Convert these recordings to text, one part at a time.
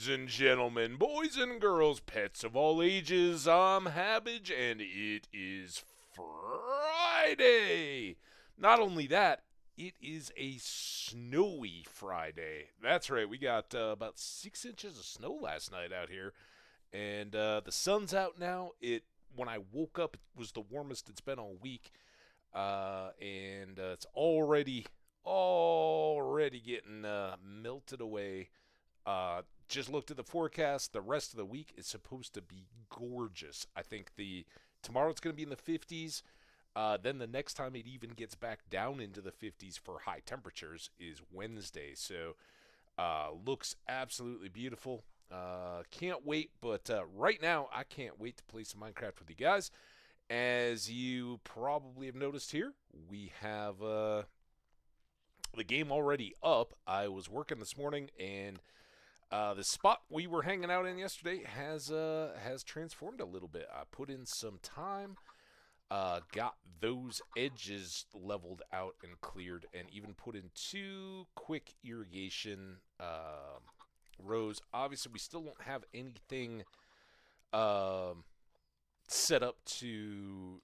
Ladies and gentlemen, boys and girls, pets of all ages, I'm Hambbage, and it is Friday. Not only that, it is a snowy Friday. That's right, we got about 6 inches of snow last night out here, and the sun's out now. When I woke up, it was the warmest it's been all week, and it's already getting melted away. Just looked at the forecast. The rest of the week is supposed to be gorgeous. I think tomorrow it's going to be in the 50s. Then the next time it even gets back down into the 50s for high temperatures is Wednesday. So looks absolutely beautiful. Can't wait. But right now I can't wait to play some Minecraft with you guys. As you probably have noticed here, we have the game already up. I was working this morning, and the spot we were hanging out in yesterday has transformed a little bit. I put in some time, got those edges leveled out and cleared, and even put in 2 quick irrigation rows. Obviously, we still don't have anything set up to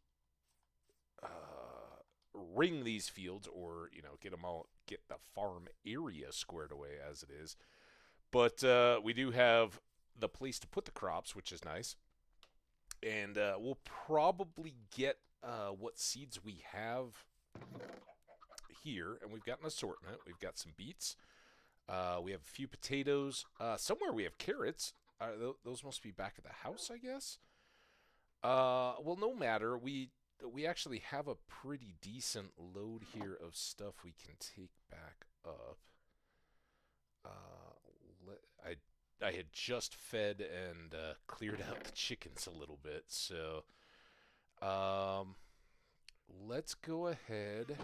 ring these fields, or get the farm area squared away as it is. But we do have the place to put the crops, which is nice. And we'll probably get what seeds we have here. And we've got an assortment. We've got some beets. We have a few potatoes. Somewhere we have carrots. Those must be back at the house, I guess. Well, no matter. We actually have a pretty decent load here of stuff we can take back up. I had just fed and cleared out the chickens a little bit, so let's go ahead.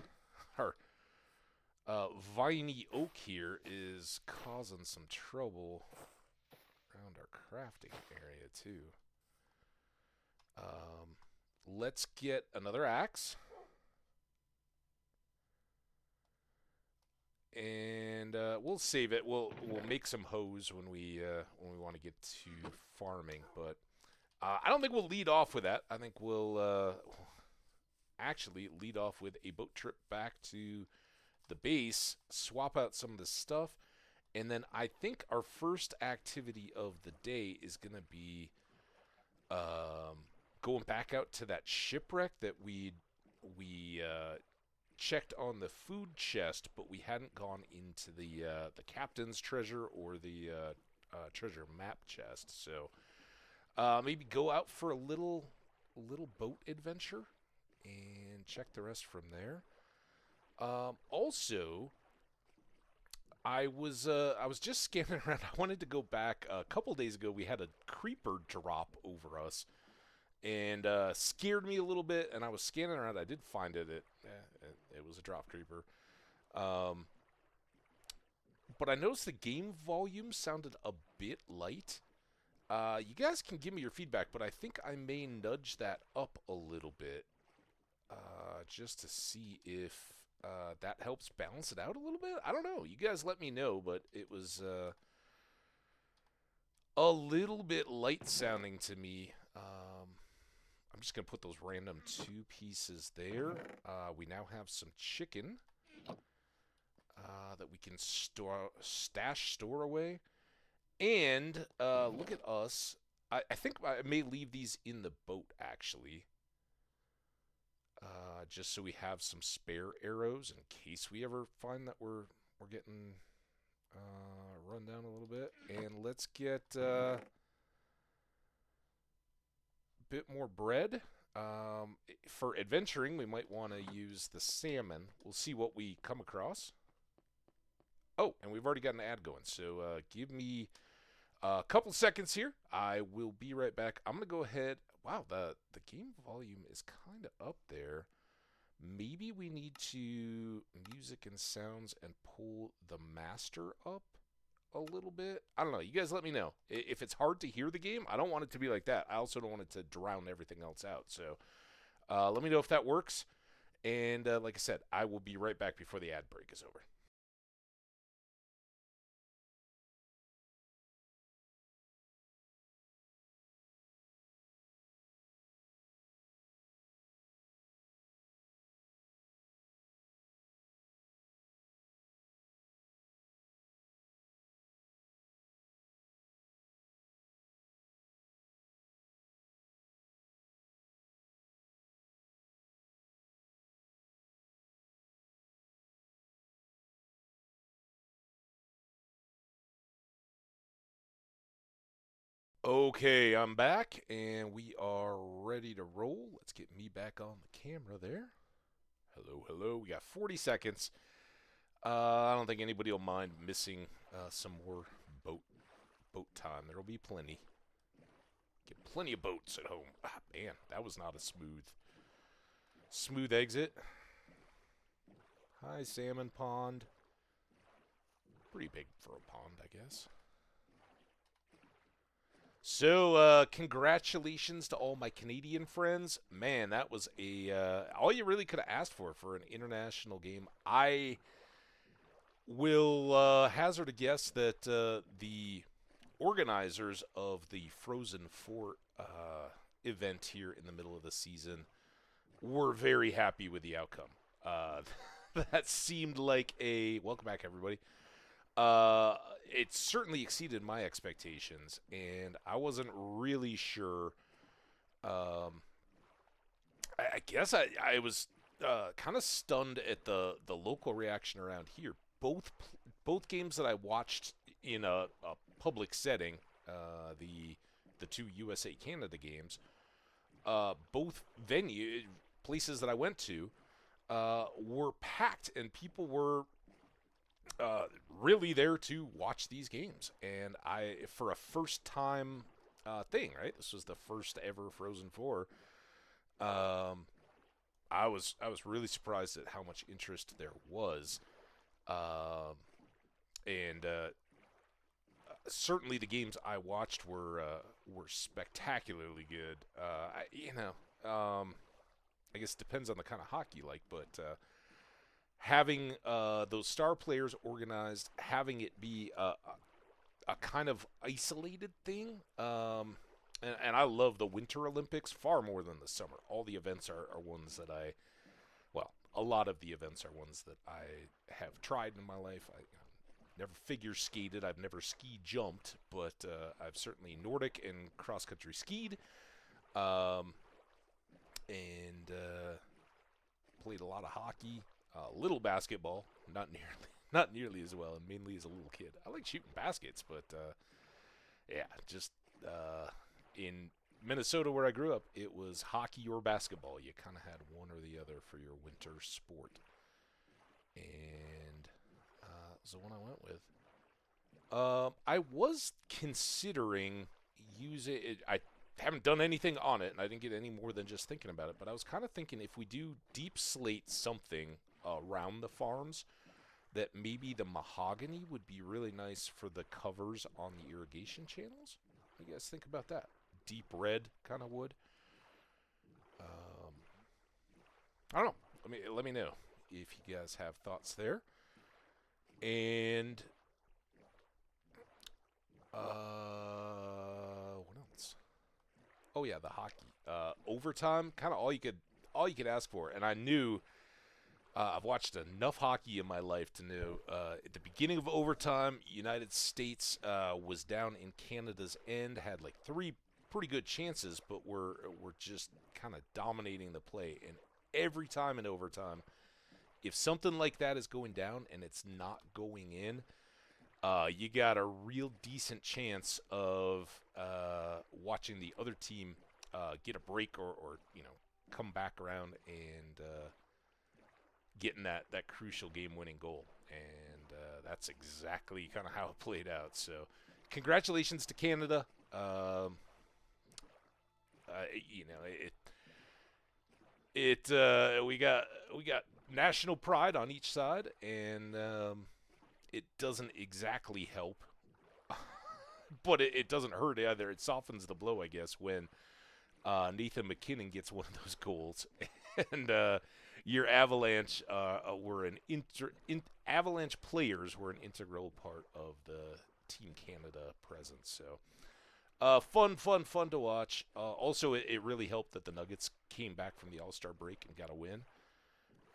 Our viney oak here is causing some trouble around our crafting area too. Let's get another axe. And we'll save it. We'll make some hoes when we want to get to farming. But I don't think we'll lead off with that. I think we'll actually lead off with a boat trip back to the base, swap out some of the stuff, and then I think our first activity of the day is going to be going back out to that shipwreck that we checked on the food chest, but we hadn't gone into the captain's treasure or the treasure map chest. So maybe go out for a little boat adventure and check the rest from there. Also, I was just scanning around. I wanted to go back a couple days ago. We had a creeper drop over us, and scared me a little bit, and I was scanning around. I did find it. It was a drop creeper. But I noticed the game volume sounded a bit light. You guys can give me your feedback, but I think I may nudge that up a little bit just to see if that helps balance it out a little bit. I don't know. You guys let me know, but it was a little bit light sounding to me. I'm just going to put those random 2 pieces there. We now have some chicken that we can store away. And look at us. I think I may leave these in the boat, actually. Just so we have some spare arrows in case we ever find that we're getting run down a little bit. And let's get bit more bread. For adventuring, we might want to use the salmon. We'll see what we come across. Oh, and we've already got an ad going, so give me a couple seconds here. I will be right back. I'm going to go ahead. Wow, the game volume is kind of up there. Maybe we need to music and sounds and pull the master up a little bit. I don't know. You guys let me know. If it's hard to hear the game, I don't want it to be like that. I also don't want it to drown everything else out. So let me know if that works. And like I said, I will be right back before the ad break is over. Okay, I'm back and we are ready to roll. Let's get me back on the camera there. Hello, hello. We got 40 seconds. I don't think anybody will mind missing some more boat boat time. There'll be plenty. Get plenty of boats at home. Ah, man, that was not a smooth exit. Hi, salmon pond. Pretty big for a pond, I guess. So, congratulations to all my Canadian friends. Man, that was all you really could have asked for an international game. I will hazard a guess that the organizers of the Frozen 4 event here in the middle of the season were very happy with the outcome. Uh, that seemed like a welcome back, everybody. Uh, it certainly exceeded my expectations, and I wasn't really sure. Um, I guess I was kind of stunned at the local reaction around here. Both games that I watched in a public setting, the two USA Canada games, both places that I went to, were packed, and people were really there to watch these games. And for a first time thing, right? This was the first ever Frozen 4. I was really surprised at how much interest there was. And certainly the games I watched were spectacularly good. I guess it depends on the kind of hockey you like, but having those star players organized, having it be a kind of isolated thing. And I love the Winter Olympics far more than the summer. All the events are ones that a lot of the events are ones that I have tried in my life. I never figure skated. I've never ski jumped, but I've certainly Nordic and cross country skied. And played a lot of hockey, little basketball, not nearly as well, and mainly as a little kid. I like shooting baskets, but yeah, just in Minnesota where I grew up, it was hockey or basketball. You kind of had one or the other for your winter sport, and that's the one I went with. I was considering using it. I haven't done anything on it, and I didn't get any more than just thinking about it. But I was kind of thinking if we do deep slate something around the farms, that maybe the mahogany would be really nice for the covers on the irrigation channels. What do you guys think about that? Deep red kind of wood. I don't know. Let me know if you guys have thoughts there. And what else? Oh yeah, the hockey. Overtime, kind of all you could ask for. And I knew I've watched enough hockey in my life to know at the beginning of overtime, United States was down in Canada's end, had like three pretty good chances, but were just kind of dominating the play. And every time in overtime, if something like that is going down and it's not going in, you got a real decent chance of watching the other team get a break or come back around and getting that crucial game-winning goal. And that's exactly kind of how it played out. So congratulations to Canada. We got national pride on each side, and it doesn't exactly help, but it doesn't hurt either. It softens the blow, I guess, when Nathan McKinnon gets one of those goals, and your Avalanche Avalanche players were an integral part of the Team Canada presence. So fun to watch. Also, it really helped that the Nuggets came back from the All-Star break and got a win.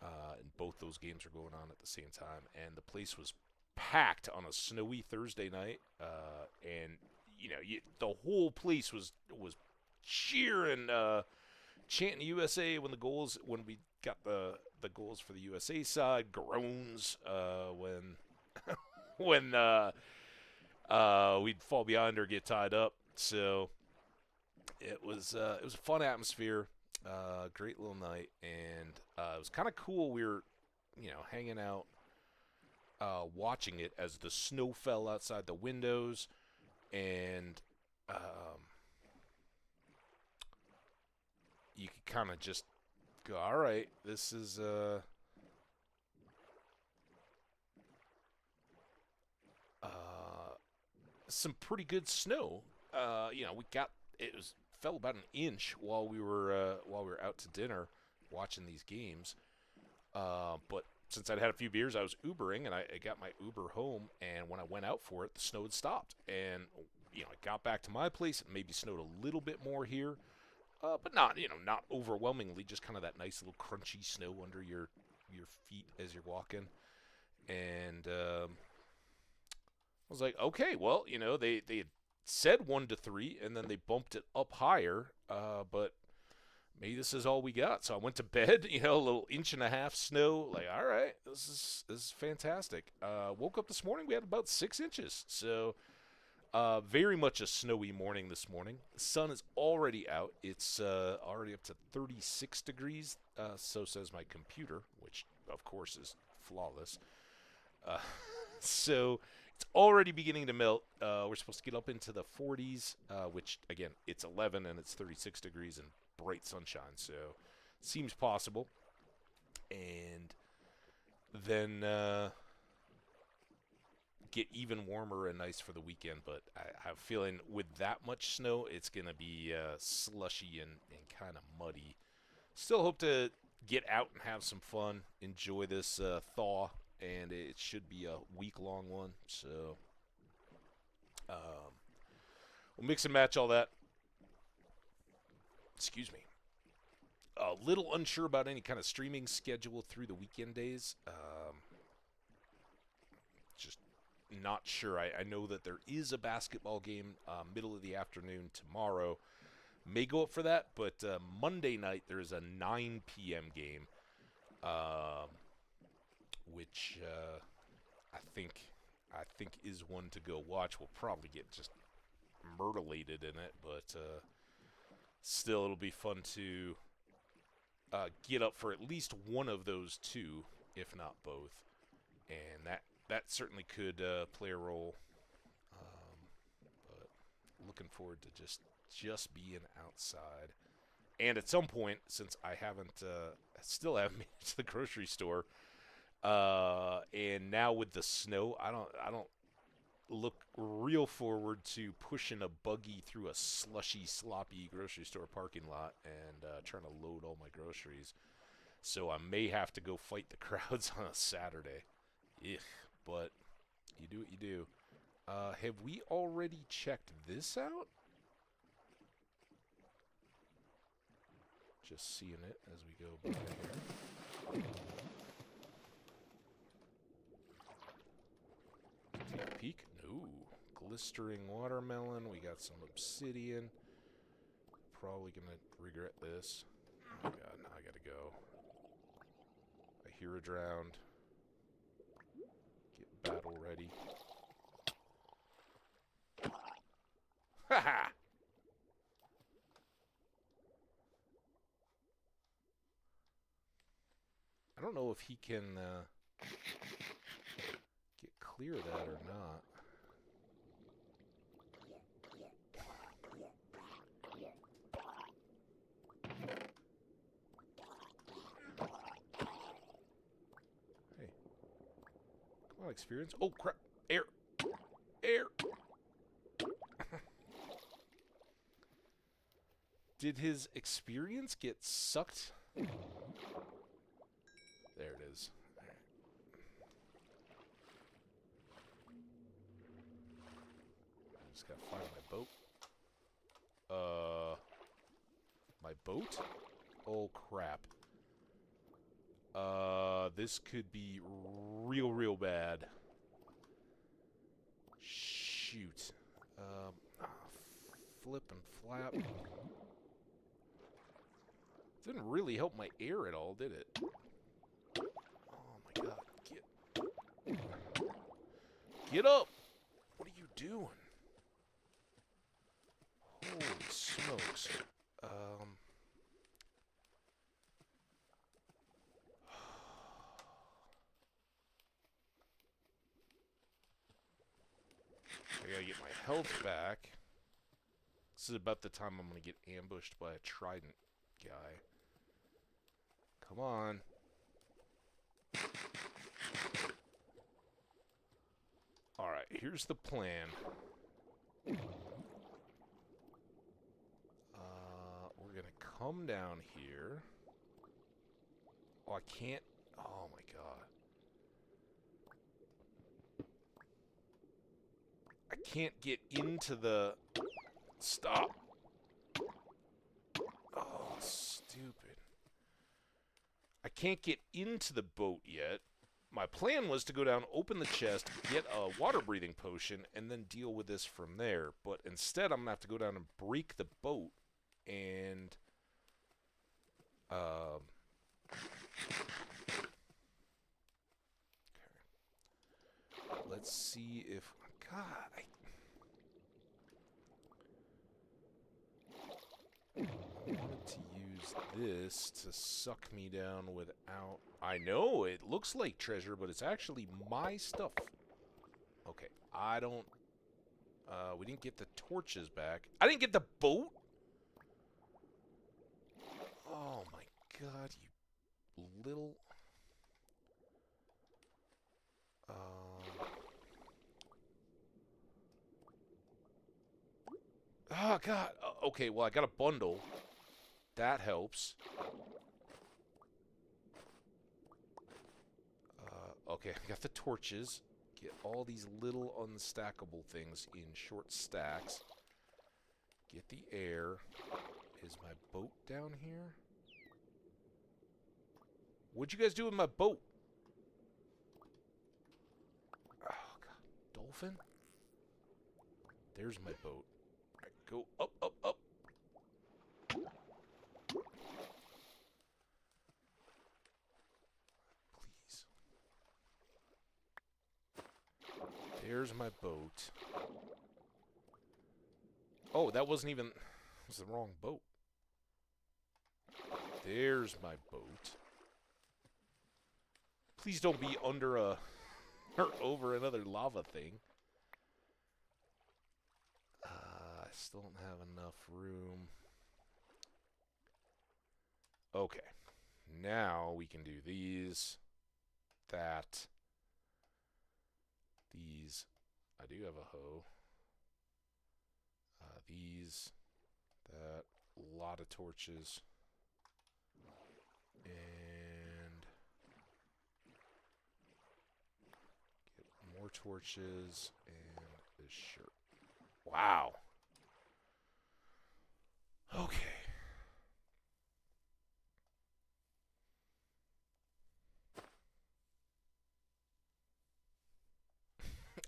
And both those games were going on at the same time, and the place was packed on a snowy Thursday night. And the whole place was cheering, chanting USA when we got the goals for the USA side. Groans when when we'd fall behind or get tied up. So it was a fun atmosphere, great little night, and it was kind of cool. We were, hanging out, watching it as the snow fell outside the windows, and you could kind of just go, all right, this is some pretty good snow. We got fell about an inch while we were out to dinner watching these games. But since I'd had a few beers, I was Ubering, and I got my Uber home. And when I went out for it, the snow had stopped. And I got back to my place. It maybe snowed a little bit more here, but not overwhelmingly. Just kind of that nice little crunchy snow under your feet as you're walking. And I was like, okay, well, they had said 1 to 3, and then they bumped it up higher, but maybe this is all we got. So I went to bed, a little 1.5 inch snow. Like, all right, this is fantastic. Woke up this morning, we had about 6 inches. So very much a snowy morning this morning. The sun is already out. It's already up to 36 degrees, so says my computer, which, of course, is flawless. So it's already beginning to melt. We're supposed to get up into the 40s, which, again, it's 11 and it's 36 degrees and bright sunshine, so seems possible. And then get even warmer and nice for the weekend, but I have a feeling with that much snow, it's going to be slushy and kind of muddy. Still hope to get out and have some fun, enjoy this thaw, and it should be a week-long one. So we'll mix and match all that. Excuse me. A little unsure about any kind of streaming schedule through the weekend days. Just not sure. I know that there is a basketball game middle of the afternoon tomorrow. May go up for that, but Monday night there is a 9 p.m. game. Which I think is one to go watch. We'll probably get just myrtleated in it, but still, it'll be fun to get up for at least one of those two, if not both, and that certainly could play a role. But looking forward to just being outside, and at some point, since I still haven't made it to the grocery store. And now with the snow, I don't look real forward to pushing a buggy through a slushy, sloppy grocery store parking lot and trying to load all my groceries. So I may have to go fight the crowds on a Saturday. Ugh, but you do what you do. Have we already checked this out? Just seeing it as we go by here. Take a peek. No. Glistering watermelon. We got some obsidian. Probably gonna regret this. Oh god, now I gotta go. I hear a drowned. Get battle ready. Haha! I don't know if he can get clear of that or not. Hey. Come on, experience. Oh, crap. Air. Air. Did his experience get sucked? There it is. I just gotta find my boat. My boat? Oh crap. This could be real bad. Shoot. Flip and flap. Didn't really help my air at all, did it? Oh my god, get up! What are you doing? Holy smokes. I gotta get my health back. This is about the time I'm gonna get ambushed by a trident guy. Come on. Alright, here's the plan. We're gonna come down here. Oh, I can't. Oh my god. I can't get into the... Stop! Oh, stupid. I can't get into the boat yet. My plan was to go down, open the chest, get a water-breathing potion, and then deal with this from there. But instead, I'm going to have to go down and break the boat. And... Okay. Let's see if... God, I wanted to use this to suck me down without... I know, it looks like treasure, but it's actually my stuff. Okay, I don't... we didn't get the torches back. I didn't get the boat? Oh my god, you little... Oh god, okay, well I got a bundle. That helps. Okay, I got the torches. Get all these little unstackable things in short stacks. Get the air. Is my boat down here? What'd you guys do with my boat? Oh, God. Dolphin? There's my boat. All right, go up, up, up. Please. There's my boat. Oh, that wasn't even... It was the wrong boat. There's my boat. Please don't be under a... or over another lava thing. I still don't have enough room. Okay. Now we can do these. That. These. I do have a hoe. These. That. A lot of torches. And... get more torches. And this shirt. Wow. Okay.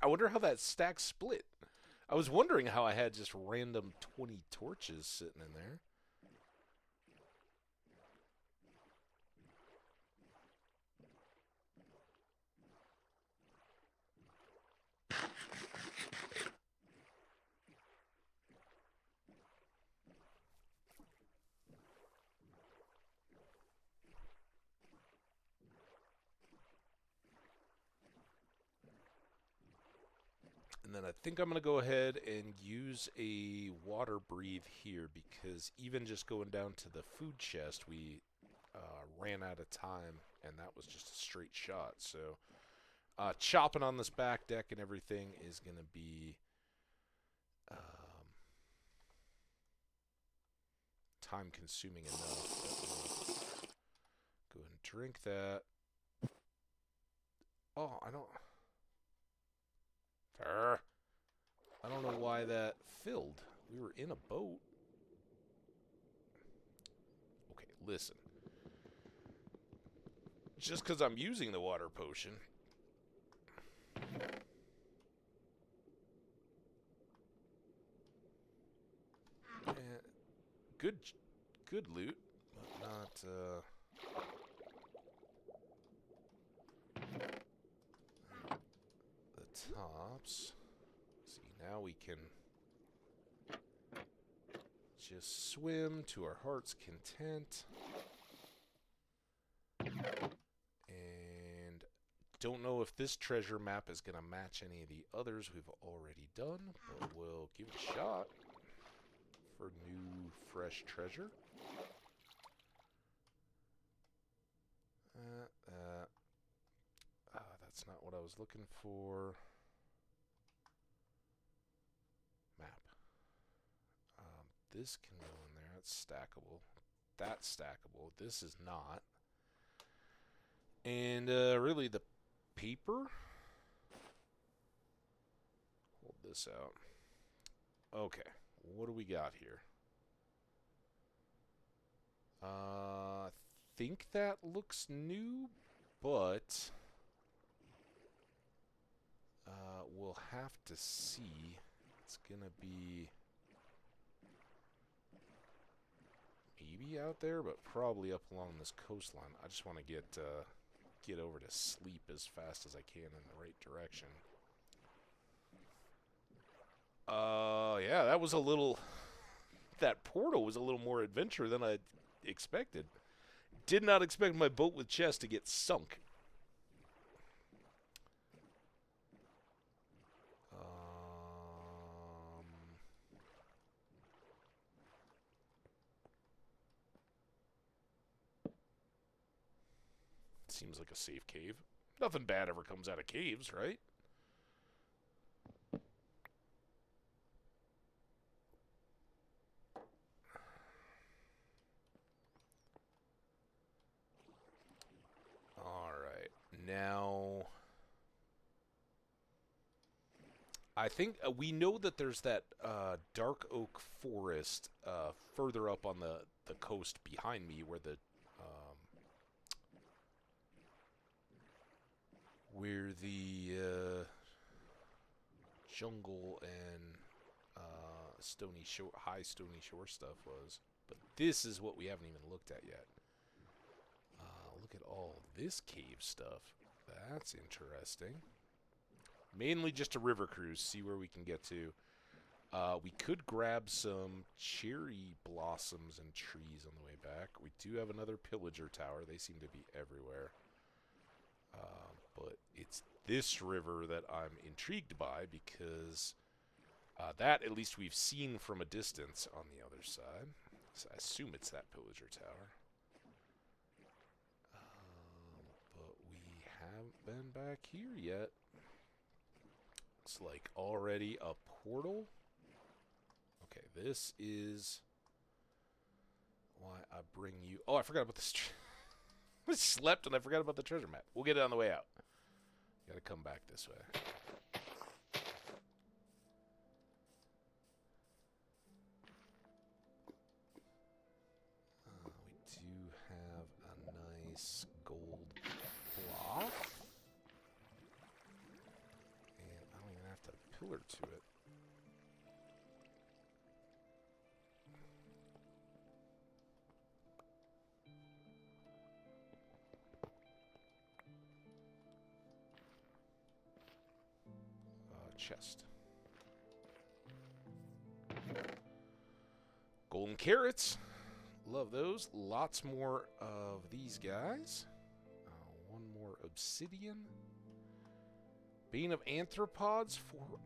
I wonder how that stack split. I was wondering how I had just random 20 torches sitting in there. And then I think I'm going to go ahead and use a water breathe here because even just going down to the food chest, we ran out of time, and that was just a straight shot. So chopping on this back deck and everything is going to be time-consuming enough. Go ahead and drink that. Oh, I don't know why that filled. We were in a boat. Okay, listen. Just because I'm using the water potion. Good loot, but not, the tops. See, now we can just swim to our heart's content. And don't know if this treasure map is going to match any of the others we've already done, but we'll give it a shot for new, fresh treasure. That's not what I was looking for. Map. This can go in there. It's stackable. That's stackable. This is not. And really the paper. Hold this out. Okay. What do we got here? I think that looks new, but we'll have to see. It's gonna be maybe out there, but probably up along this coastline. I just want to get over to sleep as fast as I can in the right direction. Yeah, that was a little. That portal was a little more adventure than I expected. Did not expect my boat with chest to get sunk. Seems like a safe cave. Nothing bad ever comes out of caves, right? Alright. Now, I think we know that there's that dark oak forest further up on the coast behind me where the jungle and high stony shore stuff was. But this is what we haven't even looked at yet. Look at all this cave stuff. That's interesting. Mainly just a river cruise, see where we can get to. We could grab some cherry blossoms and trees on the way back. We do have another pillager tower. They seem to be everywhere. But it's this river that I'm intrigued by because that at least we've seen from a distance on the other side. So I assume it's that pillager tower. But we haven't been back here yet. It's like already a portal. Okay, this is why I bring you. Oh, I forgot about this. I slept and I forgot about the treasure map. We'll get it on the way out. Gotta come back this way. We do have a nice gold block. And I don't even have to pillar to it. Chest. Golden carrots. Love those. Lots more of these guys. One more obsidian. Bane of Anthropods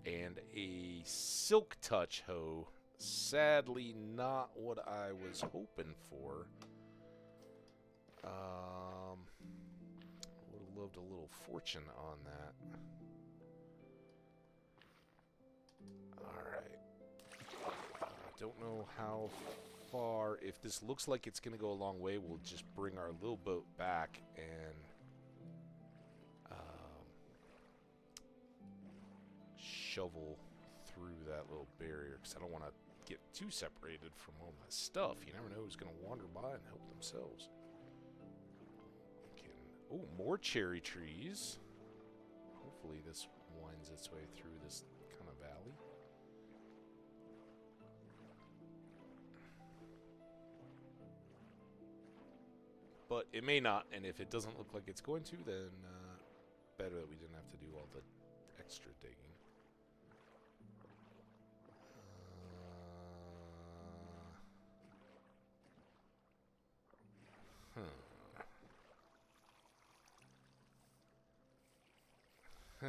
and a silk touch hoe. Sadly, not what I was hoping for. Would have loved a little fortune on that. Alright. Don't know how far. If this looks like it's going to go a long way, we'll just bring our little boat back and shovel through that little barrier, because I don't want to get too separated from all my stuff. You never know who's going to wander by and help themselves. Oh, more cherry trees. Hopefully this winds its way through this kind of valley. But it may not, and if it doesn't look like it's going to, then better that we didn't have to do all the extra digging. Huh.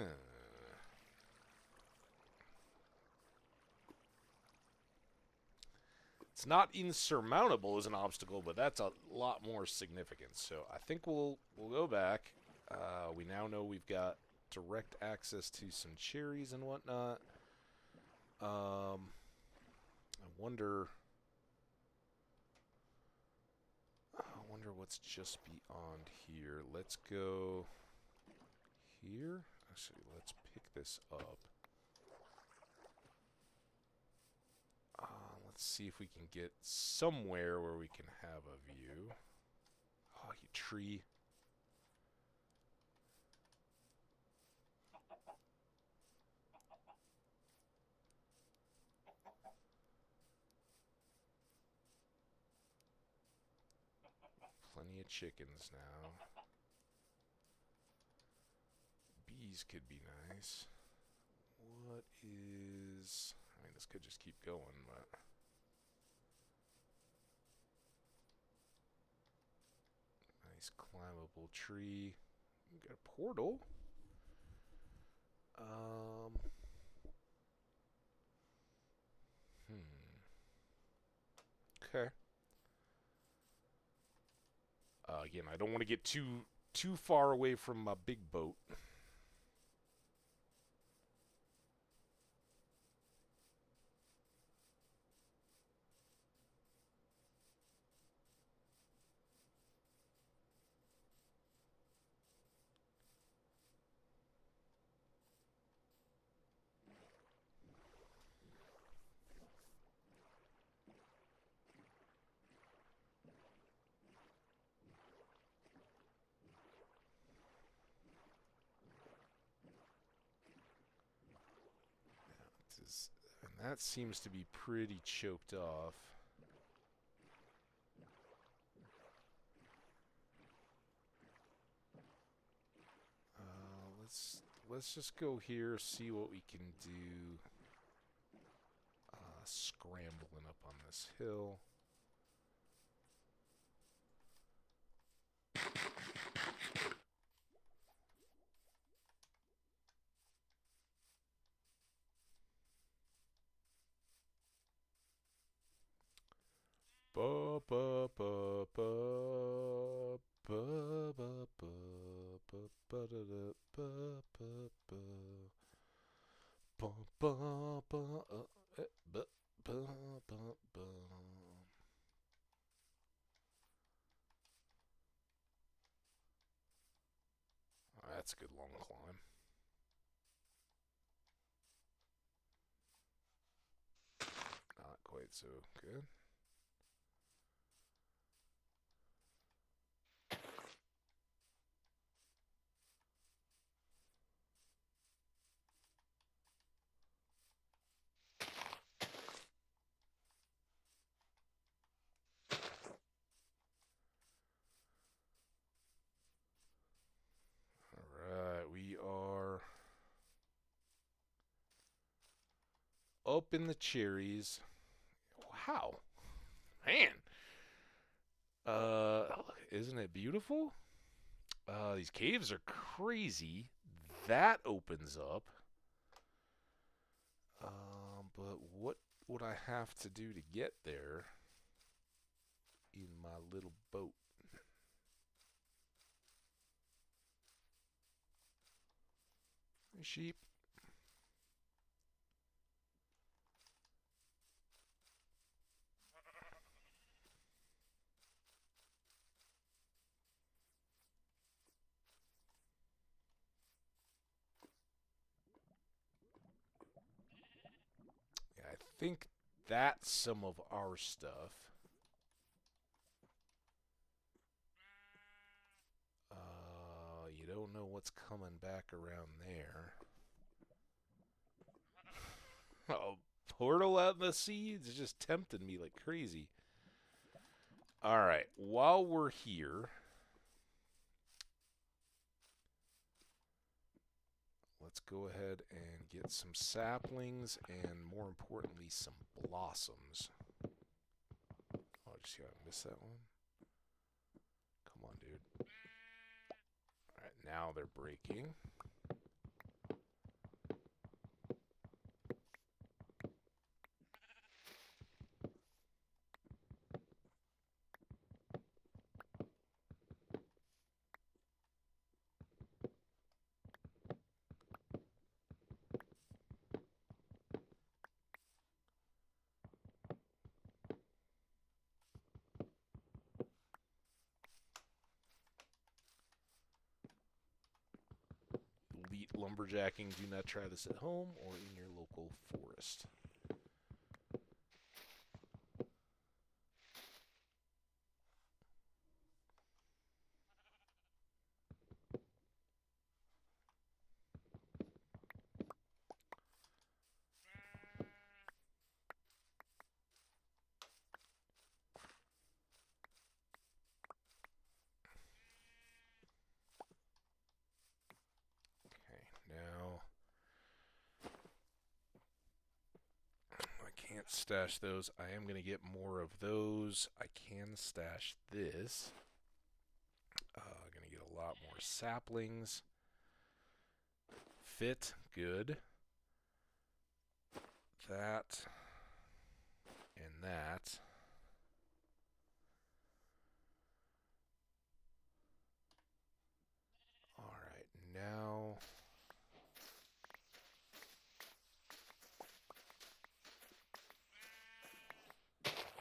It's not insurmountable as an obstacle, but that's a lot more significant. So I think we'll go back. We now know we've got direct access to some cherries and whatnot. I wonder what's just beyond here. Let's go here. Actually, let's pick this up. Let's see if we can get somewhere where we can have a view. Oh, you tree. Plenty of chickens now. Bees could be nice. What is... I mean, this could just keep going, but... Nice climbable tree. We got a portal. Okay. Again, I don't want to get too far away from my big boat. And that seems to be pretty choked off. Let's just go here, see what we can do. Scrambling up on this hill. Ba ba ba ba ba ba ba ba ba da da ba ba ba ba ba ba ba ba ba ba. That's a good long climb. Not quite so good. Alright, we are up in the cherries. Wow. Man. Isn't it beautiful? These caves are crazy. That opens up. But what would I have to do to get there in my little boat? Hey, sheep. Yeah, I think that's some of our stuff. You don't know what's coming back around there. Oh, portal out in the sea? It's just tempting me like crazy. Alright, while we're here, let's go ahead and get some saplings and, more importantly, some blossoms. Oh, just gotta miss that one. Come on, dude. Alright, now they're breaking. lumberjacking, do not try this at home or in your local forest. Now, I can't stash those. I am going to get more of those. I can stash this. Going to get a lot more saplings. Fit, good. That and that. All right, now.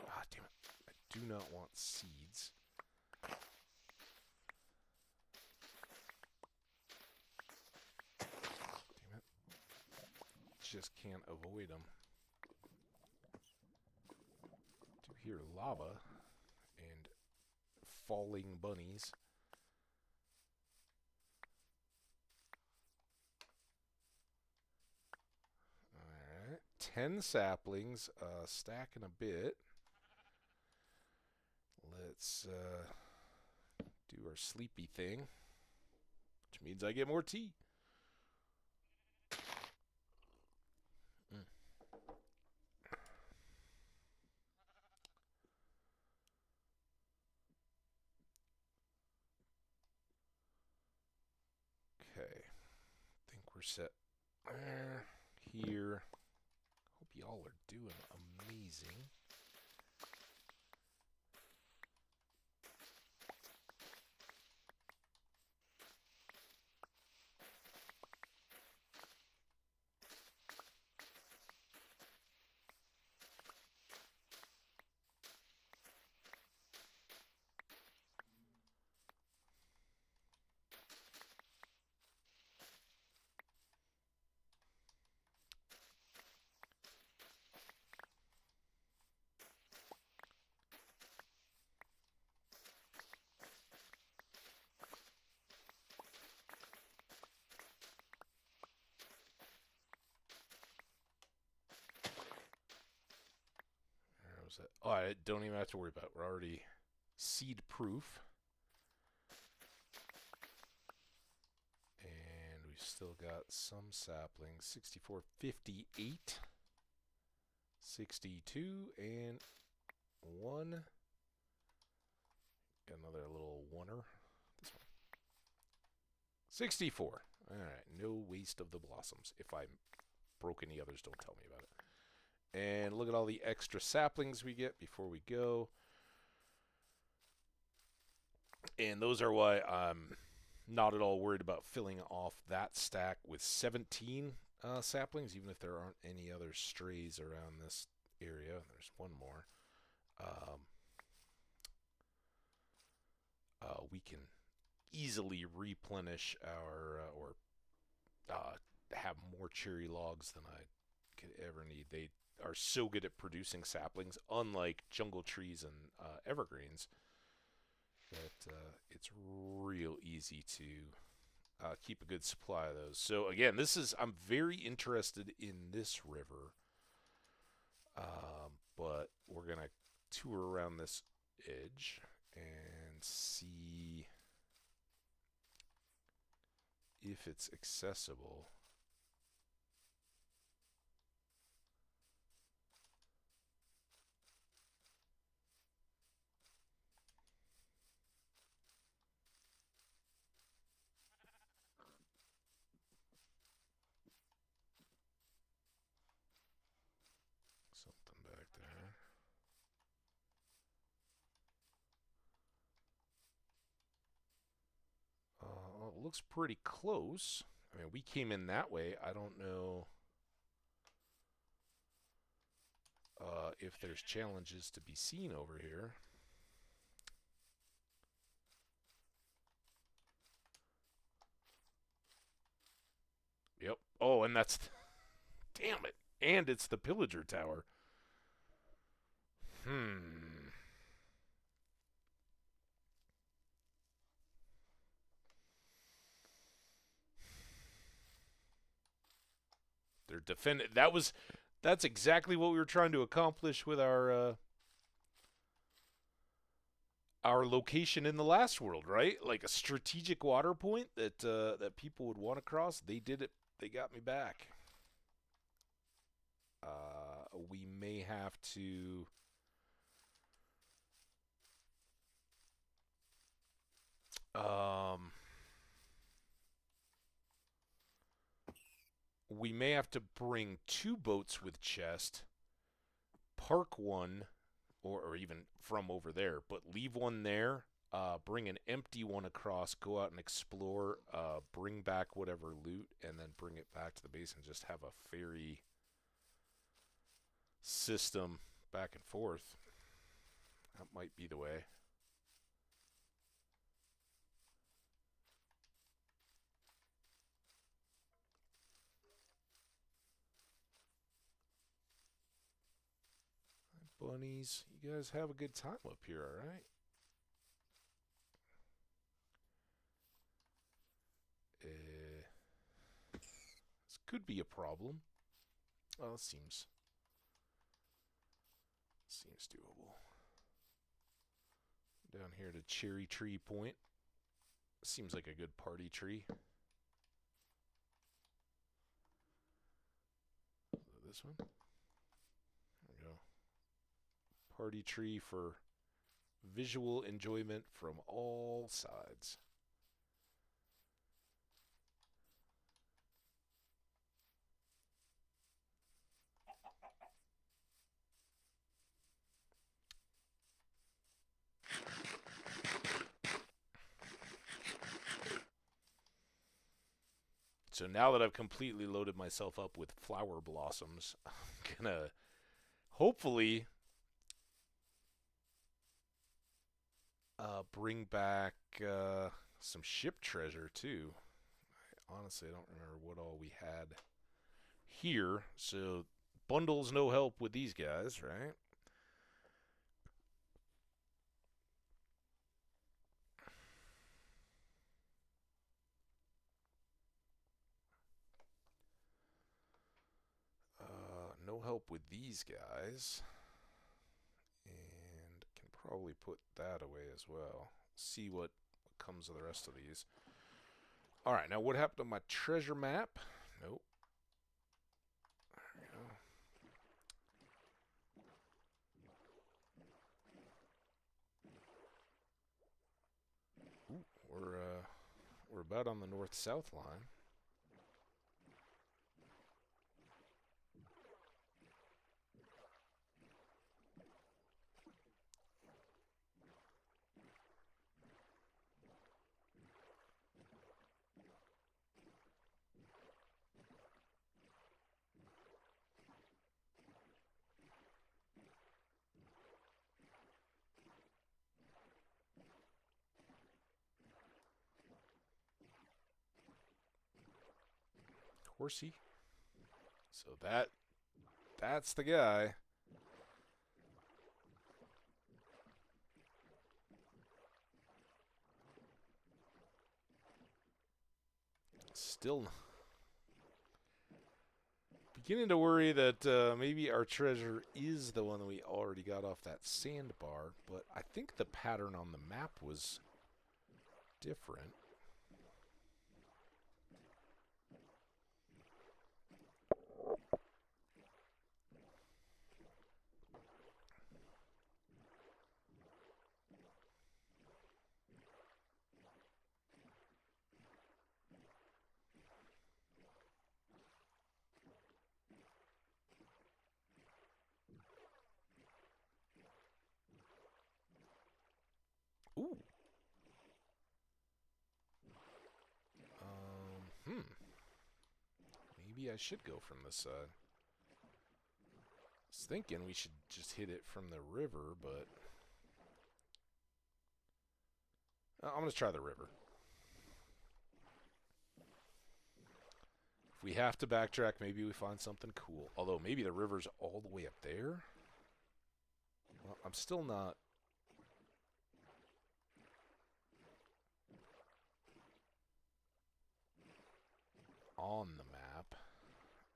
Ah, damn it. I do not want seeds. Damn it. Just can't avoid them. Do hear lava and falling bunnies. Alright. 10 saplings, stacking a bit. Let's do our sleepy thing, which means I get more tea. Okay, think we're set there, here. Hope y'all are doing amazing. Oh, I don't even have to worry about it. We're already seed proof. And we've still got some saplings. 64, 58, 62, and 1. Got another little oneer. This one. 64. Alright, no waste of the blossoms. If I broke any others, don't tell me about it. And look at all the extra saplings we get before we go. And those are why I'm not at all worried about filling off that stack with 17 saplings, even if there aren't any other strays around this area. There's one more. We can easily replenish our, have more cherry logs than I could ever need. They are so good at producing saplings, unlike jungle trees and evergreens, that it's real easy to keep a good supply of those. So again, I'm very interested in this river, but we're gonna tour around this edge and see if it's accessible. Something back there. Well, it looks pretty close. I mean, we came in that way. I don't know if there's challenges to be seen over here. Oh, and that's damn it. And it's the Pillager Tower. They're defending. That's exactly what we were trying to accomplish with our location in the last world, right? Like a strategic water point that people would want to cross. They did it. They got me back. We may have to. We may have to bring 2 boats with chest, park one, or even from over there, but leave one there, bring an empty one across, go out and explore, bring back whatever loot, and then bring it back to the base and just have a ferry system back and forth. That might be the way. Bunnies, you guys have a good time up here, alright? This could be a problem. Well, it seems doable. Down here to Cherry Tree Point. Seems like a good party tree. This one? There we go. Party tree for visual enjoyment from all sides. So now that I've completely loaded myself up with flower blossoms, I'm gonna hopefully bring back some ship treasure too. Honestly, I don't remember what all we had here. So bundles no help with these guys, right? No help with these guys. And can probably put that away as well. See what comes of the rest of these. Alright, now what happened to my treasure map? Nope. There we go. Ooh, we're about on the north-south line. Horsey. So that's the guy. Still beginning to worry that maybe our treasure is the one that we already got off that sandbar, but I think the pattern on the map was different. Ooh. Maybe I should go from this side. I was thinking we should just hit it from the river, but I'm going to try the river. If we have to backtrack, maybe we find something cool. Although maybe the river's all the way up there. Well, I'm still not. On the map,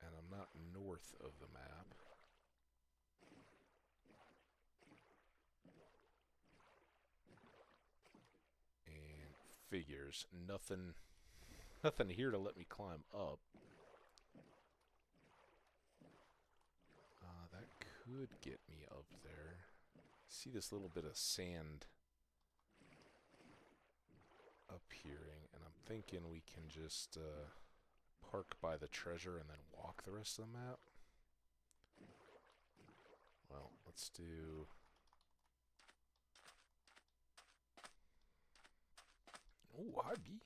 and I'm not north of the map. And figures, nothing here to let me climb up. That could get me up there. See this little bit of sand appearing, and I'm thinking we can just park by the treasure and then walk the rest of the map. Well, let's do... Oh, hi, bee.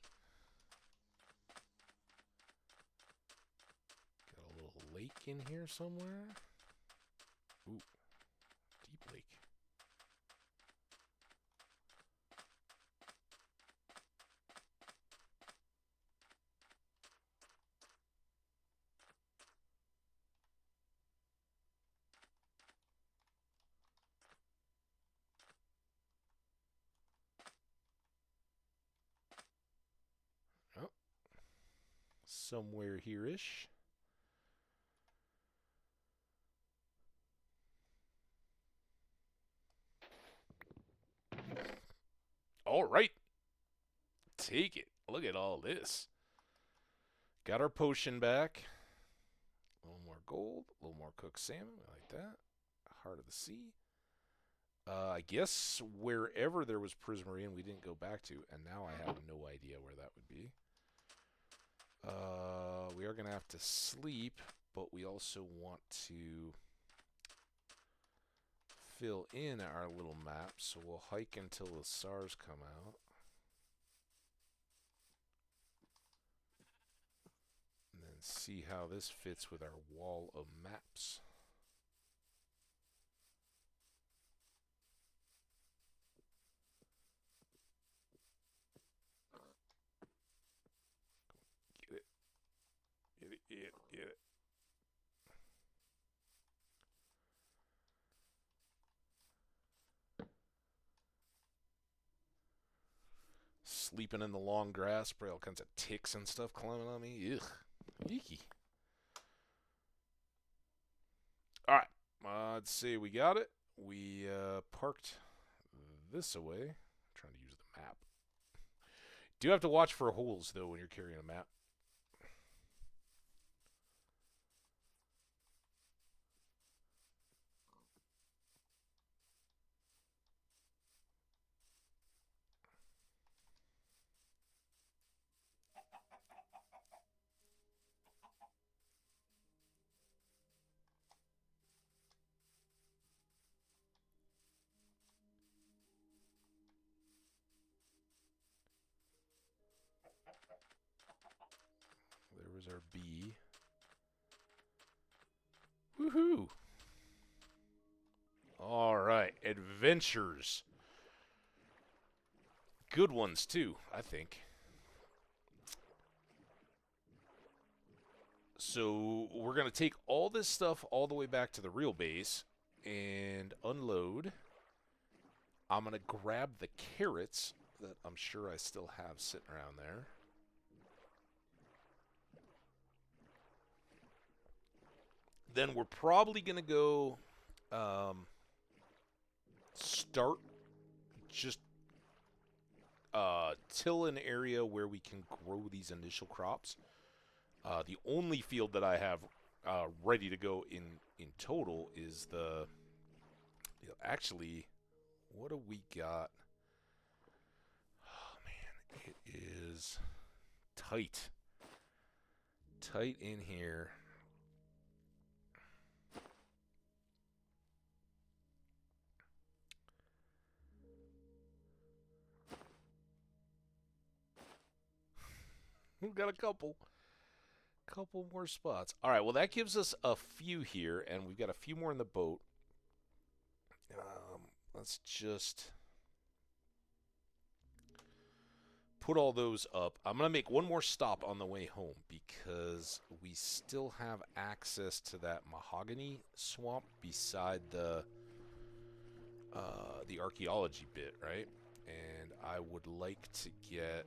Got a little lake in here somewhere. Ooh, deep lake. Oh, somewhere here-ish. All right. Take it. Look at all this. Got our potion back. A little more gold. A little more cooked salmon. I like that. Heart of the sea. I guess wherever there was Prismarine we didn't go back to. And now I have no idea where that would be. We are going to have to sleep. But we also want to fill in our little map. So we'll hike until the stars come out. See how this fits with our wall of maps. Get it. Get it, get it, get it. Sleeping in the long grass, probably all kinds of ticks and stuff climbing on me. Ugh. Yeeky. Alright, let's see, we got it. We parked this away. I'm trying to use the map. Do have to watch for holes, though, when you're carrying a map. There was our bee. Woohoo! Alright, adventures. Good ones, too, I think. So, we're going to take all this stuff all the way back to the real base and unload. I'm going to grab the carrots that I'm sure I still have sitting around there. Then we're probably going to go start just till an area where we can grow these initial crops. The only field that I have ready to go in total is the... Actually, what do we got? Oh, man, it is tight. Tight in here. We've got a couple more spots. All right, well, that gives us a few here, and we've got a few more in the boat. Let's just put all those up. I'm going to make one more stop on the way home because we still have access to that mahogany swamp beside the archaeology bit, right? And I would like to get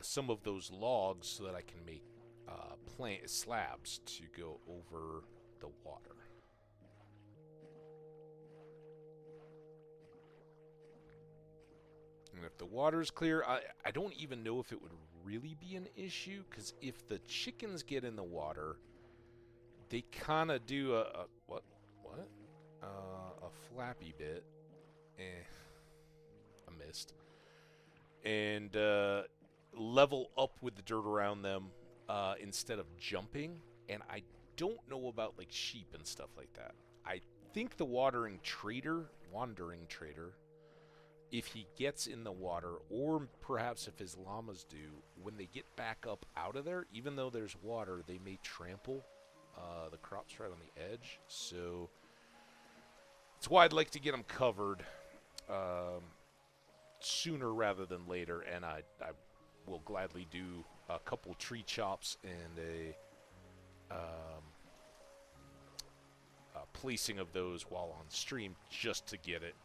some of those logs so that I can make plant slabs to go over the water. And if the water's clear, I don't even know if it would really be an issue, because if the chickens get in the water, they kind of do a flappy bit. I missed. And level up with the dirt around them instead of jumping. And I don't know about like sheep and stuff like that. I think the wandering trader, if he gets in the water, or perhaps if his llamas do, when they get back up out of there, even though there's water, they may trample the crops right on the edge. So that's why I'd like to get them covered sooner rather than later, and I will gladly do a couple tree chops and a placing of those while on stream just to get it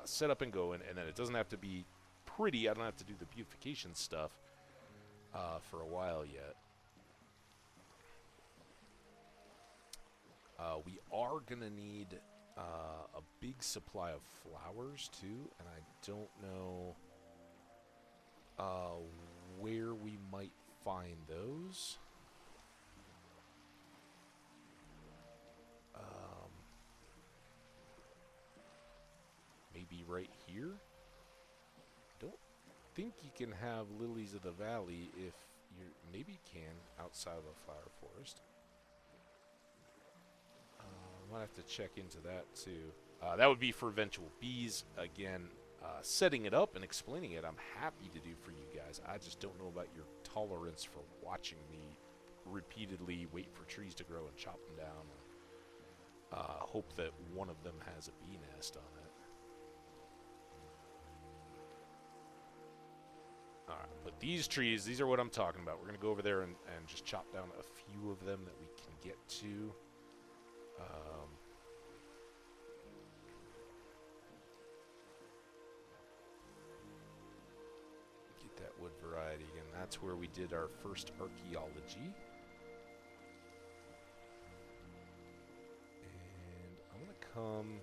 set up and going, and then it doesn't have to be pretty. I don't have to do the beautification stuff for a while yet. We are going to need a big supply of flowers too, and I don't know where we might find those. Maybe right here? Don't think you can have lilies of the valley if you're... Maybe you can outside of a flower forest. Might have to check into that too. That would be for eventual bees. Again, setting it up and explaining it, I'm happy to do for you guys. I just don't know about your tolerance for watching me repeatedly wait for trees to grow and chop them down. And, hope that one of them has a bee nest on it. Alright, but these trees, these are what I'm talking about. We're going to go over there and just chop down a few of them that we can get to. Get that wood variety again. That's where we did our first archaeology. And I'm going to come...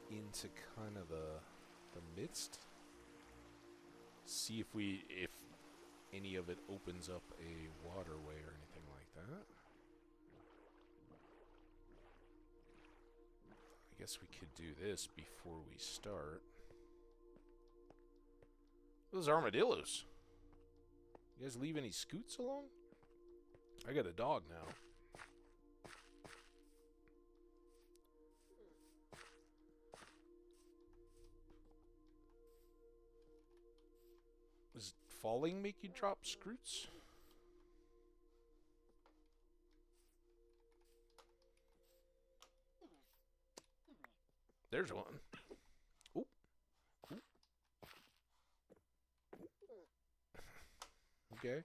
into kind of the midst. See if any of it opens up a waterway or anything like that. I guess we could do this before we start. Those armadillos. You guys leave any scoots along? I got a dog now. Does falling make you drop scroots? There's one. Ooh. Ooh. Okay.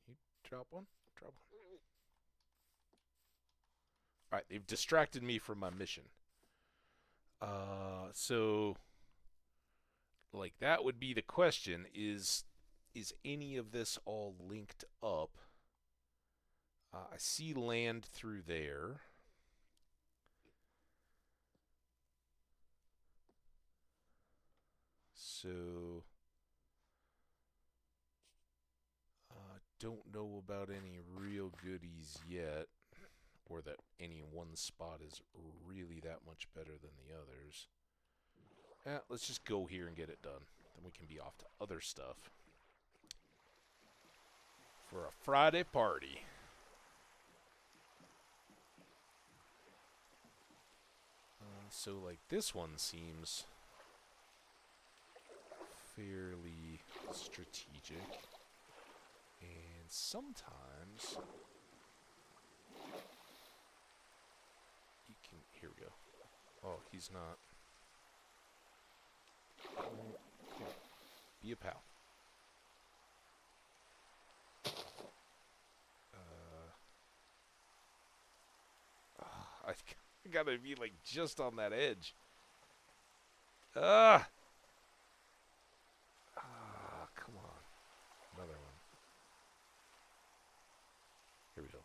You drop one? Drop one. Alright, they've distracted me from my mission. So... like, that would be the question, is any of this all linked up? I see land through there. So, don't know about any real goodies yet, or that any one spot is really that much better than the others. Let's just go here and get it done. Then we can be off to other stuff. For a Friday party. So, like, this one seems fairly strategic. And sometimes you can... Here we go. Oh, he's not... Oh, come on. Be a pal. I gotta be like just on that edge. Ah! Come on. Another one. Here we go.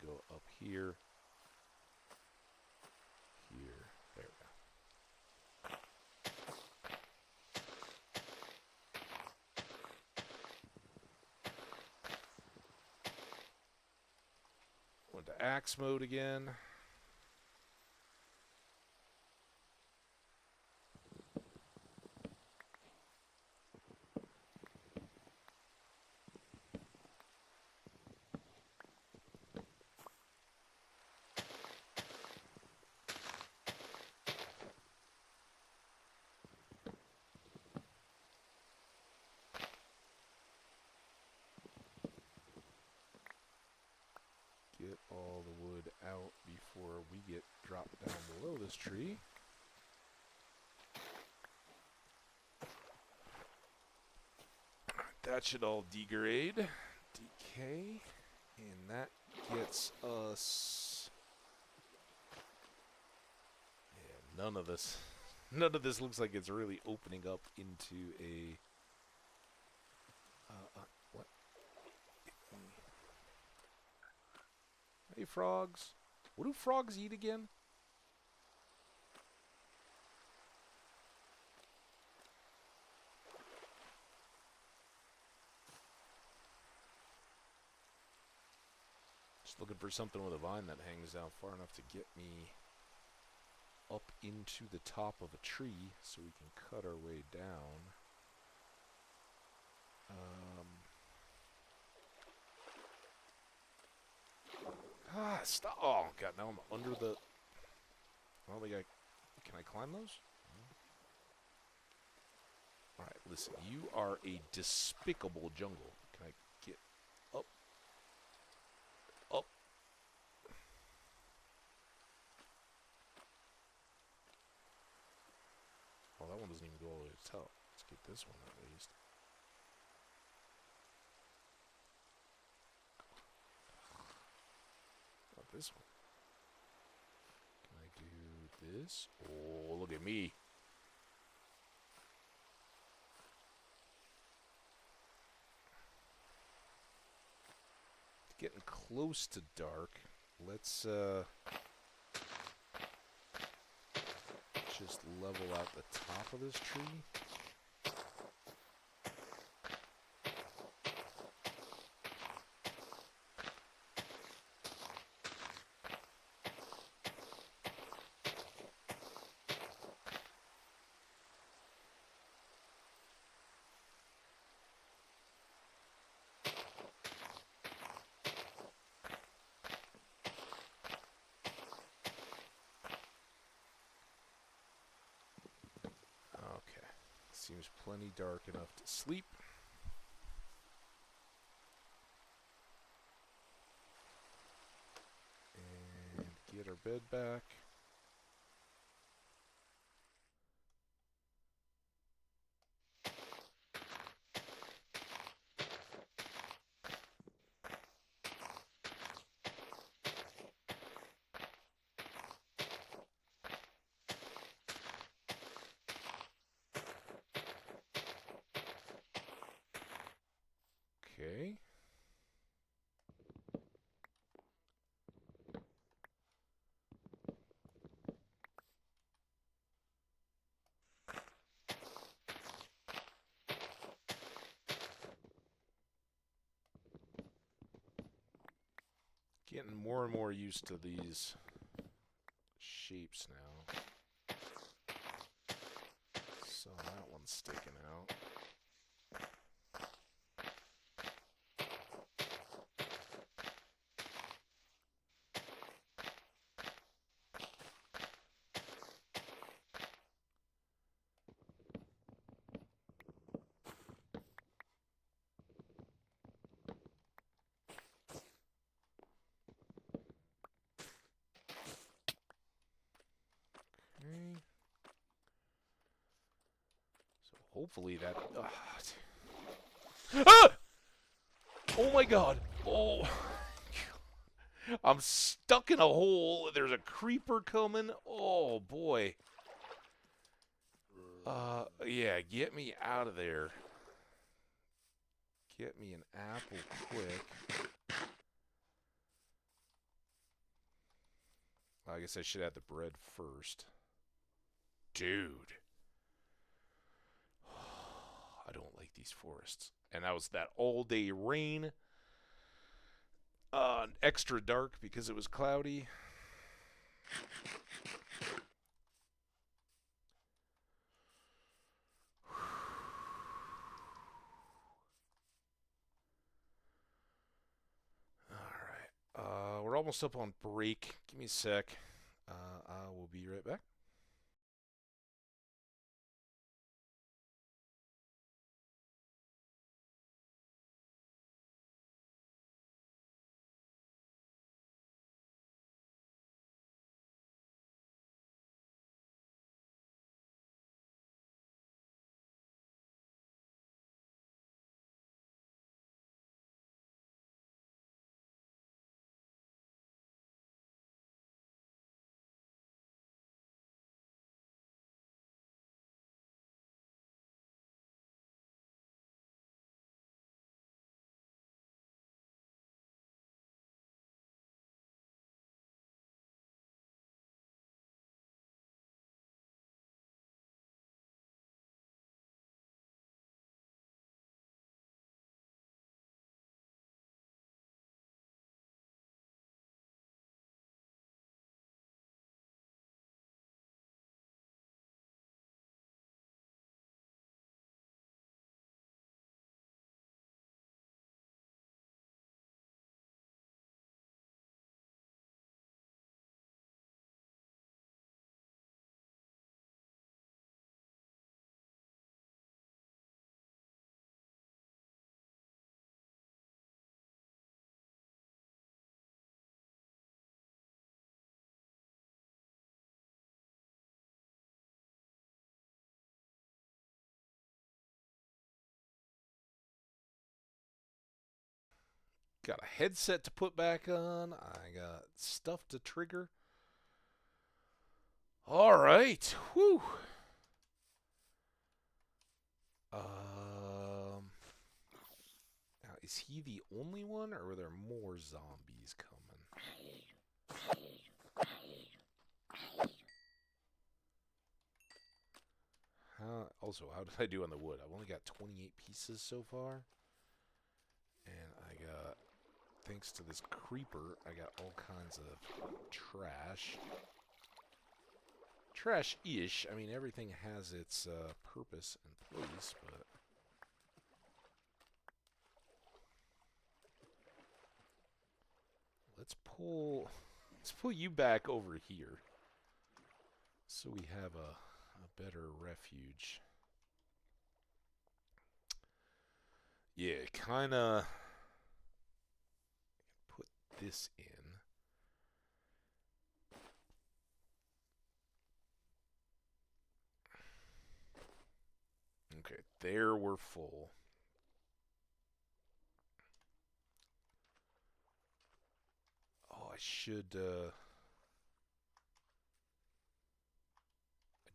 Go up here. Here. There we go. Went to axe mode again. Get all the wood out before we get dropped down below this tree. That should all degrade, decay, and that gets us... Yeah, none of this looks like it's really opening up into a... what? Hey, frogs. What do frogs eat again? Just looking for something with a vine that hangs out far enough to get me up into the top of a tree so we can cut our way down. Stop. Oh, God, now I'm under the... Well, can I climb those? Alright, listen, you are a despicable jungle. Can I get up? Up. Oh, that one doesn't even go all the way to the top. Let's get this one at least. Not this one. Can I do this? Oh, look at me. Getting close to dark. Let's just level out the top of this tree. Seems plenty dark enough to sleep. And get our bed back. Okay. Getting more and more used to these shapes now. So that one's sticking out. hopefully that... Ah! Oh my god. Oh. I'm stuck in a hole. There's a creeper coming. Oh boy. Yeah, get me out of there. Get me an apple quick. I guess I should add the bread first. Dude. I don't like these forests. And that was that all-day rain. Extra dark because it was cloudy. Alright. We're almost up on break. Give me a sec. I will be right back. Got a headset to put back on. I got stuff to trigger. All right. Whew. Now, is he the only one, or are there more zombies coming? Also, how did I do on the wood? I've only got 28 pieces so far. And I got, thanks to this creeper, I got all kinds of trash. Trash-ish. I mean, everything has its purpose and place, but... Let's pull you back over here. So we have a better refuge. Yeah, kinda put this in. Okay, there we're full. Oh, I should, I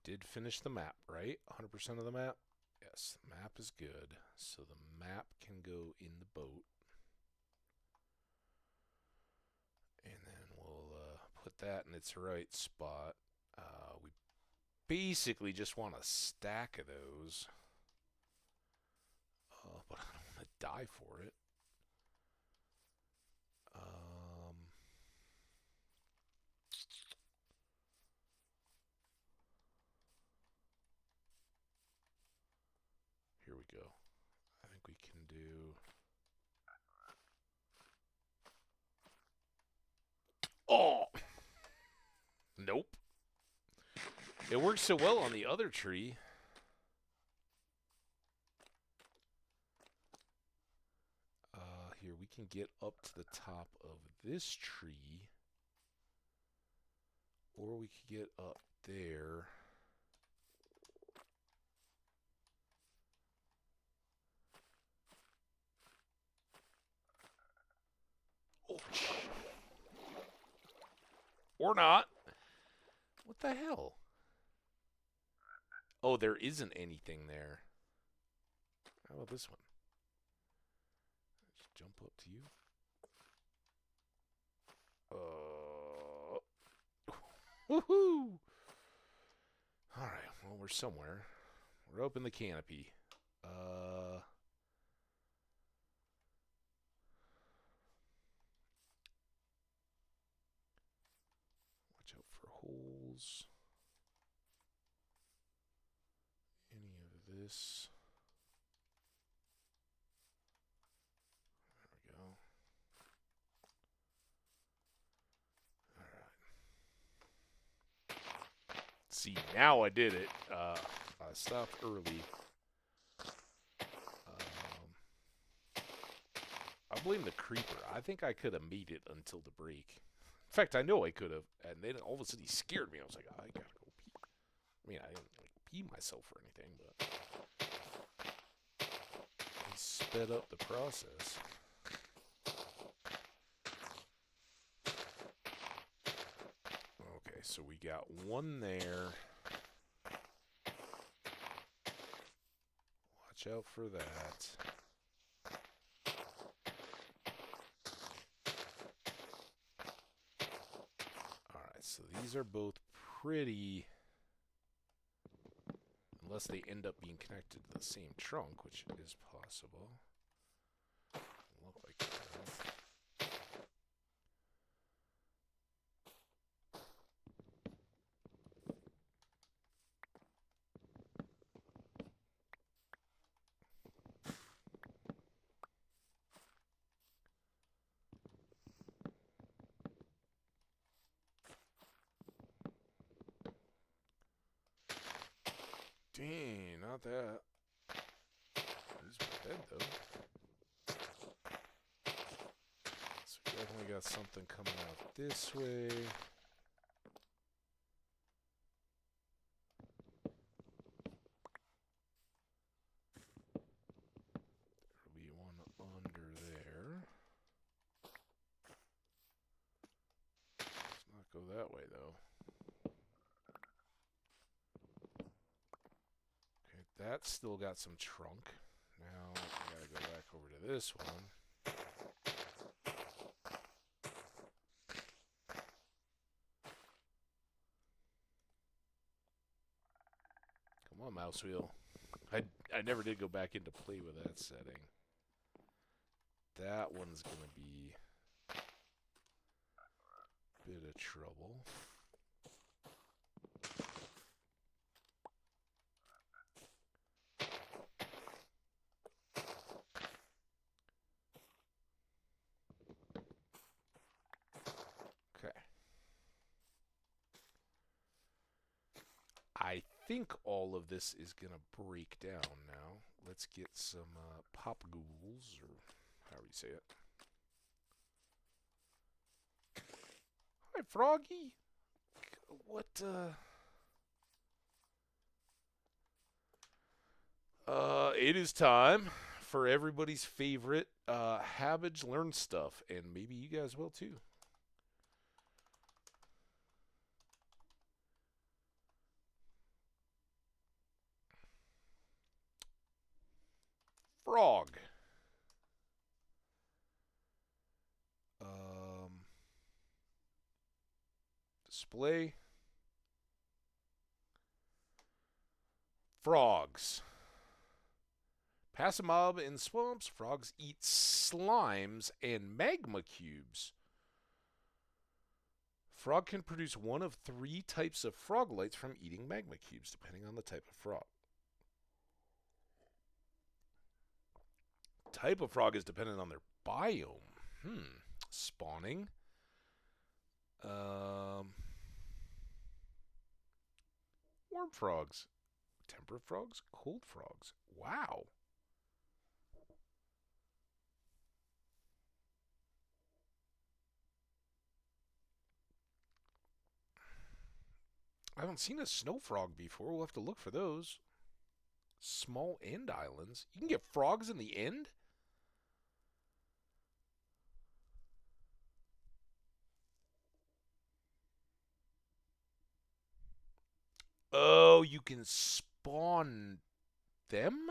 did finish the map, right? 100% of the map? Yes, the map is good. So the map can go in the boat. And then we'll put that in its right spot. We basically just want a stack of those. But I don't want to die for it. Here we go. I think we can do... Oh! Nope. It works so well on the other tree. Here, we can get up to the top of this tree. Or we could get up there. Or not. What the hell? Oh, there isn't anything there. How about this one? Just jump up to you. Woohoo! Alright, well, we're somewhere. We're up in the canopy. Watch out for holes. Any of this. There we go. Alright. See, now I did it. I stopped early. I blame the creeper. I think I could have made it until the break. In fact, I know I could have. And then all of a sudden he scared me. I was like, I gotta go pee. I mean, I didn't like pee myself or anything, but he sped up the process. Okay, so we got one there. Watch out for that. So these are both pretty, unless they end up being connected to the same trunk, which is possible. Look like that. Dang, not that. There's my bed, though. So we definitely got something coming out this way. There'll be one under there. Let's not go that way, though. That's still got some trunk. Now I gotta go back over to this one. Come on, mouse wheel. I never did go back into play with that setting. That one's gonna be a bit of trouble. I think all of this is going to break down now. Let's get some pop ghouls, or however you say it. Hi, Froggy. What, it is time for everybody's favorite Hambbage Learn Stuff, and maybe you guys will too. Frog. Display. Frogs. Pass a mob in swamps. Frogs eat slimes and magma cubes. Frog can produce one of 3 types of frog lights from eating magma cubes, depending on the type of frog. Type of frog is dependent on their biome. Spawning. Warm frogs. Temperate frogs. Cold frogs. Wow. I haven't seen a snow frog before. We'll have to look for those. Small end islands. You can get frogs in the end? Oh, you can spawn them?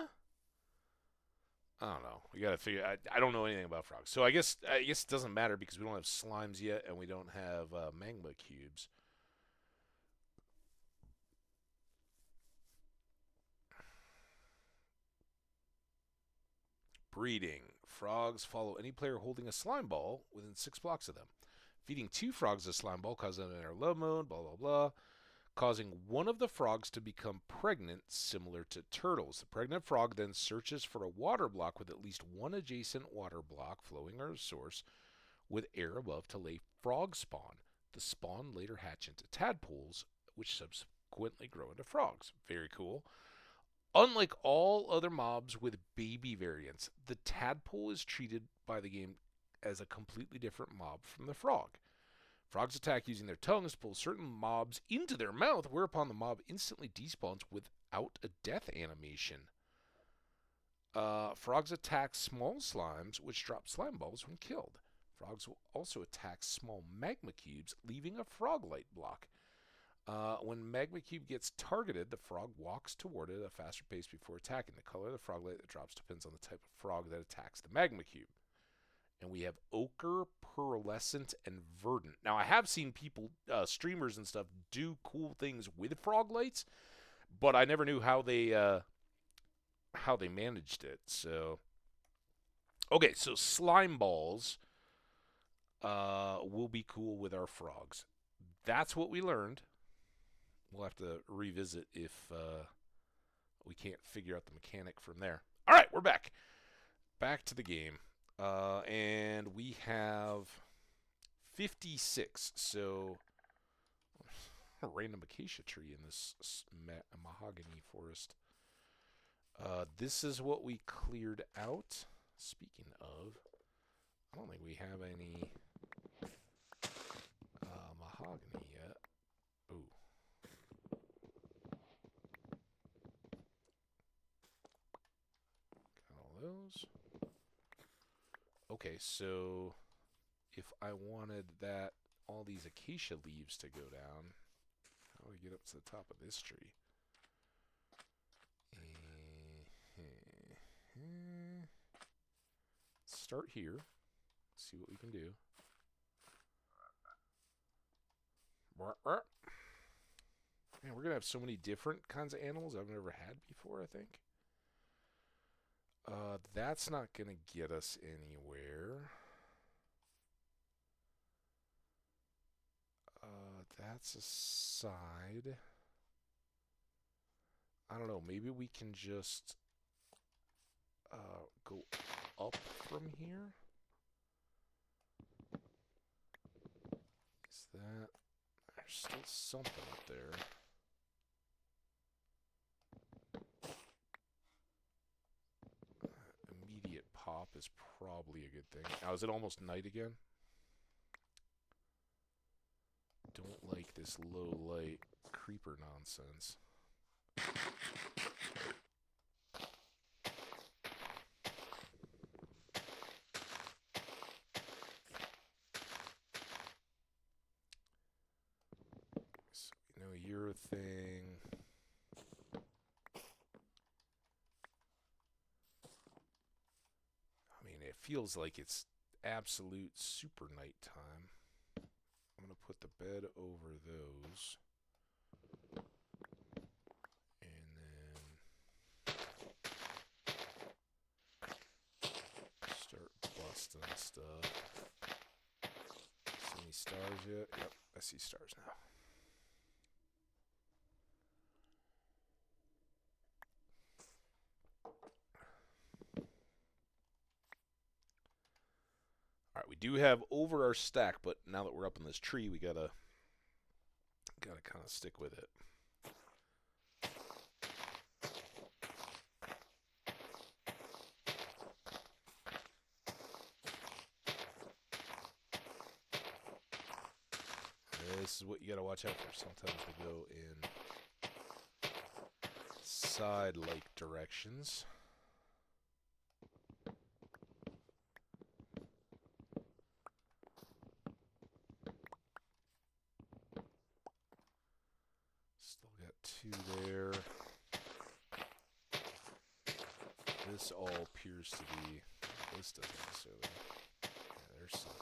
I don't know. We gotta figure. I don't know anything about frogs, so I guess it doesn't matter because we don't have slimes yet, and we don't have magma cubes. Breeding. Frogs follow any player holding a slime ball within 6 blocks of them. Feeding 2 frogs a slime ball causes them to enter love mode. Blah blah blah. Causing one of the frogs to become pregnant, similar to turtles. The pregnant frog then searches for a water block with at least one adjacent water block, flowing or source, with air above to lay frog spawn. The spawn later hatch into tadpoles, which subsequently grow into frogs. Very cool. Unlike all other mobs with baby variants, the tadpole is treated by the game as a completely different mob from the frog. Frogs attack using their tongues to pull certain mobs into their mouth, whereupon the mob instantly despawns without a death animation. Frogs attack small slimes, which drop slime balls when killed. Frogs will also attack small magma cubes, leaving a frog light block. When magma cube gets targeted, the frog walks toward it at a faster pace before attacking. The color of the frog light that drops depends on the type of frog that attacks the magma cube. And we have ochre, pearlescent, and verdant. Now, I have seen people, streamers and stuff, do cool things with frog lights, but I never knew how they managed it. So, okay, so slime balls will be cool with our frogs. That's what we learned. We'll have to revisit if we can't figure out the mechanic from there. All right, we're back. Back to the game. And we have 56. So, a random acacia tree in this mahogany forest. This is what we cleared out. Speaking of, I don't think we have any mahogany yet. Ooh. Got all those. Okay, so if I wanted all these acacia leaves to go down, how do I get up to the top of this tree? Start here. See what we can do. Man, we're going to have so many different kinds of animals I've never had before, I think. That's not going to get us anywhere. That's a side. I don't know. Maybe we can just go up from here. Is that... There's still something up there. Immediate pop is probably a good thing. Now, is it almost night again? Don't like this low light creeper nonsense. So, you're a thing. I mean, it feels like it's absolute super nighttime. I'm going to put the bed over those. And then start busting stuff. See any stars yet? Yep, I see stars now. Alright, we do have over our stack, but now that we're up in this tree, we gotta kind of stick with it. This is what you gotta watch out for. Sometimes we go in side-like directions. Still got 2 there. This all appears to be... This doesn't necessarily... Yeah, there's something.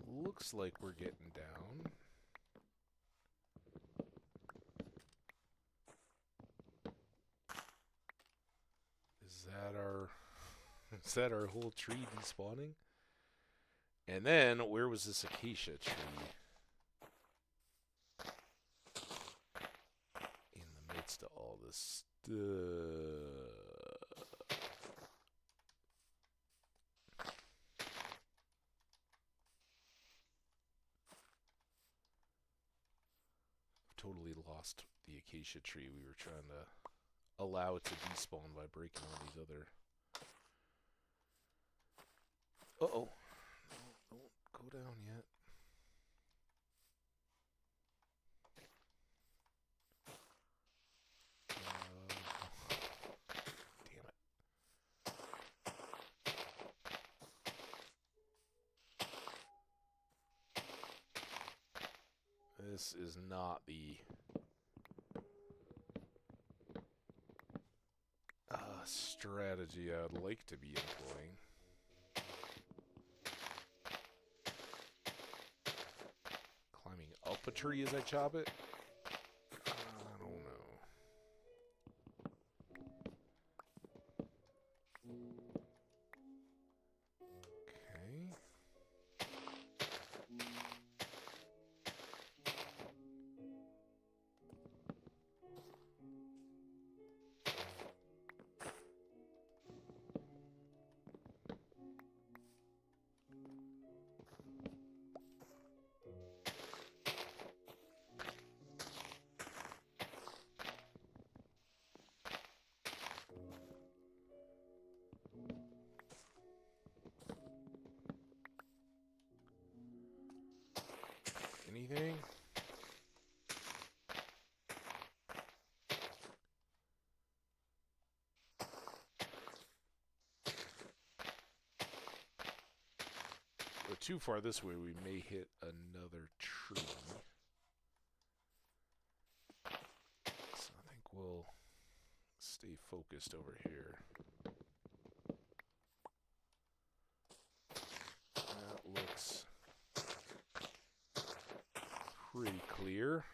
Looks like we're getting down. Is that our whole tree despawning? And then, where was this acacia tree? In the midst of all this stuff. Totally lost the acacia tree. We were trying to allow it to despawn by breaking all these other... Uh-oh. No, don't go down yet. Damn it. This is not the... strategy I'd like to be employing. Climbing up a tree as I chop it? I don't know. Okay. Anything? Go too far this way, we may hit another tree. So I think we'll stay focused over here. That looks pretty clear.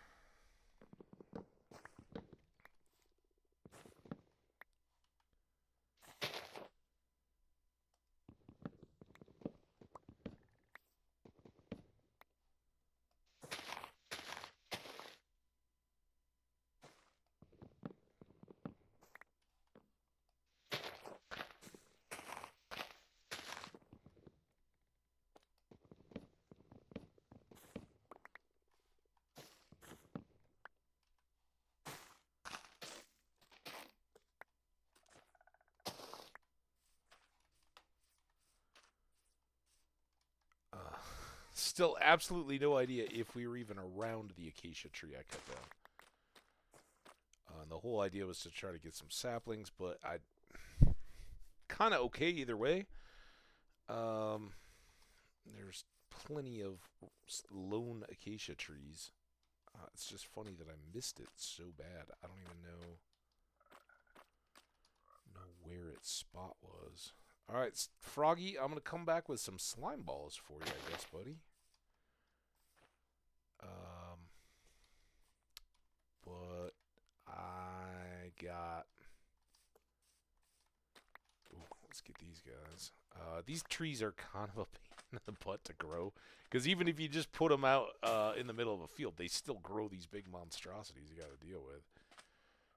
Still absolutely no idea if we were even around the acacia tree I cut down. The whole idea was to try to get some saplings, but I kind of okay either way. There's plenty of lone acacia trees. It's just funny that I missed it so bad. I don't even know where its spot was. Alright, Froggy, I'm going to come back with some slime balls for you, I guess, buddy. But I got... Ooh, let's get these guys. These trees are kind of a pain in the butt to grow. Because even if you just put them out in the middle of a field, they still grow these big monstrosities you got to deal with.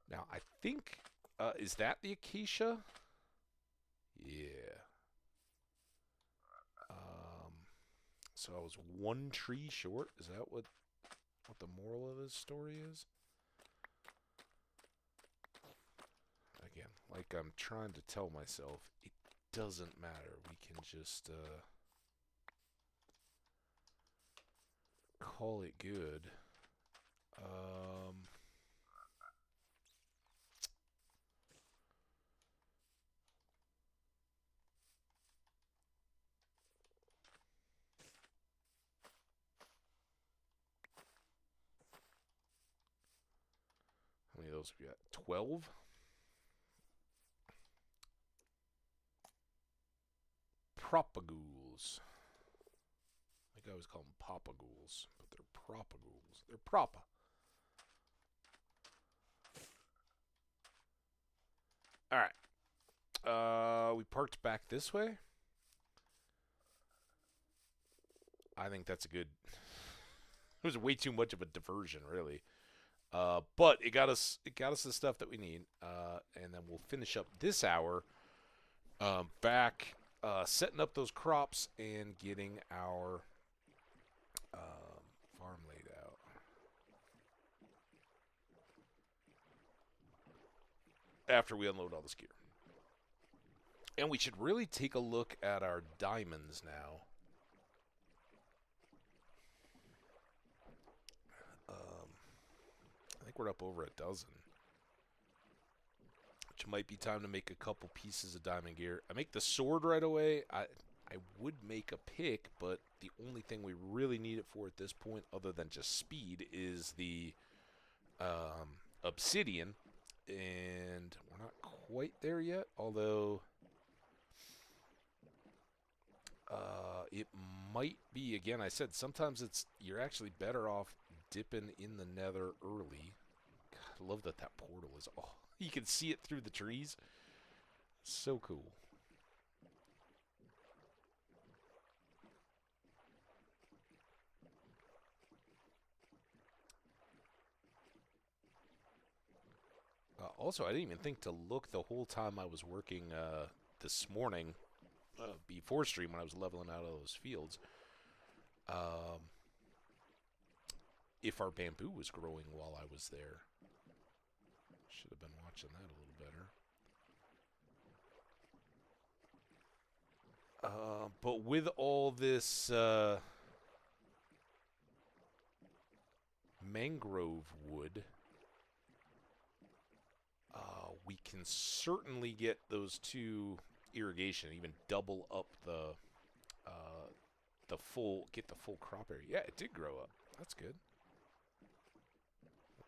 Now, I think, is that the acacia? Yeah. Um, so I was one tree short. Is that what the moral of this story is? Again, like I'm trying to tell myself, it doesn't matter. We can just call it good. How many of those have we got? 12? Propagools. I think I always call them popagools, but they're propagools. They're propa. All right. We parked back this way. I think that's a good. It was way too much of a diversion, really. But it got us the stuff that we need, and then we'll finish up this hour back setting up those crops and getting our farm laid out. After we unload all this gear. And we should really take a look at our diamonds now. I think we're up over a dozen. Which might be time to make a couple pieces of diamond gear. I make the sword right away. I would make a pick, but the only thing we really need it for at this point, other than just speed, is the obsidian. And we're not quite there yet, although it might be. Again, I said sometimes you're actually better off dipping in the nether early. God, I love that portal is. Oh, you can see it through the trees. So cool. Also, I didn't even think to look the whole time I was working this morning before stream when I was leveling out all those fields. If our bamboo was growing while I was there. Should have been watching that a little better. But with all this mangrove wood, we can certainly get those two irrigation, even double up get the full crop area. Yeah, it did grow up. That's good.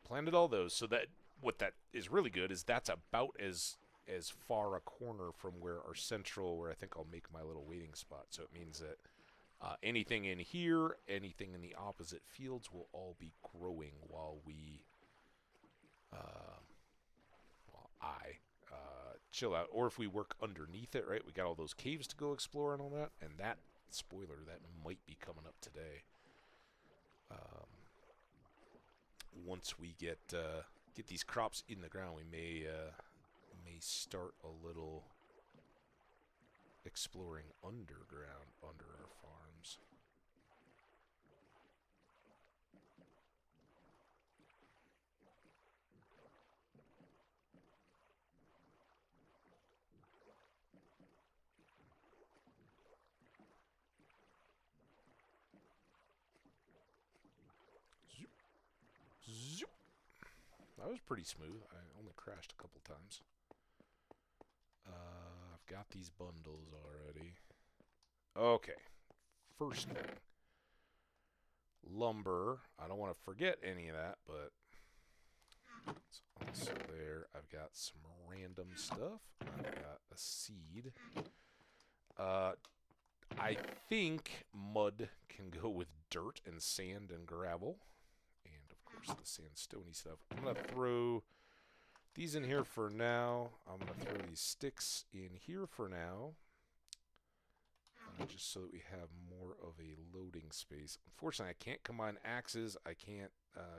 Planted all those, so that what that is really good is that's about as far a corner from where our central, where I think I'll make my little waiting spot. So it means that anything in here, anything in the opposite fields will all be growing while I chill out. Or if we work underneath it, right? We got all those caves to go explore and all that. And that, spoiler, that might be coming up today. Once we get these crops in the ground, we may start a little exploring underground under our farms. Zoop. Zoop. That was pretty smooth. I only crashed a couple times. I've got these bundles already. Okay. First thing. Lumber. I don't want to forget any of that, but it's also there. I've got some random stuff. I've got a seed. I think mud can go with dirt and sand and gravel. And, of course, the sandstony stuff. I'm going to throw these in here for now. I'm going to throw these sticks in here for now. Just so that we have more of a loading space. Unfortunately, I can't combine axes. I can't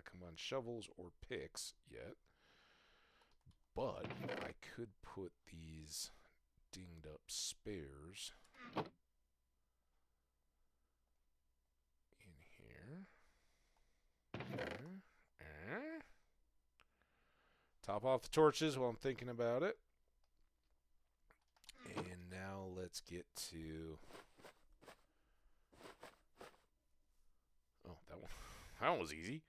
combine shovels or picks yet. but I could put these dinged up spares in here. Top off the torches while I'm thinking about it. And now let's get to... Oh, that one was easy.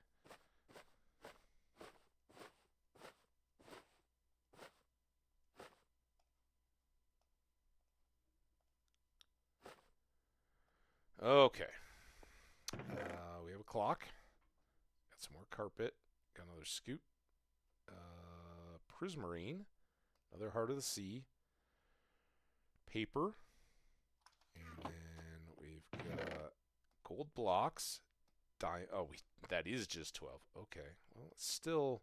Okay. We have a clock. Got some more carpet. Got another scoop. Prismarine. Another Heart of the Sea. Paper. And then we've got gold blocks. That is just 12. Okay. Well, it's still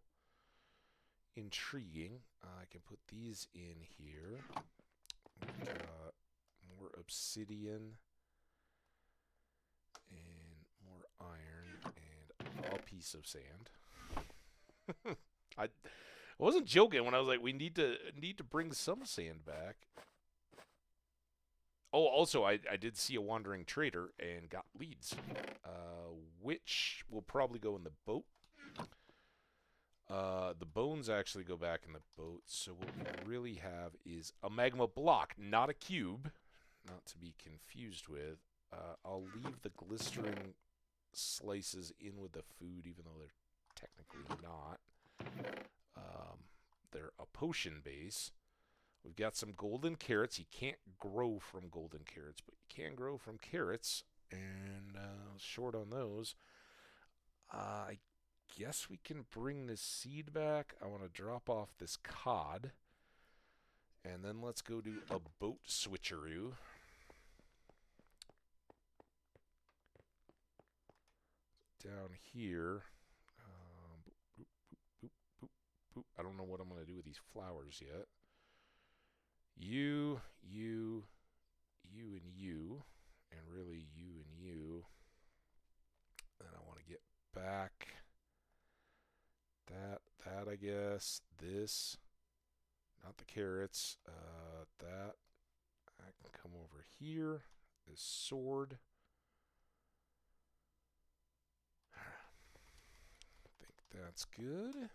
intriguing. I can put these in here. We've got more obsidian. And more iron. And a piece of sand. I wasn't joking when I was like, we need to bring some sand back. Oh, also, I did see a wandering trader and got leads, which will probably go in the boat. The bones actually go back in the boat, so what we really have is a magma block, not a cube, not to be confused with. I'll leave the glistering slices in with the food, even though they're technically not. They're a potion base. We've got some golden carrots. You can't grow from golden carrots, but you can grow from carrots. And short on those. I guess we can bring this seed back. I want to drop off this cod. And then let's go do a boat switcheroo. Down here. I don't know what I'm going to do with these flowers yet. You, and you, and really you and you. And I want to get back that I guess. This, not the carrots. That I can come over here. This sword. I think that's good.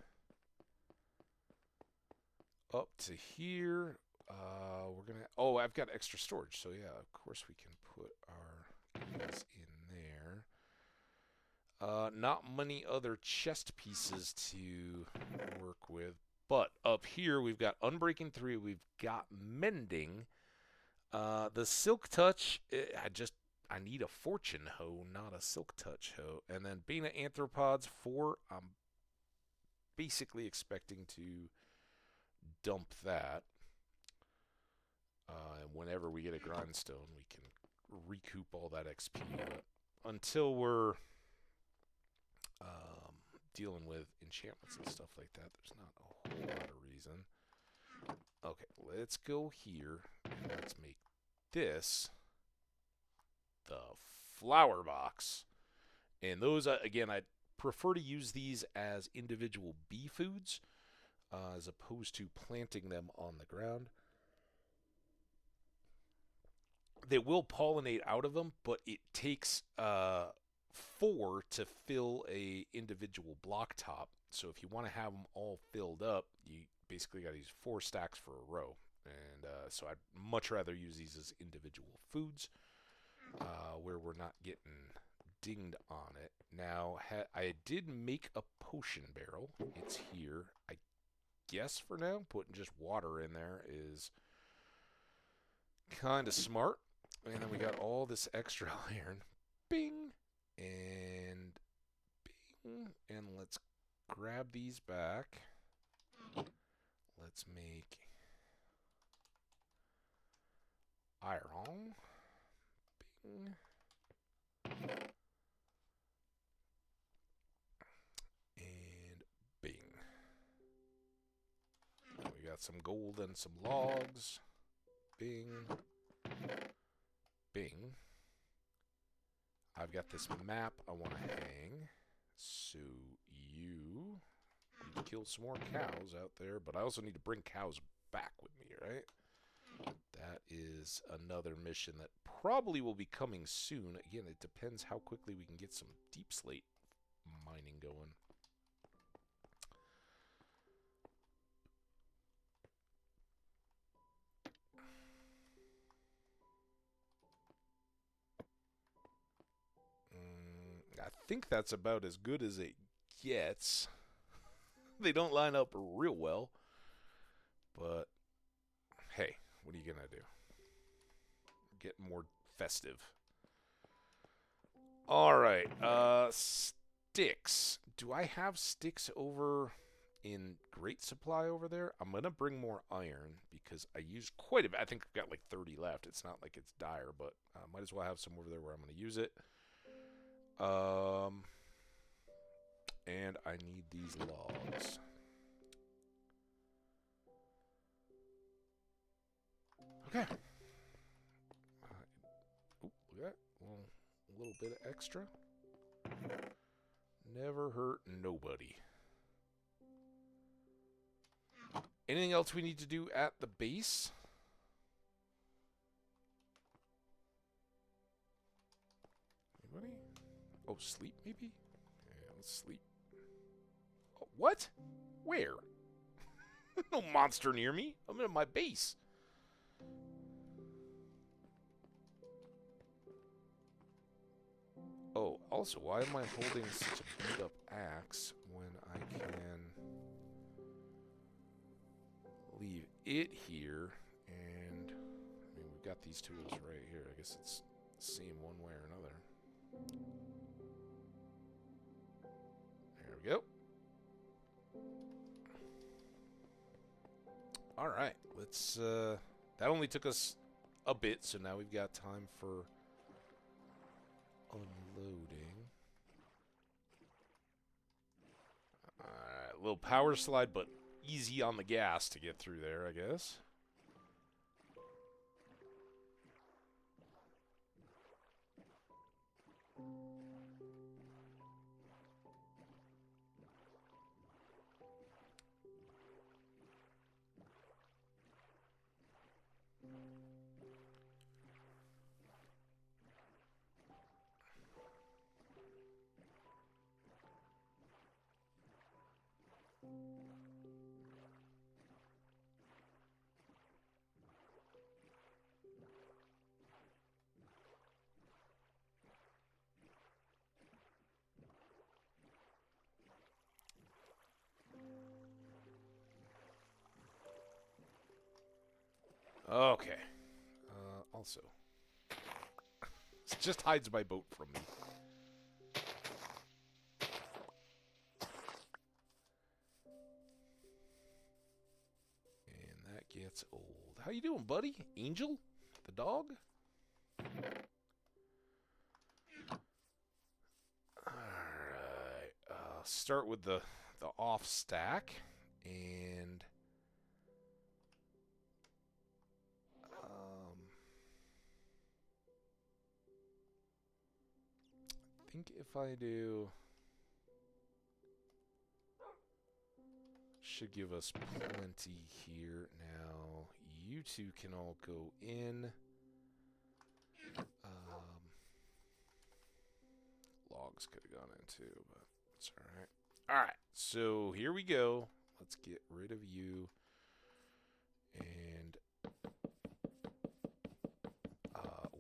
Up to here. We're gonna. Oh, I've got extra storage, so yeah, of course we can put our keys in there. Not many other chest pieces to work with, but up here we've got Unbreaking 3. We've got Mending. The Silk Touch. I need a Fortune Hoe, not a Silk Touch Hoe. And then Beta Arthropods 4. I'm basically expecting to dump that. And whenever we get a grindstone, we can recoup all that XP. But until we're dealing with enchantments and stuff like that, there's not a whole lot of reason. Okay, let's go here and let's make this the flower box. And those, again, I prefer to use these as individual bee foods as opposed to planting them on the ground. They will pollinate out of them, but it takes 4 to fill a individual block top. So if you want to have them all filled up, you basically got to use 4 stacks for a row. And so I'd much rather use these as individual foods where we're not getting dinged on it. Now, I did make a potion barrel. It's here. I guess for now, putting just water in there is kind of smart. And then we got all this extra iron. Bing! And bing! And let's grab these back. Let's make iron. Bing. And bing. And we got some gold and some logs. Bing. Bing. I've got this map I want to hang. So you need to kill some more cows out there, but I also need to bring cows back with me, right? That is another mission that probably will be coming soon. Again, it depends how quickly we can get some deep slate mining going. I think that's about as good as it gets. They don't line up real well, but hey, what are you gonna do? Getting more festive. All right, sticks. Do I have sticks over in great supply over there? I'm gonna bring more iron because I used quite a bit. I think I've got like 30 left. It's not like it's dire, but might as well have some over there where I'm gonna use it. And I need these logs. Okay. Look at that. Well, a little bit of extra. Never hurt nobody. Anything else we need to do at the base? Anybody? Oh, sleep maybe? Yeah, let's sleep. Oh, what? Where? No monster near me. I'm in my base. Oh, also, why am I holding such a beat-up axe when I can leave it here? And, I mean, we've got these tools right here. I guess it's the same one way or another. There we go. Alright, let's, that only took us a bit, so now we've got time for unloading. Alright, a little power slide, but easy on the gas to get through there, I guess. Okay. Also, it just hides my boat from me. And that gets old. How you doing, buddy? Angel? The dog? Alright. Start with the off stack. And I think if I do, should give us plenty here. Now, you two can all go in. Logs could have gone in too, but it's alright. Alright, so here we go. Let's get rid of you. And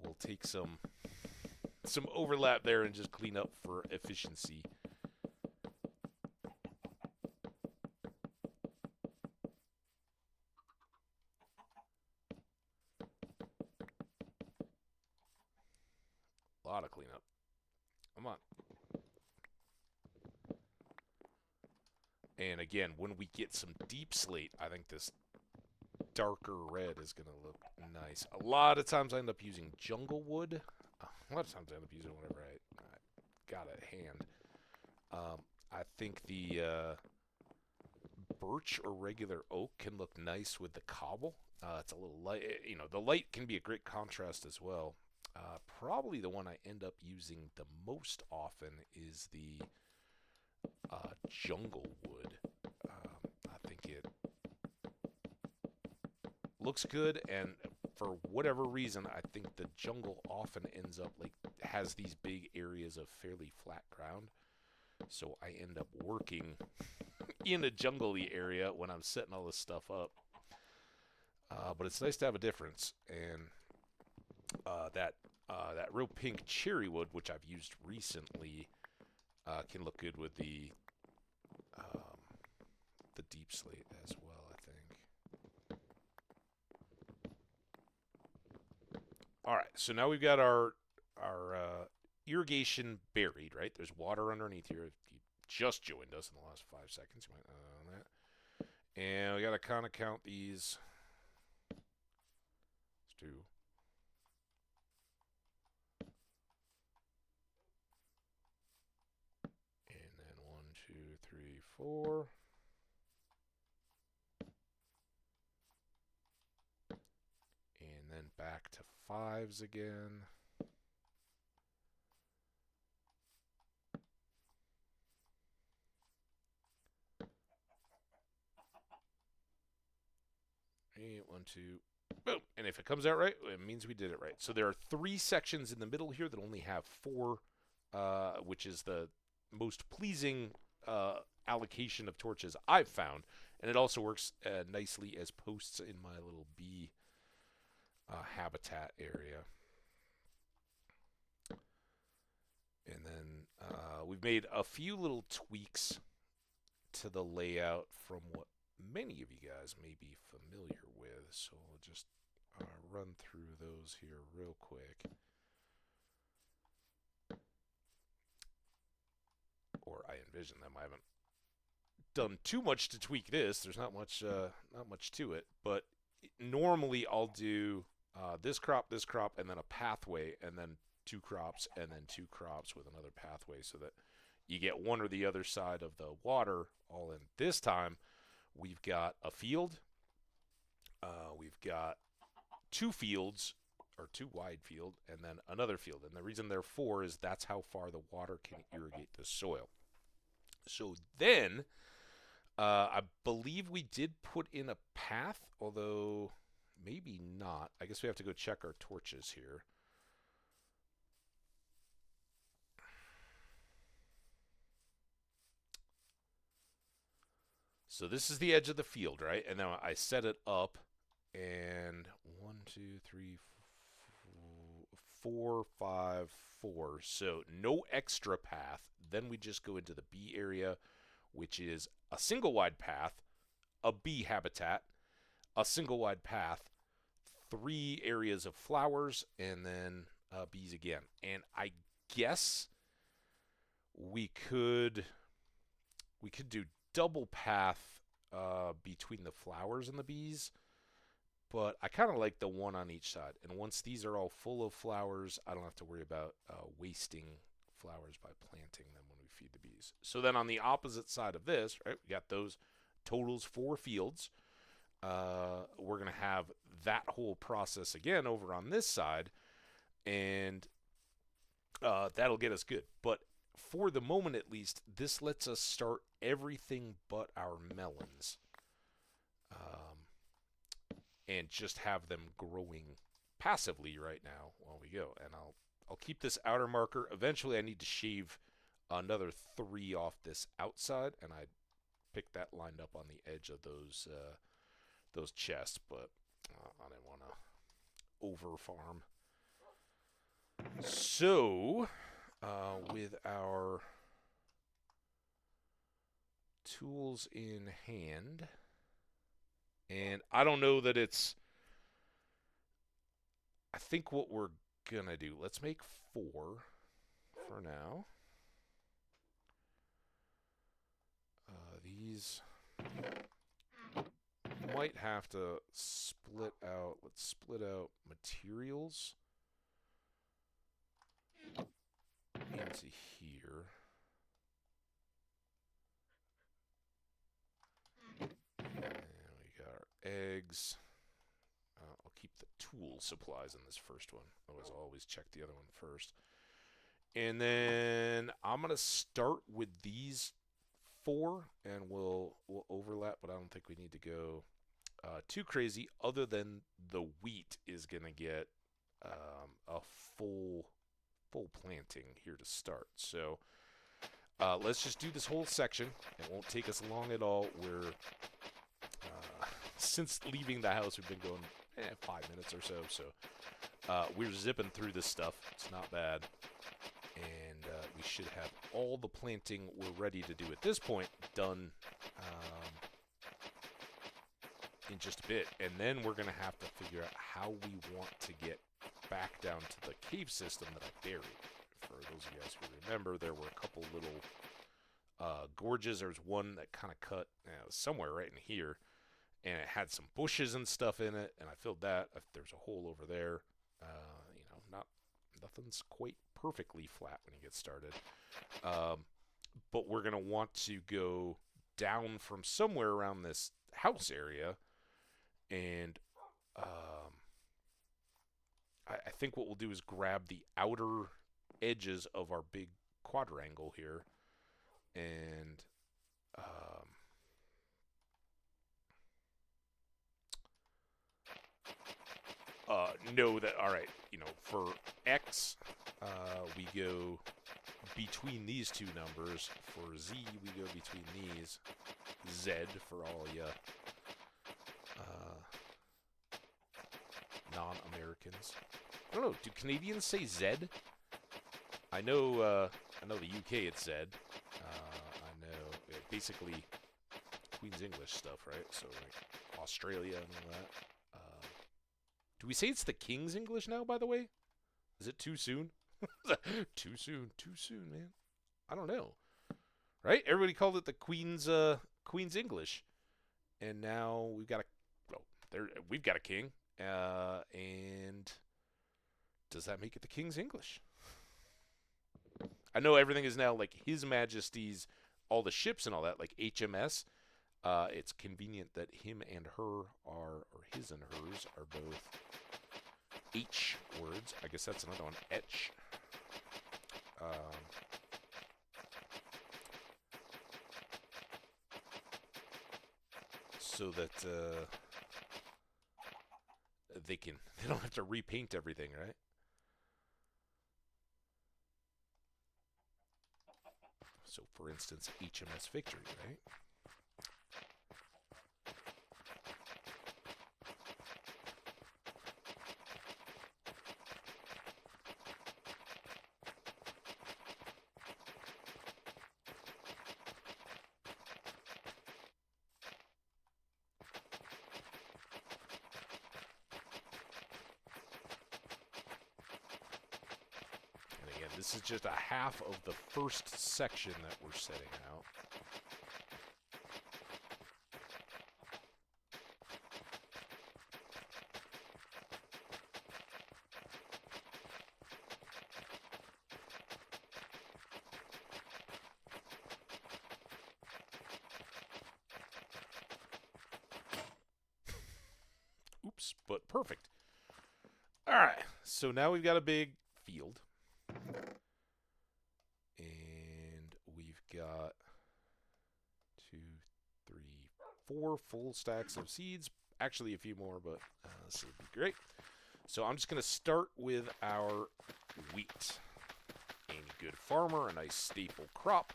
we'll take some overlap there and just clean up for efficiency. A lot of cleanup. Come on. And again, when we get some deep slate, I think this darker red is going to look nice. A lot of times I end up using jungle wood. A lot of times I end up using whatever I got at hand. I think the birch or regular oak can look nice with the cobble. It's a little light. You know, the light can be a great contrast as well. Probably the one I end up using the most often is the jungle wood. looks good, and for whatever reason, I think the jungle often ends up like has these big areas of fairly flat ground. So I end up working in a jungly area when I'm setting all this stuff up. But it's nice to have a difference, and that real pink cherry wood, which I've used recently, can look good with the deep slate as well, I think. All right, so now we've got our irrigation buried, right? There's water underneath here. If you just joined us in the last 5 seconds, you might not know that. And we got to kind of count these. Let's do. And then 1, 2, 3, 4. And then back to 5s again. And 1, 2, boom. And if it comes out right, it means we did it right. So there are 3 sections in the middle here that only have 4, which is the most pleasing allocation of torches I've found. And it also works nicely as posts in my little bee habitat area. And then we've made a few little tweaks to the layout from what many of you guys may be familiar with. So we'll just run through those here real quick. Or I envision them. I haven't done too much to tweak this. There's not much to it. But normally I'll do this crop, and then a pathway, and then 2 crops, and then 2 crops with another pathway, so that you get one or the other side of the water all in. This time, we've got a field. We've got 2 fields, or 2 wide field, and then another field. And the reason there are 4 is that's how far the water can irrigate the soil. So then, I believe we did put in a path, although maybe not. I guess we have to go check our torches here. So this is the edge of the field, right? And now I set it up, and 1, 2, 3, 4, 5, 4. So no extra path. Then we just go into the bee area, which is a single wide path, a bee habitat, a single wide path, 3 areas of flowers, and then bees again. And I guess we could do double path between the flowers and the bees, but I kind of like the one on each side. And once these are all full of flowers, I don't have to worry about wasting flowers by planting them when we feed the bees. So then on the opposite side of this, right, we got those totals 4 fields. We're going to have that whole process again over on this side, and that'll get us good. But for the moment, at least, this lets us start everything but our melons, and just have them growing passively right now while we go. And I'll keep this outer marker. Eventually, I need to shave another 3 off this outside, and I picked that lined up on the edge of those chests, but I didn't want to over farm. So, with our tools in hand, and I don't know that it's, I think what we're gonna do, let's make 4 for now. These might have to split out. Let's split out materials into here. And we got our eggs. I'll keep the tool supplies in this first one. I'll always check the other one first. And then I'm going to start with these 4, and we'll overlap, but I don't think we need to go too crazy, other than the wheat is going to get a full planting here to start. So let's just do this whole section. It won't take us long at all. We're since leaving the house, we've been going 5 minutes or so. So we're zipping through this stuff. It's not bad. And we should have all the planting we're ready to do at this point done in just a bit. And then we're going to have to figure out how we want to get back down to the cave system that I buried. For those of you guys who remember, there were a couple little gorges. There was one that kind of cut somewhere right in here. And it had some bushes and stuff in it, and I filled that. There's a hole over there. Nothing's quite perfectly flat when you get started. But we're going to want to go down from somewhere around this house area. And I think what we'll do is grab the outer edges of our big quadrangle here. And know that, all right, for X, we go between these two numbers. For Z, we go between these. Z, for all you non-Americans. I don't know, do Canadians say Z? I know the UK it's Z. I know, basically, Queen's English stuff, right? So, like, Australia and all that. Do we say it's the King's English now, by the way? Is it too soon? Too soon, man. I don't know. Right? Everybody called it the Queen's English. And now we've got a king. And does that make it the King's English? I know everything is now like His Majesty's, all the ships and all that, like HMS. It's convenient that him and her or his and hers are both H words. I guess that's another one, etch. So that they don't have to repaint everything, right? So, for instance, HMS Victory, right? This is just a half of the first section that we're setting out. Oops, but perfect. All right, so now we've got a big field. And we've got 2, 3, 4 full stacks of seeds. Actually, a few more, but this would be great. So I'm just going to start with our wheat. Any good farmer, a nice staple crop.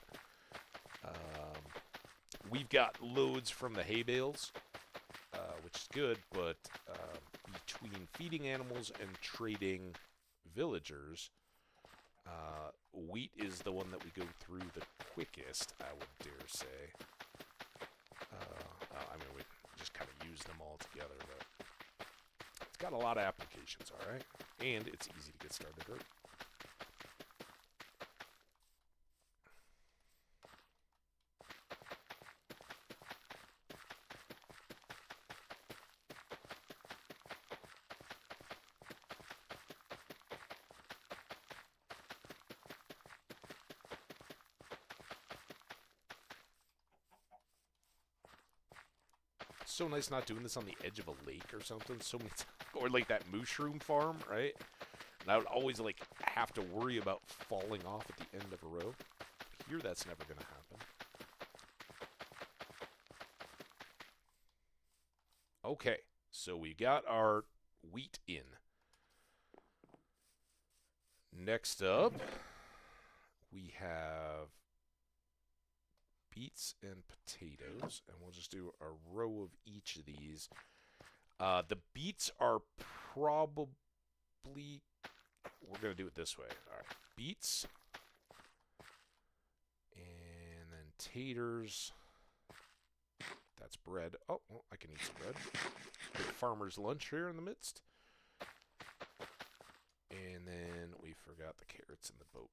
We've got loads from the hay bales, which is good, but between feeding animals and trading villagers, wheat is the one that we go through the quickest, I would dare say. I mean, we just kind of use them all together, but it's got a lot of applications, all right? And it's easy to get started early. So nice not doing this on the edge of a lake or something. So many or like that mushroom farm, right? And I would always like have to worry about falling off at the end of a row. Here, that's never going to happen. Okay, so we got our wheat in. Next up, we have beets and potatoes, and we'll just do a row of each of these. The beets are probably, we're going to do it this way. All right, beets, and then taters. That's bread. Oh, well, I can eat some bread. Big farmer's lunch here in the midst. And then we forgot the carrots in the boat.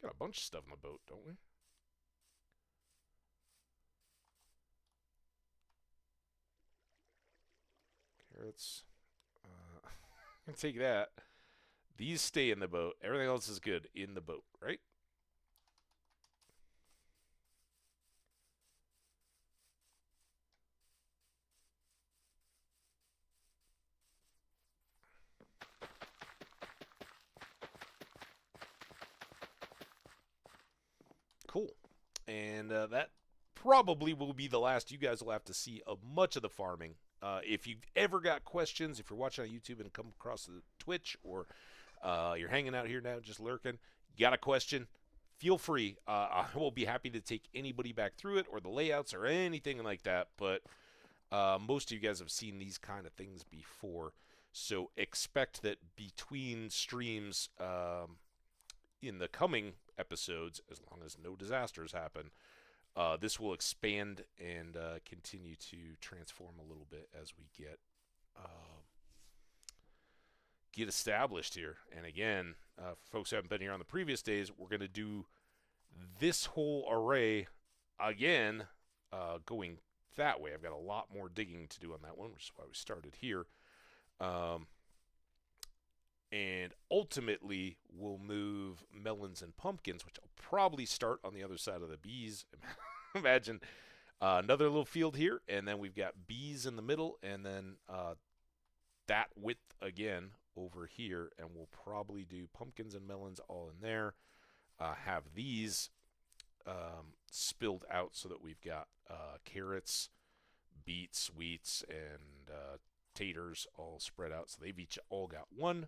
Got a bunch of stuff in the boat, don't we? Carrots. I can take that. These stay in the boat. Everything else is good in the boat, right? Cool. And that probably will be the last you guys will have to see of much of the farming. If you've ever got questions, if you're watching on YouTube and come across the Twitch, or you're hanging out here now just lurking, you got a question, feel free. I will be happy to take anybody back through it, or the layouts, or anything like that. But most of you guys have seen these kind of things before, so expect that between streams in the coming episodes, as long as no disasters happen, this will expand and continue to transform a little bit as we get established here. And again, for folks who haven't been here on the previous days, we're going to do this whole array again, going that way. I've got a lot more digging to do on that one, which is why we started here. And ultimately, we'll move melons and pumpkins, which I'll probably start on the other side of the bees. Imagine another little field here, and then we've got bees in the middle, and then that width again over here, and we'll probably do pumpkins and melons all in there. Have these spilled out so that we've got carrots, beets, wheats, and taters all spread out, so they've each all got one.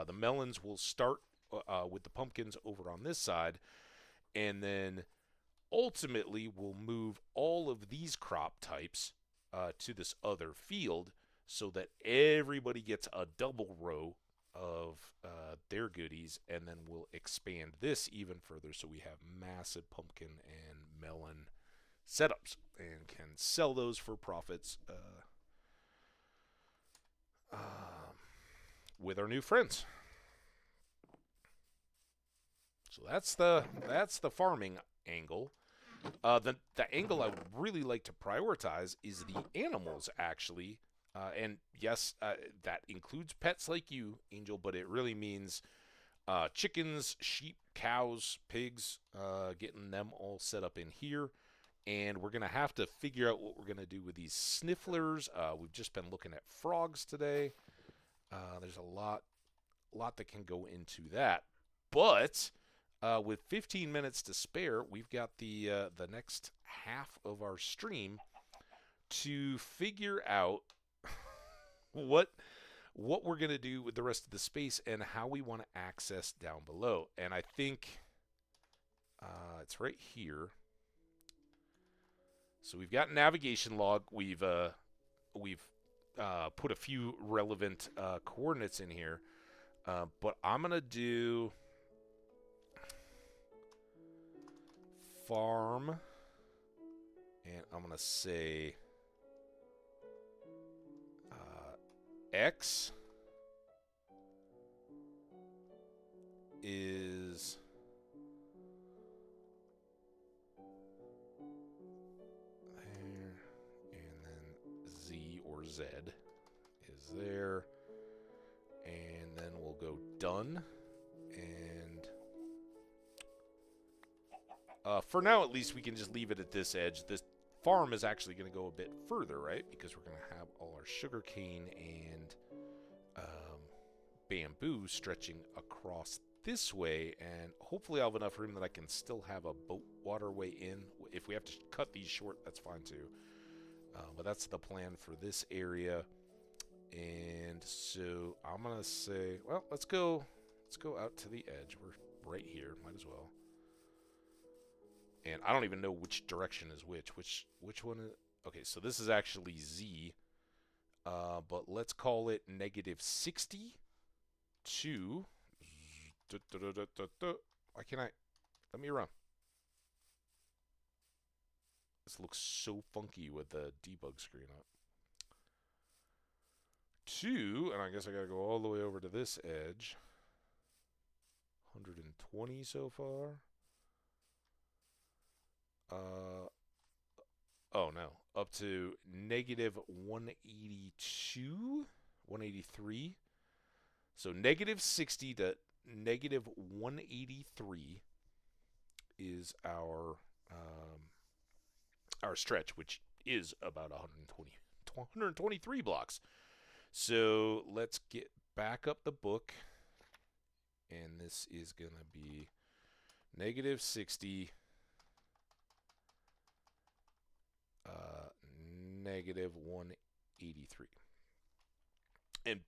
The melons will start with the pumpkins over on this side, and then ultimately we'll move all of these crop types to this other field so that everybody gets a double row of their goodies, and then we'll expand this even further so we have massive pumpkin and melon setups and can sell those for profits with our new friends. So that's the farming angle. The angle I would really like to prioritize is the animals, actually. And yes, that includes pets like you, Angel, but it really means chickens, sheep, cows, pigs, getting them all set up in here. And we're going to have to figure out what we're going to do with these snifflers. We've just been looking at frogs today. There's a lot that can go into that. But with 15 minutes to spare, we've got the next half of our stream to figure out what we're going to do with the rest of the space and how we want to access down below. And I think it's right here. So we've got navigation log. We've put a few relevant coordinates in here, but I'm gonna do farm, and I'm gonna say X is there, and then Z or Z is there, and then we'll go done. And for now, at least, we can just leave it at this edge. This farm is actually going to go a bit further, right? Because we're going to have all our sugar cane and bamboo stretching across this way, and hopefully I'll have enough room that I can still have a boat waterway in. If we have to cut these short, that's fine too. But that's the plan for this area. And so I'm gonna say, well, let's go out to the edge. We're right here, might as well. And I don't even know which direction is which one is. Okay, so this is actually Z. But let's call it -60 to. Why can't I? Let me run. This looks so funky with the debug screen up. 2, and I guess I gotta go all the way over to this edge. 120 so far. Oh no, up to -182, 183. So -60 to -183 is our stretch, which is about 123 blocks. So let's get back up the book, and this is going to be -60, -183. And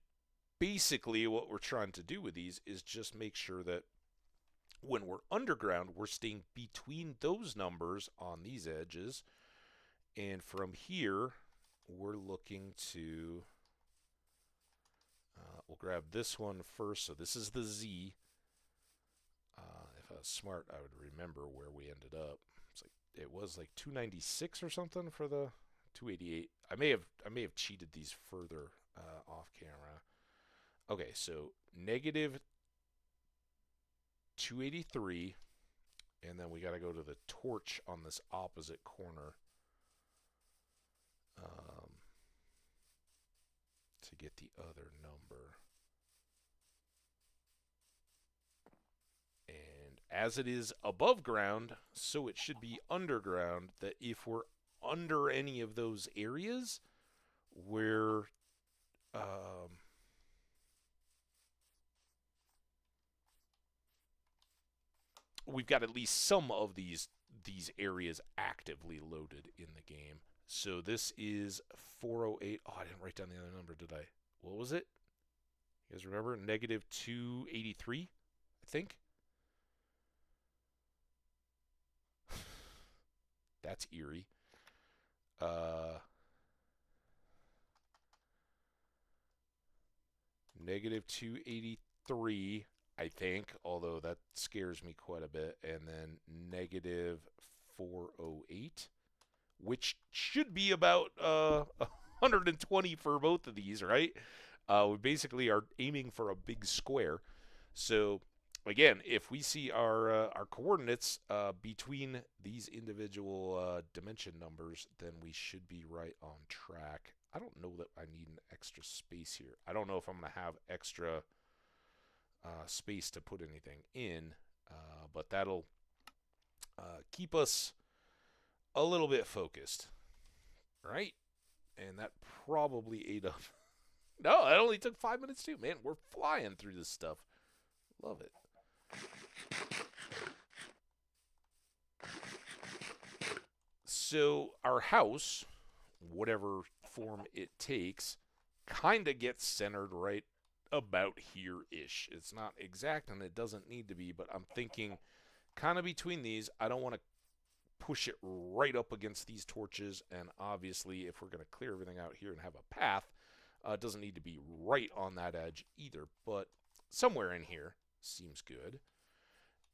basically what we're trying to do with these is just make sure that when we're underground, we're staying between those numbers on these edges. And from here, we're looking to, we'll grab this one first. So this is the Z. If I was smart, I would remember where we ended up. It was like 296 or something for the 288. I may have cheated these further off camera. Okay, so -283, and then we got to go to the torch on this opposite corner to get the other number. And as it is above ground, so it should be underground, that if we're under any of those areas, we're we've got at least some of these areas actively loaded in the game. So this is 408. Oh, I didn't write down the other number, did I? What was it? You guys remember? -283, I think. That's eerie. -283, I think, although that scares me quite a bit. And then -408, which should be about 120 for both of these, right? We basically are aiming for a big square. So again, if we see our coordinates between these individual dimension numbers, then we should be right on track. I don't know that I need an extra space here. I don't know if I'm going to have extra space to put anything in, but that'll keep us a little bit focused, right? And that probably ate up. No, it only took 5 minutes too, man. We're flying through this stuff. Love it. So our house, whatever form it takes, kind of gets centered right about here-ish. It's not exact, and it doesn't need to be, but I'm thinking kind of between these. I don't want to push it right up against these torches, and obviously if we're going to clear everything out here and have a path, it doesn't need to be right on that edge either, but somewhere in here seems good.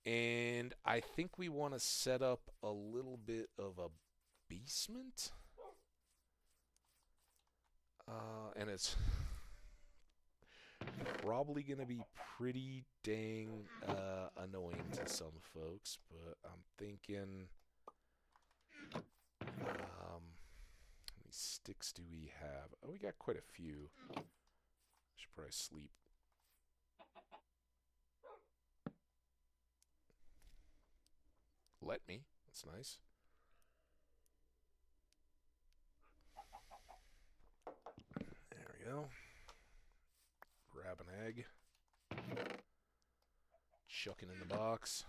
And I think we want to set up a little bit of a basement. And it's probably going to be pretty dang annoying to some folks, but I'm thinking, how many sticks do we have? Oh, we got quite a few. Should probably sleep. Let me. That's nice. There we go. Grab an egg. Chuck it in the box.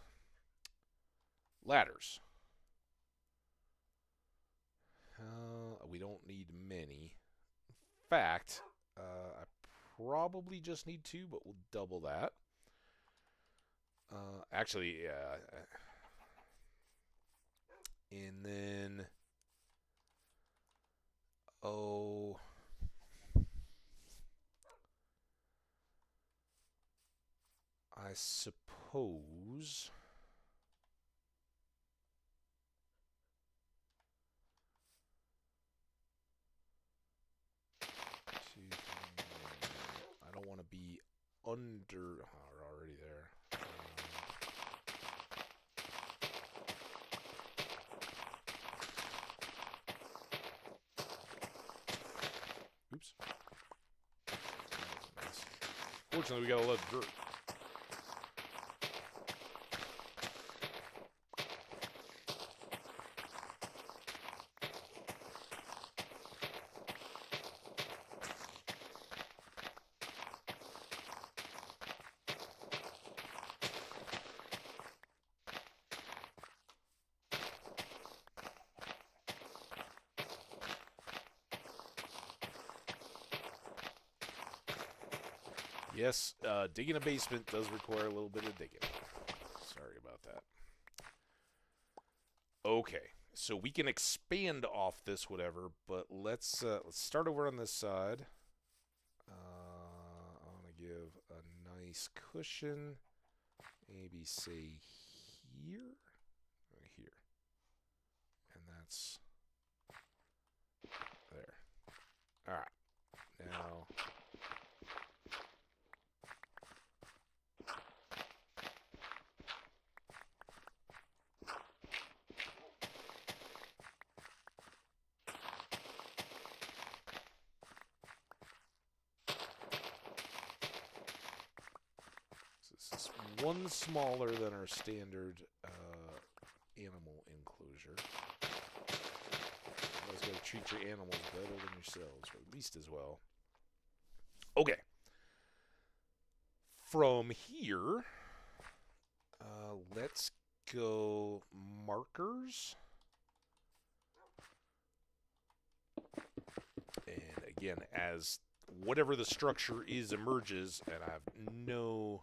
Ladders. We don't need many. In fact, I probably just need 2, but we'll double that. Actually, yeah. And then, oh, I suppose. I don't want to be under. Oh, we're already there. Oops. Fortunately, we got a lot of dirt. Yes, digging a basement does require a little bit of digging. Sorry about that. Okay, so we can expand off this whatever, but let's start over on this side. I want to give a nice cushion, maybe say here, right here, and that's there. All right, now. This is one smaller than our standard animal enclosure. You always got to treat your animals better than yourselves, or at least as well. Okay. From here, let's go markers. And again, as whatever the structure is emerges, and I have no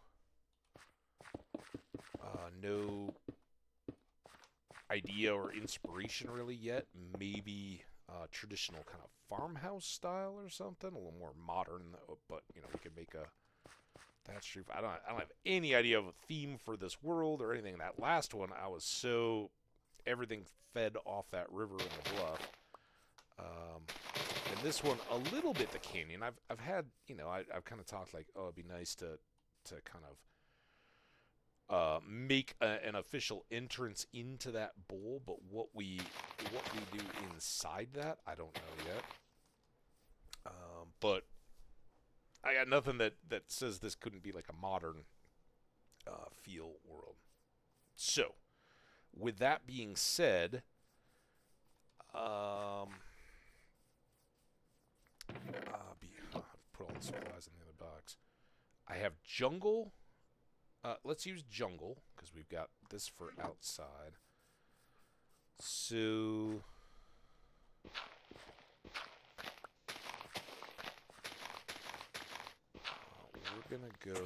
idea or inspiration really yet. Maybe traditional kind of farmhouse style or something, a little more modern. But you know, we could make a thatched roof. I don't have any idea of a theme for this world or anything. That last one, I was so everything fed off that river and the bluff. And this one, a little bit the canyon. I've had, you know, I've kind of talked like, oh, it'd be nice to kind of make an official entrance into that bowl, but what we do inside that, I don't know yet. But I got nothing that says this couldn't be like a modern feel world. So, with that being said, I'll put all the supplies in the other box. I have jungle. Let's use jungle, because we've got this for outside. So... we're going to go...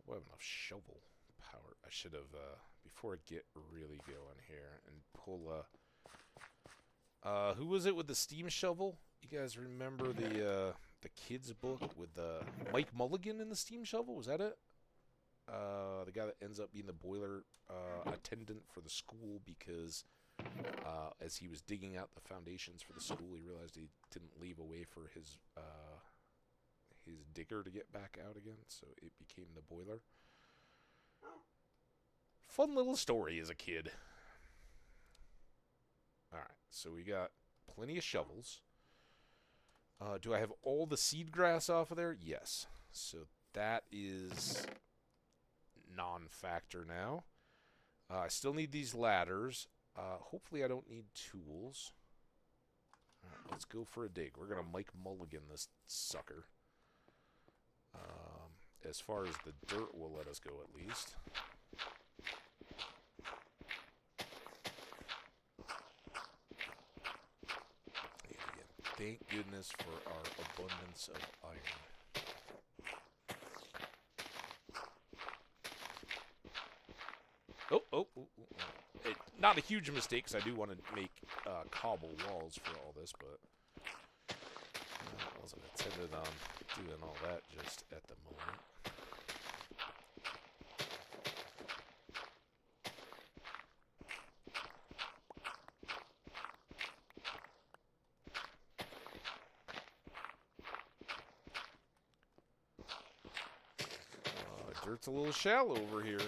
we have enough shovel power. I should have, before I get really going here, and pull a... who was it with the steam shovel? You guys remember the kids book with Mike Mulligan in the steam shovel? Was that it? The guy that ends up being the boiler attendant for the school because as he was digging out the foundations for the school, he realized he didn't leave a way for his digger to get back out again, so it became the boiler. Fun little story as a kid. Alright, so we got plenty of shovels. Do I have all the seed grass off of there? Yes. So that is non-factor now. I still need these ladders. Hopefully I don't need tools. All right, let's go for a dig. We're going to Mike Mulligan this sucker. As far as the dirt will let us go at least. Thank goodness for our abundance of iron. Not a huge mistake, because I do want to make cobble walls for all this, but I wasn't intended on doing all that just at the moment. Dirt's a little shallow over here.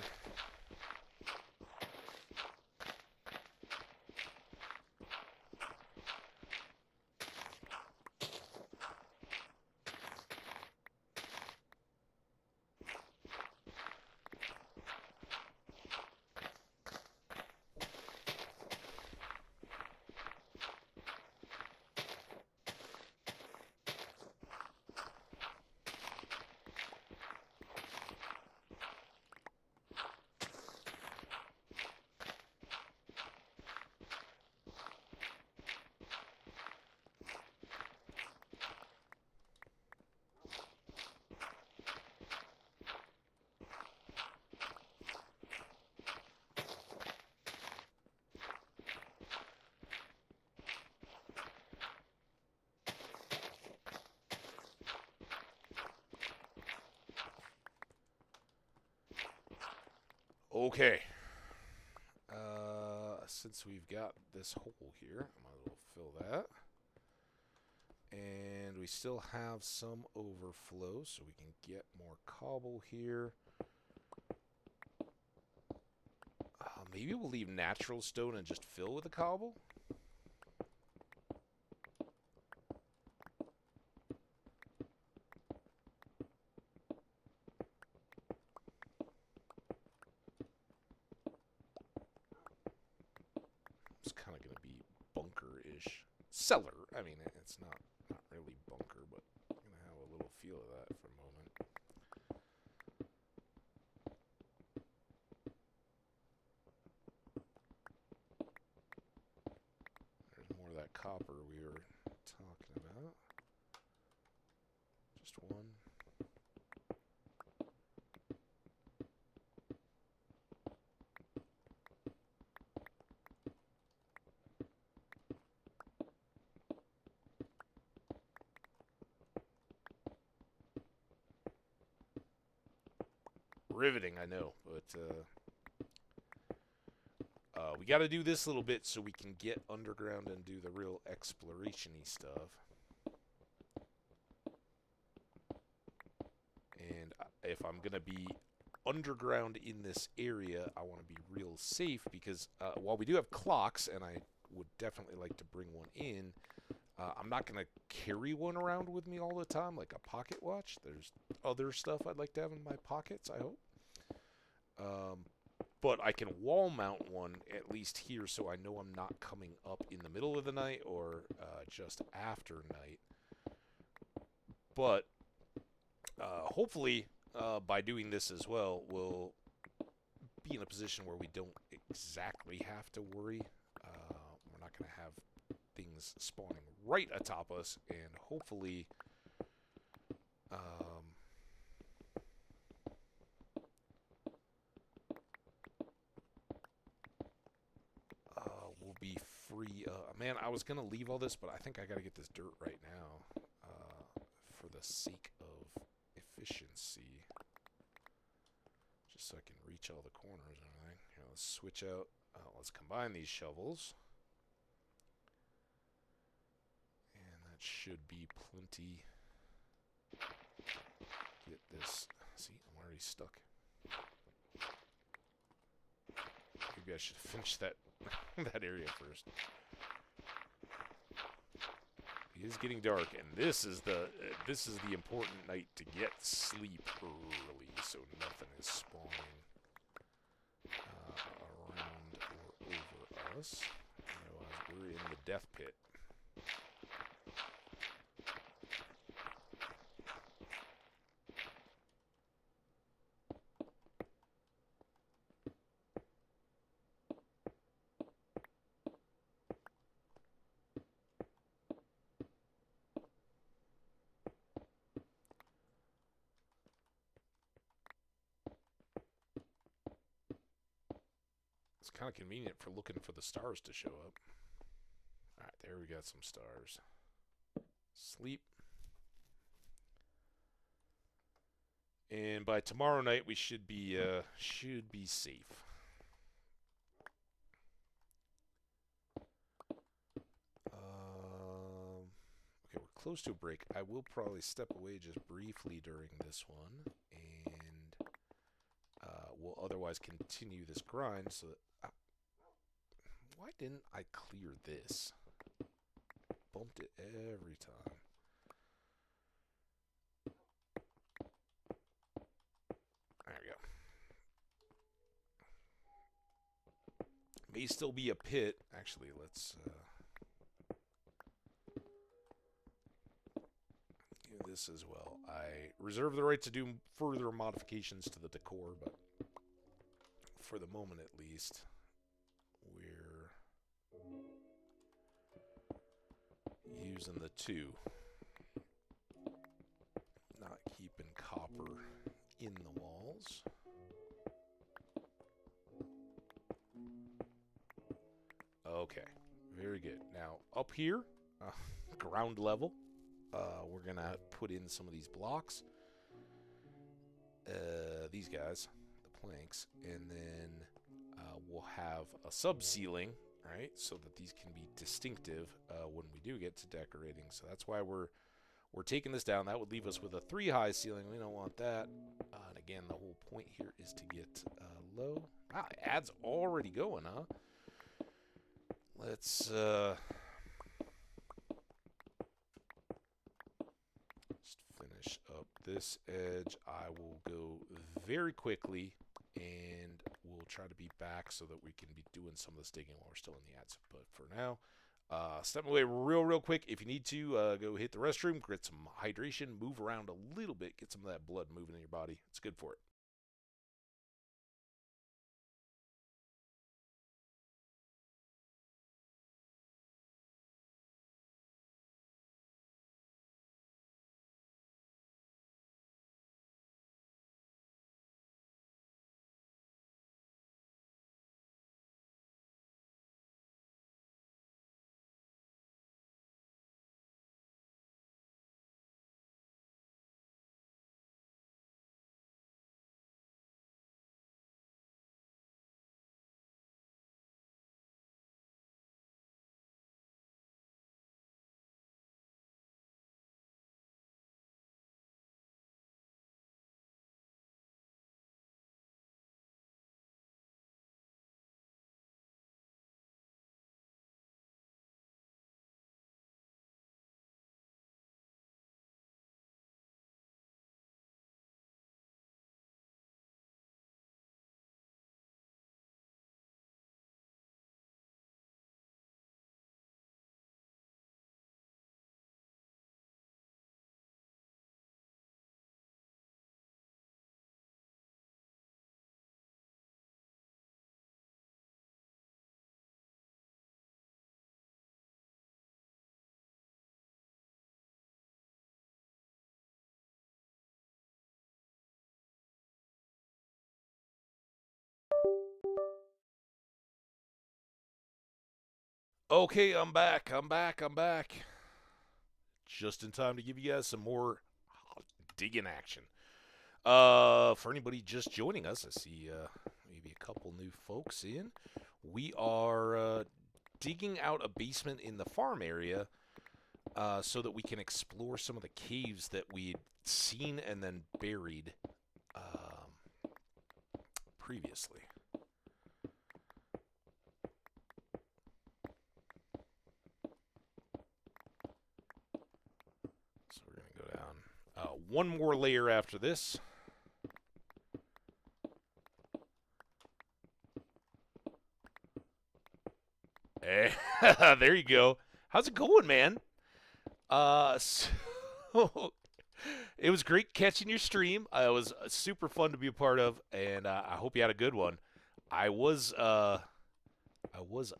Okay. Since we've got this hole here, I might as well fill that. And we still have some overflow, so we can get more cobble here. Maybe we'll leave natural stone and just fill with the cobble. It's kind of going to be bunker-ish. Cellar. I mean, it's not really bunker, but I'm going to have a little feel of that for a moment. There's more of that copper we were talking about. Just one. Riveting, I know, but we got to do this little bit so we can get underground and do the real exploration-y stuff. And if I'm going to be underground in this area, I want to be real safe because while we do have clocks, and I would definitely like to bring one in, I'm not going to carry one around with me all the time like a pocket watch. There's other stuff I'd like to have in my pockets, I hope. But I can wall mount one at least here so I know I'm not coming up in the middle of the night or just after night. But hopefully by doing this as well, we'll be in a position where we don't exactly have to worry. We're not going to have things spawning right atop us, and hopefully we'll be free. Man, I was going to leave all this, but I think I got to get this dirt right now for the sake of efficiency. Just so I can reach all the corners and everything. Here, let's switch out. Let's combine these shovels. And that should be plenty. Get this. See, I'm already stuck. Maybe I should finish that that area first. It is getting dark, and this is the important night to get sleep early, so nothing is spawning around or over us. Otherwise, we're in the death pit. It's kind of convenient for looking for the stars to show up. Alright, there we got some stars. Sleep. And by tomorrow night, we should be safe. Okay, we're close to a break. I will probably step away just briefly during this one, and we'll otherwise continue this grind. So, why didn't I clear this? Bumped it every time. There we go. May still be a pit. Actually, let's do this as well. I reserve the right to do further modifications to the decor, but for the moment at least, we're using the 2. Not keeping copper in the walls. Okay, very good. Now, up here, ground level, we're going to put in some of these blocks. These guys, the planks, and then we'll have a sub-ceiling, right, so that these can be distinctive when we do get to decorating. So that's why we're taking this down. That would leave us with a 3-high ceiling. We don't want that. And again, the whole point here is to get low. Ah, ad's already going, huh? Let's just finish up this edge. I will go very quickly, and we'll try to be back so that we can be doing some of this digging while we're still in the ads. But for now, step away real quick. If you need to, go hit the restroom, get some hydration, move around a little bit, get some of that blood moving in your body. It's good for it. Okay, I'm back. Just in time to give you guys some more digging action. For anybody just joining us, I see maybe a couple new folks in. We are digging out a basement in the farm area so that we can explore some of the caves that we'd seen and then buried previously. So we're going to go down one more layer after this. There you go. How's it going, man? So it was great catching your stream. It was super fun to be a part of, and I hope you had a good one. I was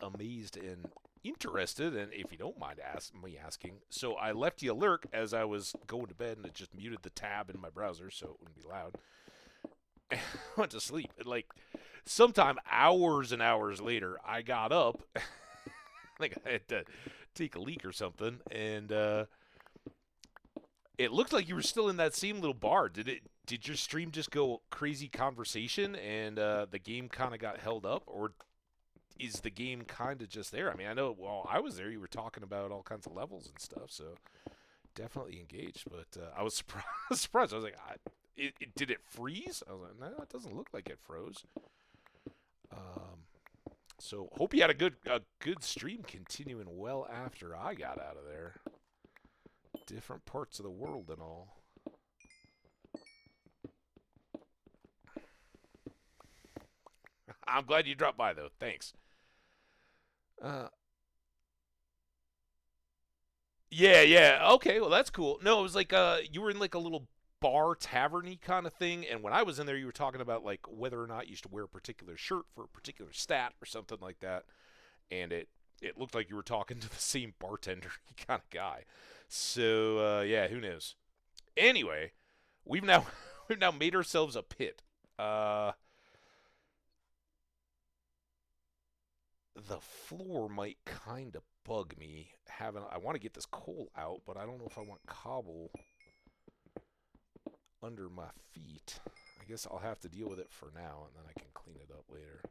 amazed and interested, and if you don't mind me asking, so I left you alert as I was going to bed, and it just muted the tab in my browser so it wouldn't be loud. I went to sleep. And, sometime hours and hours later, I got up. I think I had to take a leak or something, and it looked like you were still in that same little bar. Did your stream just go crazy conversation and the game kind of got held up, or is the game kind of just there? I mean, I know while I was there, you were talking about all kinds of levels and stuff, so definitely engaged. But I was surprised. surprised. I was like, did it freeze? I was like, no, it doesn't look like it froze. So hope you had a good stream continuing well after I got out of there. Different parts of the world and all. I'm glad you dropped by though. Thanks. Uh, yeah, yeah. Okay, well that's cool. No, it was like you were in like a little bar taverny kind of thing, and when I was in there, you were talking about like whether or not you should wear a particular shirt for a particular stat or something like that, and it looked like you were talking to the same bartender kind of guy. So yeah, who knows? Anyway, we've now we've now made ourselves a pit. Uh, the floor might kind of bug me. Having I want to get this coal out, but I don't know if I want cobble under my feet. I guess I'll have to deal with it for now, and then I can clean it up later.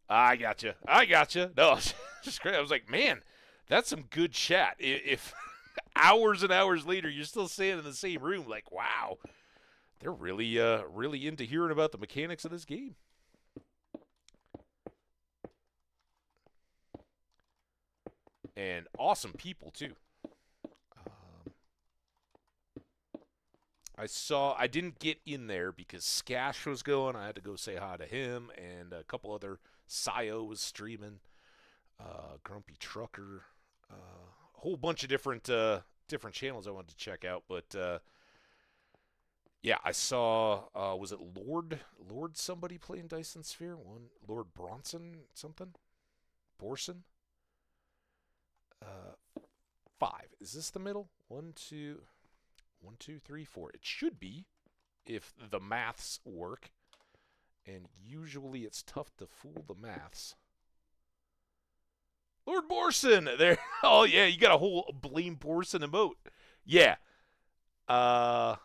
I gotcha. I gotcha. No, it's just great. I was like, man, that's some good chat. If hours and hours later you're still staying in the same room, like, wow, they're really into hearing about the mechanics of this game. And awesome people too. Um, I didn't get in there because Skash was going. I had to go say hi to him, and a couple other Sio was streaming. Grumpy Trucker, a whole bunch of different channels I wanted to check out. But yeah, I saw was it Lord somebody playing Dyson Sphere? One Lord Bronson something? Borson? Uh, 5. Is this the middle? 1, 2, 1, 2, 3, 4. It should be if the maths work. And usually it's tough to fool the maths. Lord Borson! There. Oh, yeah, you got a whole Blame Borson emote. Yeah. Oh,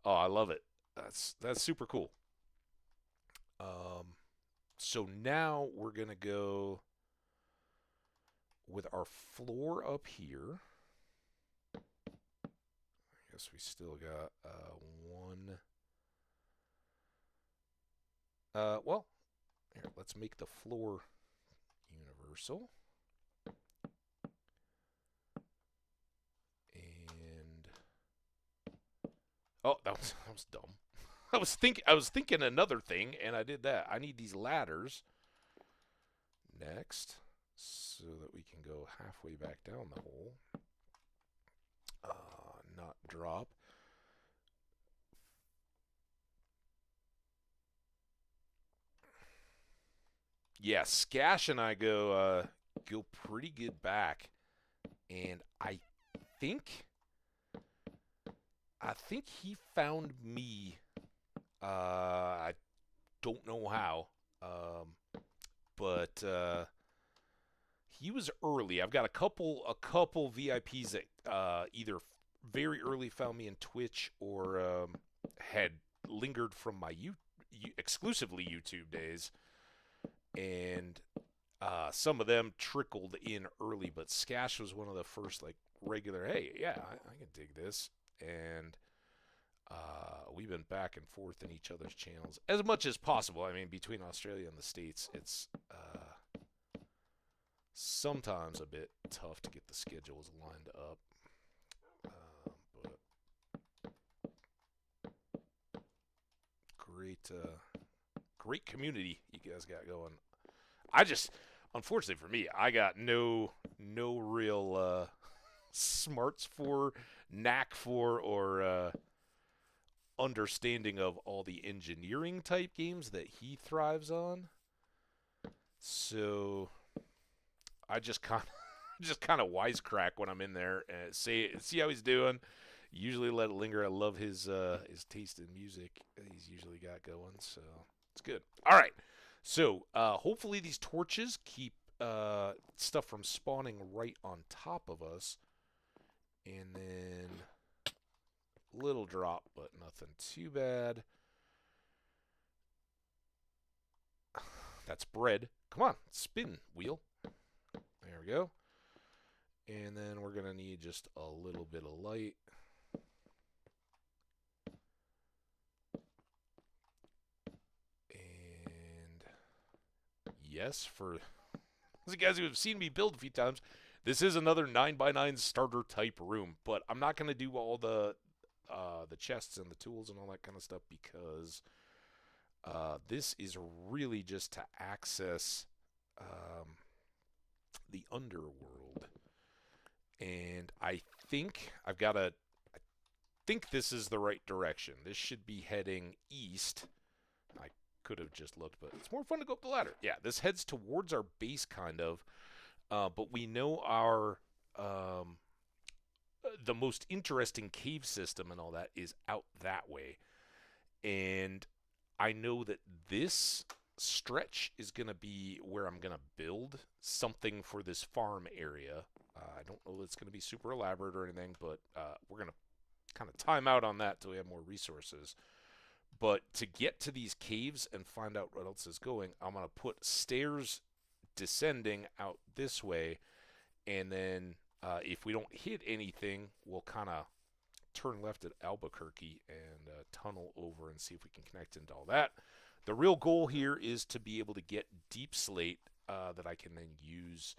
I love it. That's super cool. Um, so now we're going to go with our floor up here. I guess we still got one. Well, here, let's make the floor universal. And oh, that was dumb. I was thinking another thing, and I did that. I need these ladders next, so that we can go halfway back down the hole. Not drop. Yeah, Skash and I go pretty good back, and think I think he found me. I don't know how, but he was early. I've got a couple VIPs that either very early found me in Twitch or had lingered from my exclusively YouTube days, and some of them trickled in early. But Skash was one of the first like regular. Hey, yeah, I can dig this, and we've been back and forth in each other's channels as much as possible. I mean, between Australia and the States, it's sometimes a bit tough to get the schedules lined up. But great community you guys got going. Unfortunately for me, I got no real smarts for, knack for, or understanding of all the engineering type games that he thrives on. So I just kind of wisecrack when I'm in there and see how he's doing, Usually let it linger. I love his taste in music. He's usually got going, so it's good. All right. So hopefully these torches keep stuff from spawning right on top of us, and then little drop, but nothing too bad. That's bread. Come on, spin wheel. There we go. And then we're gonna need just a little bit of light. And yes, for those guys who have seen me build a few times, this is another 9x9 starter type room. But I'm not gonna do all the chests and the tools and all that kind of stuff because this is really just to access the underworld. And I think I think this is the right direction. This should be heading east. I could have just looked, but it's more fun to go up the ladder. Yeah, this heads towards our base, kind of. But we know our the most interesting cave system and all that is out that way. And I know that this stretch is going to be where I'm going to build something for this farm area. I don't know that it's going to be super elaborate or anything, but we're going to kind of time out on that till we have more resources. But to get to these caves and find out what else is going, I'm going to put stairs descending out this way, and then if we don't hit anything, we'll kind of turn left at Albuquerque and tunnel over and see if we can connect into all that. The real goal here is to be able to get deep slate that I can then use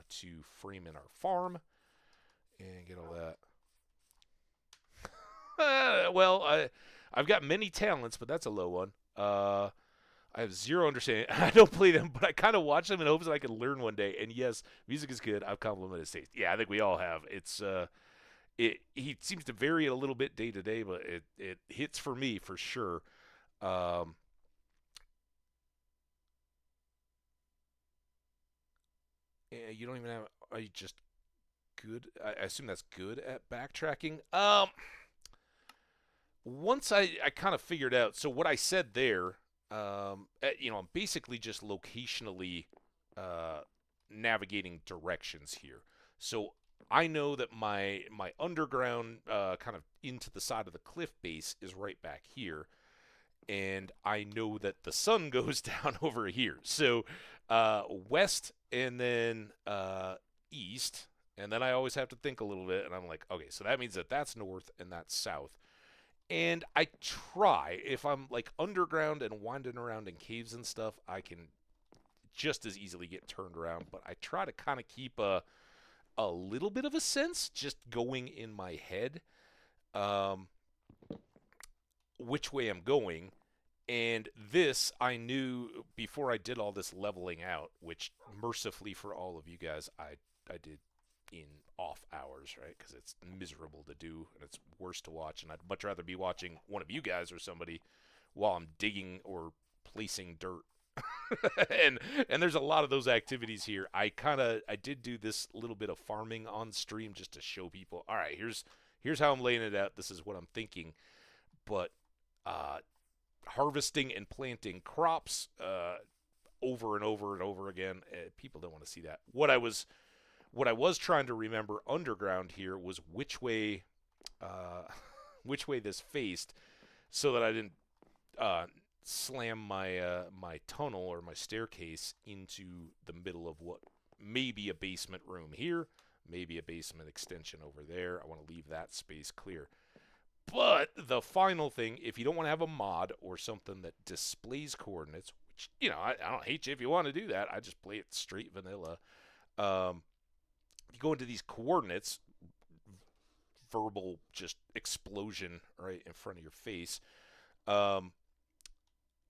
to frame in our farm and get all that. Well, I've got many talents, but that's a low one. I have zero understanding. I don't play them, but I kind of watch them in hopes that I can learn one day. And yes, music is good. I've complimented his taste. Yeah, I think we all have. He seems to vary it a little bit day to day, but it hits for me for sure. You don't even have. Are you just good? I assume that's good at backtracking. Once I kind of figured out. So what I said there, I'm basically just locationally navigating directions here. So I know that my underground kind of into the side of the cliff base is right back here, and I know that the sun goes down over here. So west and then east, and then I always have to think a little bit, and I'm like, okay, so that means that that's north and that's south. And I try, if I'm like underground and winding around in caves and stuff, I can just as easily get turned around. But I try to kind of keep a little bit of a sense just going in my head which way I'm going. And this I knew before I did all this leveling out, which mercifully for all of you guys, I did in off hours, right? Because it's miserable to do and it's worse to watch, and I'd much rather be watching one of you guys or somebody while I'm digging or placing dirt. and there's a lot of those activities here. I did do this little bit of farming on stream just to show people, all right, here's how I'm laying it out. This is what I'm thinking. But harvesting and planting crops over and over and over again, people don't want to see that. What I was trying to remember underground here was which way this faced, so that I didn't slam my tunnel or my staircase into the middle of what may be a basement room here, maybe a basement extension over there. I want to leave that space clear. But the final thing, if you don't want to have a mod or something that displays coordinates, which, I don't hate you if you want to do that. I just play it straight vanilla. You go into these coordinates, verbal just explosion right in front of your face.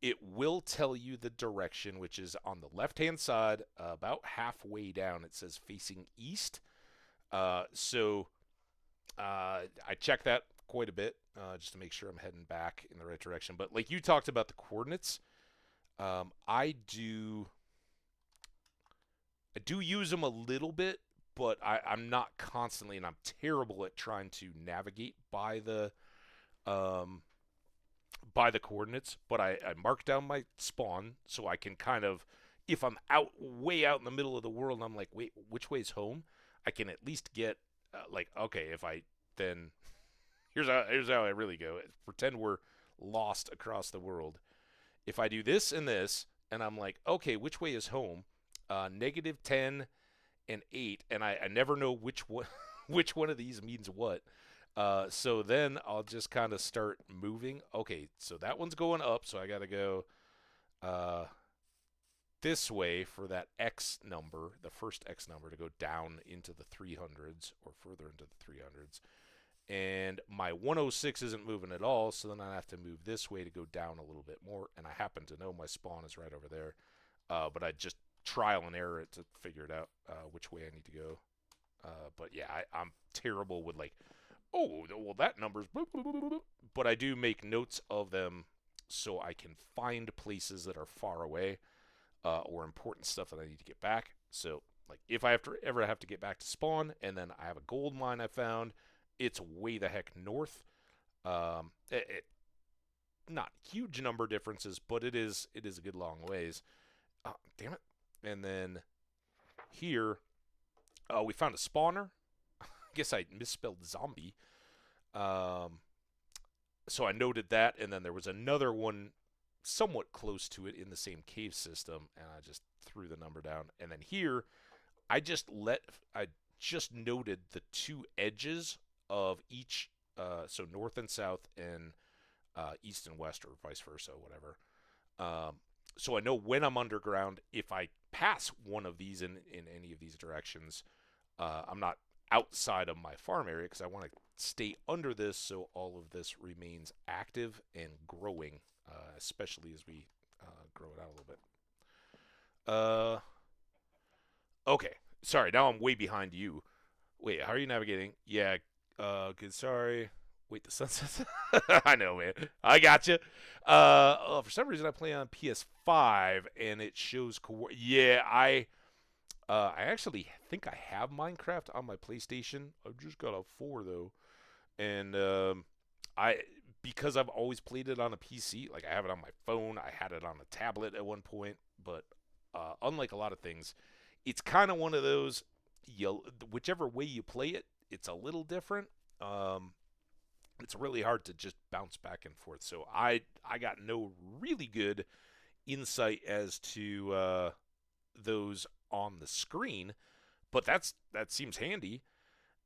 It will tell you the direction, which is on the left-hand side, about halfway down. It says facing east. So I check that quite a bit just to make sure I'm heading back in the right direction. But like you talked about the coordinates, I do use them a little bit, but I'm not constantly, and I'm terrible at trying to navigate um, by the coordinates. But I mark down my spawn so I can kind of, if I'm way out in the middle of the world, and I'm like, wait, which way's home? I can at least get like, okay, if I then here's how I really go. Pretend we're lost across the world. If I do this and this, and I'm like, okay, which way is home? -10 and 8, and I never know which one which one of these means what. So then I'll just kind of start moving. Okay, so that one's going up, so I got to go uh, this way for that X number, the first X number, to go down into the 300s or further into the 300s. And my 106 isn't moving at all, so then I have to move this way to go down a little bit more. And I happen to know my spawn is right over there, but I just trial and error it to figure it out which way I need to go. But yeah, I'm terrible with like, oh, well that number's, but I do make notes of them so I can find places that are far away or important stuff that I need to get back. So like if I ever have to get back to spawn, and then I have a gold mine I found. It's way the heck north. Not huge number differences, but it is a good long ways. Damn it! And then here, we found a spawner. I guess I misspelled zombie. So I noted that, and then there was another one somewhat close to it in the same cave system, and I just threw the number down. And then here, I just noted the two edges of each, so north and south, and east and west, or vice versa, whatever. So I know when I'm underground, if I pass one of these in any of these directions, I'm not outside of my farm area, because I want to stay under this so all of this remains active and growing, especially as we grow it out a little bit. Okay, sorry, now I'm way behind you. Wait, how are you navigating? Yeah, good. Sorry. Wait, the sunset. I know, man. I got you. For some reason, I play on PS5, and it shows. Yeah, I actually think I have Minecraft on my PlayStation. I've just got a 4 though, and I because I've always played it on a PC. Like I have it on my phone. I had it on a tablet at one point, but unlike a lot of things, it's kind of one of those. Whichever way you play it, it's a little different. It's really hard to just bounce back and forth. So I got no really good insight as to those on the screen, but that seems handy.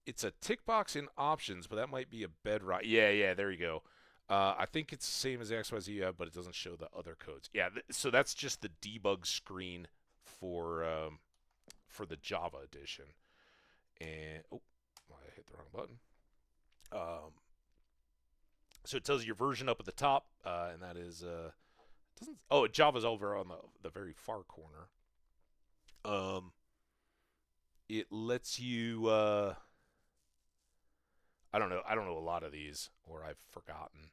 It's a tick box in options, but that might be a bedrock. Yeah, there you go. I think it's the same as the XYZ you have, but it doesn't show the other codes. Yeah, so that's just the debug screen for the Java edition. And oh, I hit the wrong button. So it tells you your version up at the top, and that is doesn't. Oh, Java's over on the very far corner. It lets you. I don't know. I don't know a lot of these, or I've forgotten.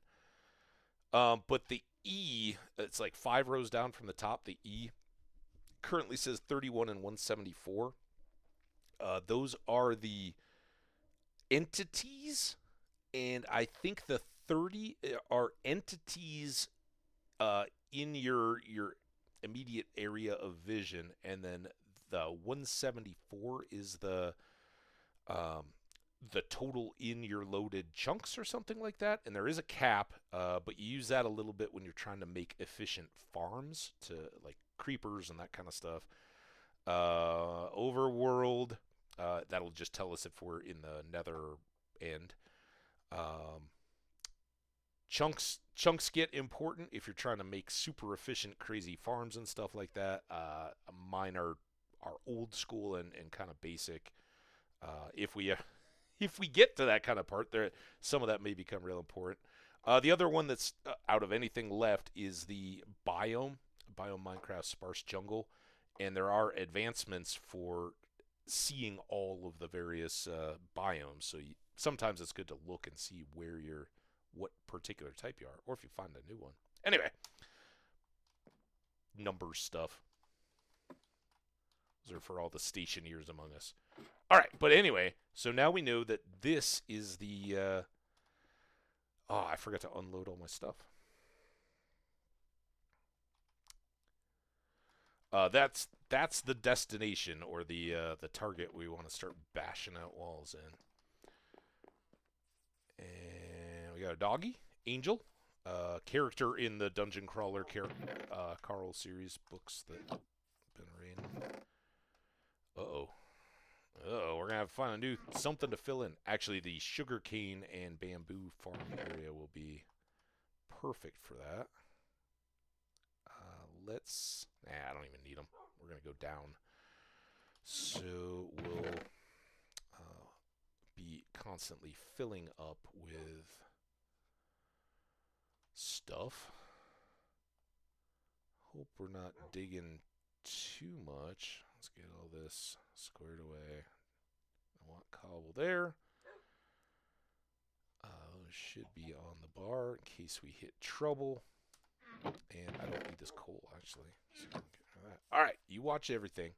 But the E, it's like 5 rows down from the top. The E currently says 31 and 174. Those are the entities, and I think the 30 are entities in your immediate area of vision, and then the 174 is the total in your loaded chunks or something like that. And there is a cap, but you use that a little bit when you're trying to make efficient farms to like creepers and that kind of stuff. Overworld, that'll just tell us if we're in the nether end. Chunks get important if you're trying to make super efficient, crazy farms and stuff like that. Mine are old school and kind of basic. If we get to that kind of part, there some of that may become real important. The other one that's out of anything left is the biome Minecraft Sparse Jungle, and there are advancements for seeing all of the various biomes. So sometimes it's good to look and see what particular type you are, or if you find a new one. Anyway, numbers stuff. are for all the stationeers among us. All right, but anyway, so now we know that this is the. Oh, I forgot to unload all my stuff. That's the destination or the target we want to start bashing out walls in. And we got a doggy, Angel, character in the Dungeon Crawler Carl series books that have been reading. Uh-oh. Oh, we're gonna have to find a new something to fill in. Actually, the sugarcane and bamboo farm area will be perfect for that. Let's. Nah, I don't even need them. We're gonna go down. So we'll be constantly filling up with stuff. Hope we're not digging too much. Let's get all this squared away. I want cobble there. Those should be on the bar in case we hit trouble. And I don't need this coal, actually. So all right, you watch everything.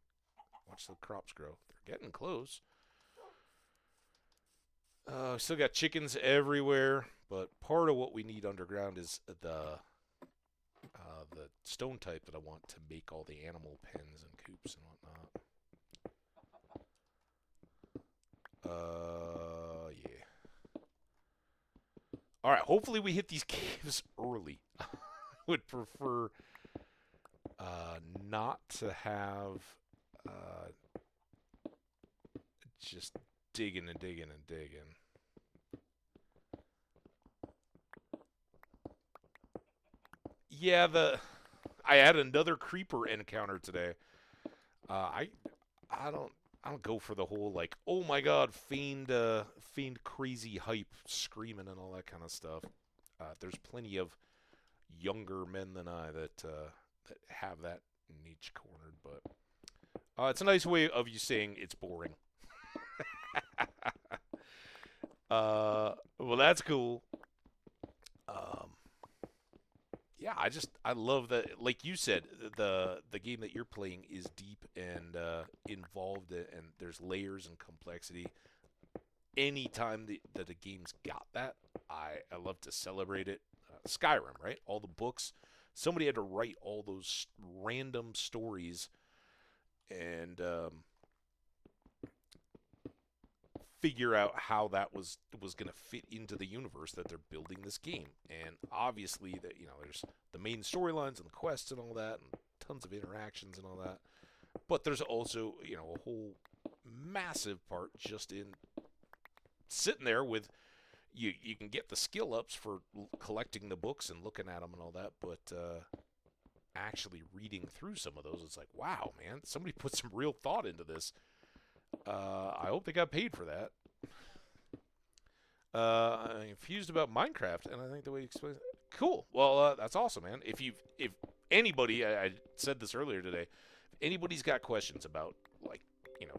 Watch the crops grow. They're getting close. Still got chickens everywhere, but part of what we need underground is the stone type that I want to make all the animal pens and coops and whatnot. Yeah. All right, hopefully we hit these caves early. I would prefer not to have just digging and digging and digging. Yeah, I had another creeper encounter today. I don't go for the whole like, oh my god, feigned crazy hype screaming and all that kind of stuff. There's plenty of younger men than I that have that niche cornered, but it's a nice way of you saying it's boring. Well, that's cool. Yeah, I love that. Like you said, the game that you're playing is deep and involved, and there's layers and complexity. Anytime that a game's got that, I love to celebrate it. Skyrim, right? All the books. Somebody had to write all those random stories and figure out how that was going to fit into the universe that they're building this game. And obviously, that there's the main storylines and the quests and all that, and tons of interactions and all that. But there's also a whole massive part just in sitting there with. You can get the skill ups for collecting the books and looking at them and all that, but actually reading through some of those, it's like, wow, man, somebody put some real thought into this. I hope they got paid for that. I'm confused about Minecraft, and I think the way you explain it. Cool. Well, that's awesome, man. If anybody, I said this earlier today, if anybody's got questions about, like,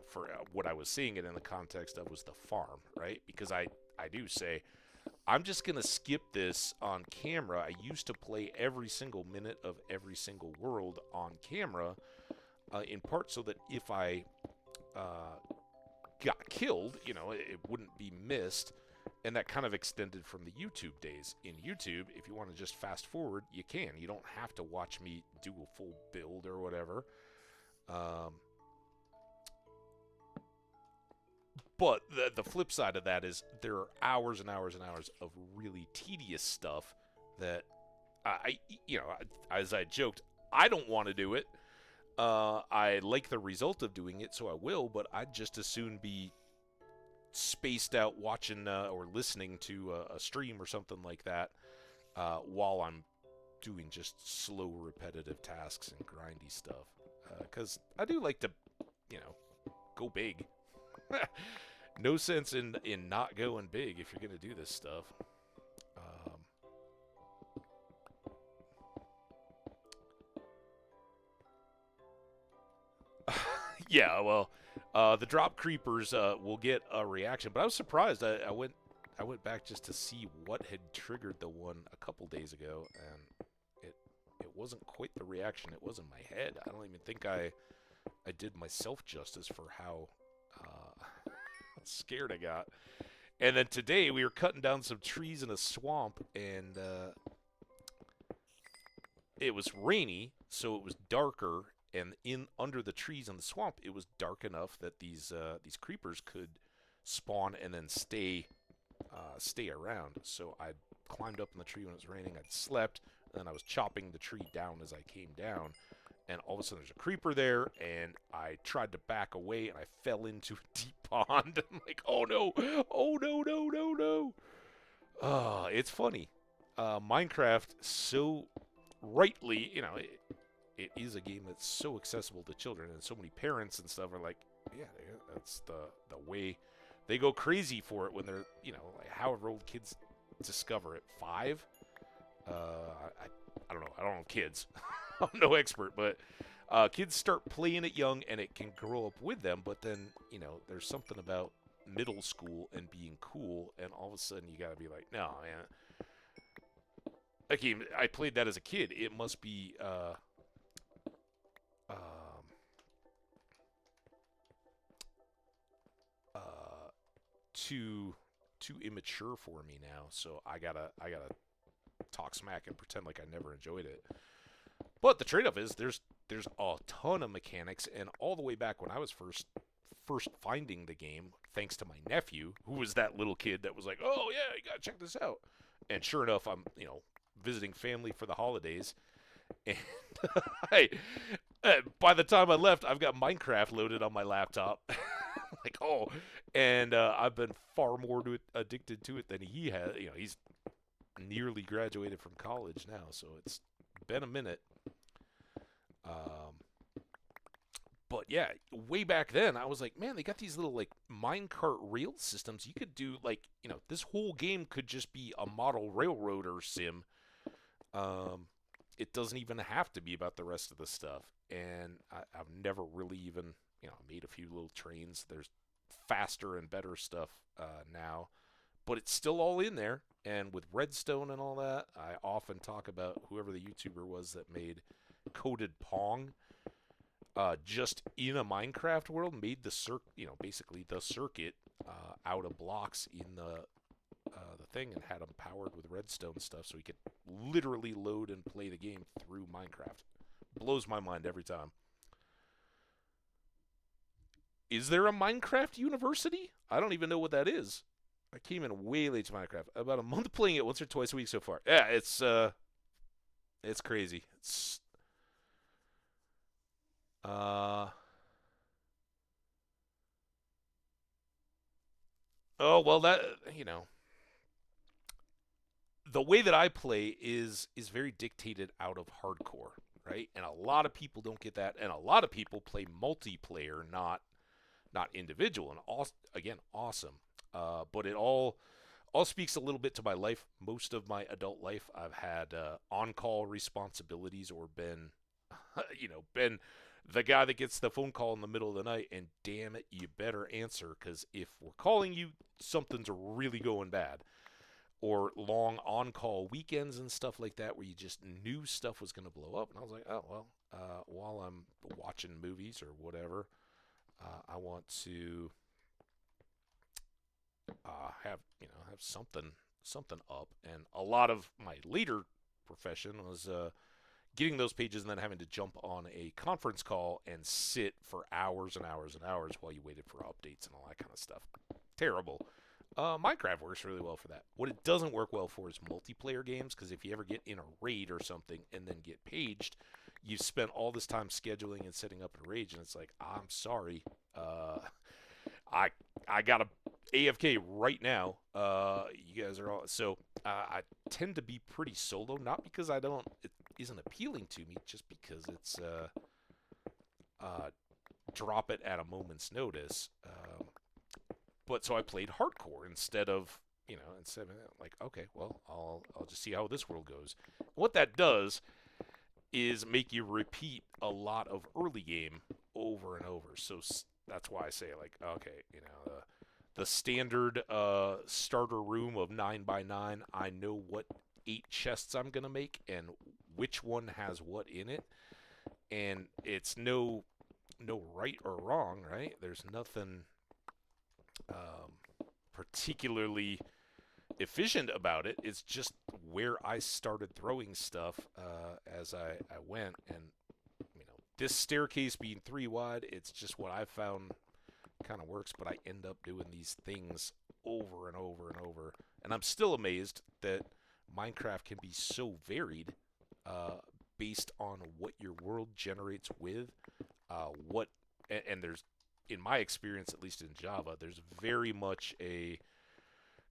for what I was seeing it in the context of was the farm, right? Because I do say, I'm just going to skip this on camera. I used to play every single minute of every single world on camera, in part so that if I got killed, it wouldn't be missed. And that kind of extended from the YouTube days. In YouTube, if you want to just fast forward, you can. You don't have to watch me do a full build or whatever. But the flip side of that is there are hours and hours and hours of really tedious stuff that as I joked, I don't want to do it. I like the result of doing it, so I will, but I'd just as soon be spaced out watching or listening to a stream or something like that while I'm doing just slow, repetitive tasks and grindy stuff. Because I do like to, go big. No sense in not going big if you're going to do this stuff. Yeah, well, the drop creepers will get a reaction, but I was surprised. I went back just to see what had triggered the one a couple days ago, and it wasn't quite the reaction it was in my head. I don't even think I I did myself justice for how scared I got. And then today we were cutting down some trees in a swamp, and it was rainy, so it was darker. And in under the trees in the swamp, it was dark enough that these creepers could spawn and then stay around. So I climbed up in the tree when it was raining. I'd slept, and then I was chopping the tree down as I came down. And all of a sudden, there's a creeper there, and I tried to back away, and I fell into a deep pond. I'm like, oh no, oh no, no, no, no. It's funny. Minecraft, so rightly, it is a game that's so accessible to children, and so many parents and stuff are like, yeah, that's the way they go crazy for it when they're, like however old kids discover it. 5? I don't know. I don't know kids. I'm no expert, but kids start playing it young, and it can grow up with them. But then, there's something about middle school and being cool, and all of a sudden you gotta be like, no, man. Okay, I played that as a kid. It must be too immature for me now. So I gotta talk smack and pretend like I never enjoyed it. But the trade-off is there's a ton of mechanics, and all the way back when I was first finding the game, thanks to my nephew, who was that little kid that was like, "Oh yeah, you gotta check this out." And sure enough, I'm visiting family for the holidays, and by the time I left, I've got Minecraft loaded on my laptop. Like, oh, and I've been far more addicted to it than he has. He's nearly graduated from college now, so it's been a minute. But yeah, way back then, I was like, man, they got these little like minecart rail systems. You could do like, this whole game could just be a model railroader sim. It doesn't even have to be about the rest of the stuff. And I've never really even, made a few little trains. There's faster and better stuff now, but it's still all in there. And with Redstone and all that, I often talk about whoever the YouTuber was that made Coded Pong. Just in a Minecraft world, made the basically the circuit out of blocks in the thing, and had them powered with redstone stuff, so he could literally load and play the game through Minecraft. Blows my mind every time. Is there a Minecraft university? I don't even know what that is. I came in way late to Minecraft. About a month playing it once or twice a week so far. Yeah, it's crazy. It's oh well, that the way that I play is very dictated out of hardcore, right? And a lot of people don't get that, and a lot of people play multiplayer, not individual. And again, awesome. But it all speaks a little bit to my life. Most of my adult life, I've had on-call responsibilities, or been, been the guy that gets the phone call in the middle of the night, and damn it, you better answer, because if we're calling you, something's really going bad. Or long on-call weekends and stuff like that, where you just knew stuff was going to blow up. And I was like, oh, well, while I'm watching movies or whatever, I want to have something up. And a lot of my later profession was getting those pages and then having to jump on a conference call and sit for hours and hours and hours while you waited for updates and all that kind of stuff. Terrible. Minecraft works really well for that. What it doesn't work well for is multiplayer games, because if you ever get in a raid or something and then get paged, you've spent all this time scheduling and setting up a raid, and it's like, I'm sorry, I got a AFK right now. You guys are all so. I tend to be pretty solo, not because it isn't appealing to me, just because it's drop it at a moment's notice. But so I played hardcore instead of like, okay, well, I'll just see how this world goes. What that does is make you repeat a lot of early game over and over. So that's why I say, like, okay, the standard starter room of 9x9, I know what 8 chests I'm gonna make and which one has what in it, and it's no no right or wrong, right? There's nothing particularly efficient about it. It's just where I started throwing stuff as I went. And, this staircase being 3 wide, it's just what I found kind of works, but I end up doing these things over and over and over. And I'm still amazed that Minecraft can be so varied uh, based on what your world generates with what, and there's, in my experience, at least in Java, there's very much a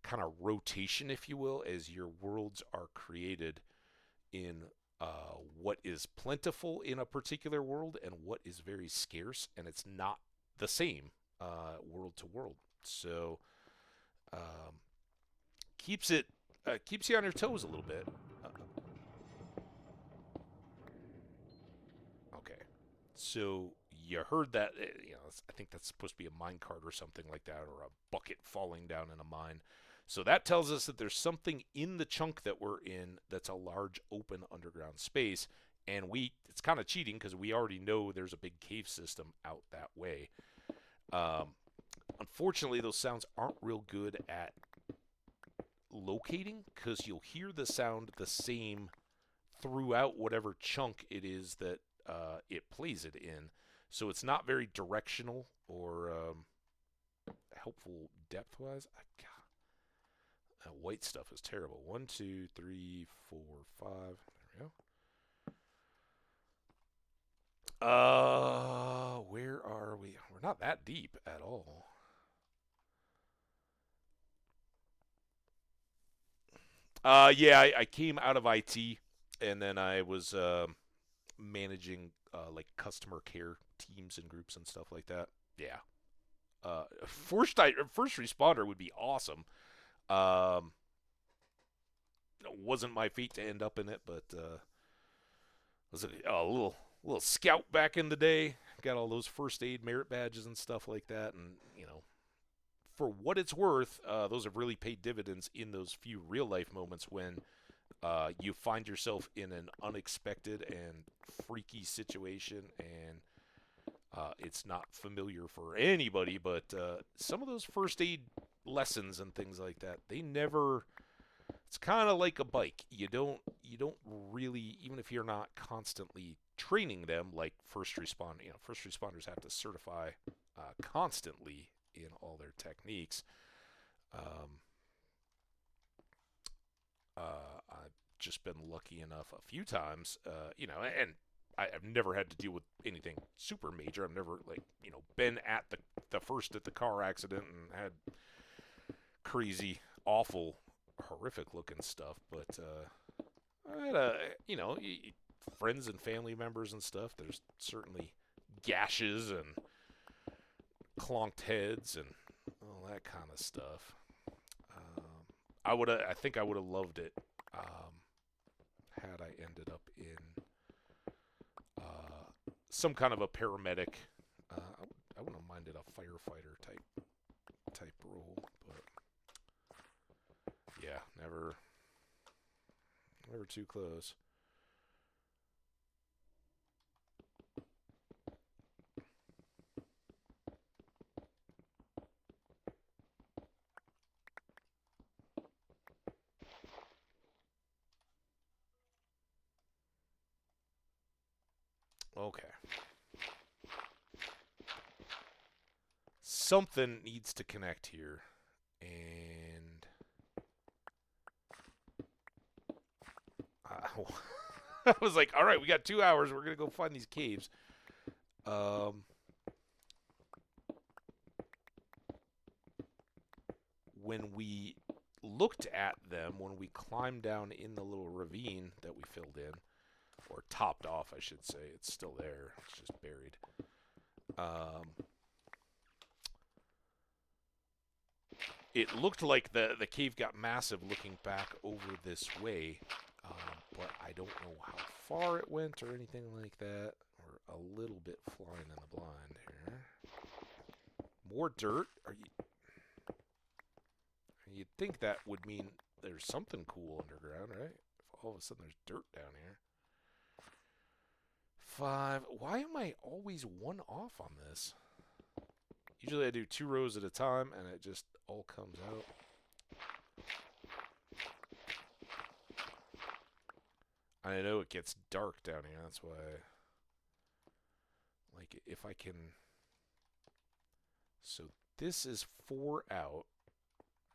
kind of rotation, if you will, as your worlds are created in what is plentiful in a particular world and what is very scarce, and it's not the same world to world. So um, keeps it keeps you on your toes a little bit. Okay, so you heard that? I think that's supposed to be a mine cart or something like that, or a bucket falling down in a mine. So that tells us that there's something in the chunk that we're in that's a large open underground space, and it's kind of cheating because we already know there's a big cave system out that way. Um, Unfortunately, those sounds aren't real good at locating because you'll hear the sound the same throughout whatever chunk it is that it plays it in. So it's not very directional or helpful depth-wise. That white stuff is terrible. 1, 2, 3, 4, 5. There we go. Where are we? We're not that deep at all. Yeah, I came out of IT, and then I was managing like customer care teams and groups and stuff like that. Yeah. First responder would be awesome. Um, it wasn't my fate to end up in it, but was a little scout back in the day. Got all those first aid merit badges and stuff like that, and for what it's worth, those have really paid dividends in those few real life moments when you find yourself in an unexpected and freaky situation, and it's not familiar for anybody. But some of those first aid lessons and things like that, they never. It's kind of like a bike. You don't really, even if you're not constantly training them like first respond. First responders have to certify constantly in all their techniques. Um, I've just been lucky enough a few times, and I've never had to deal with anything super major. I've never been at the first at the car accident and had crazy, awful, horrific looking stuff. But I had friends and family members and stuff. There's certainly gashes and clonked heads and all that kind of stuff. I think I would have loved it had I ended up in some kind of a paramedic. I wouldn't have minded a firefighter type role, but yeah, never too close. Okay. Something needs to connect here. And I was like, all right, we got 2 hours. We're going to go find these caves. When we looked at them, when we climbed down in the little ravine that we filled in, or topped off, I should say. It's still there. It's just buried. It looked like the cave got massive looking back over this way, but I don't know how far it went or anything like that. We're a little bit flying in the blind here. More dirt? You'd think that would mean there's something cool underground, right? If all of a sudden there's dirt down here. 5. Why am I always one off on this? Usually I do 2 rows at a time, and it just all comes out. I know it gets dark down here, that's why. Like, if I can... So this is 4 out.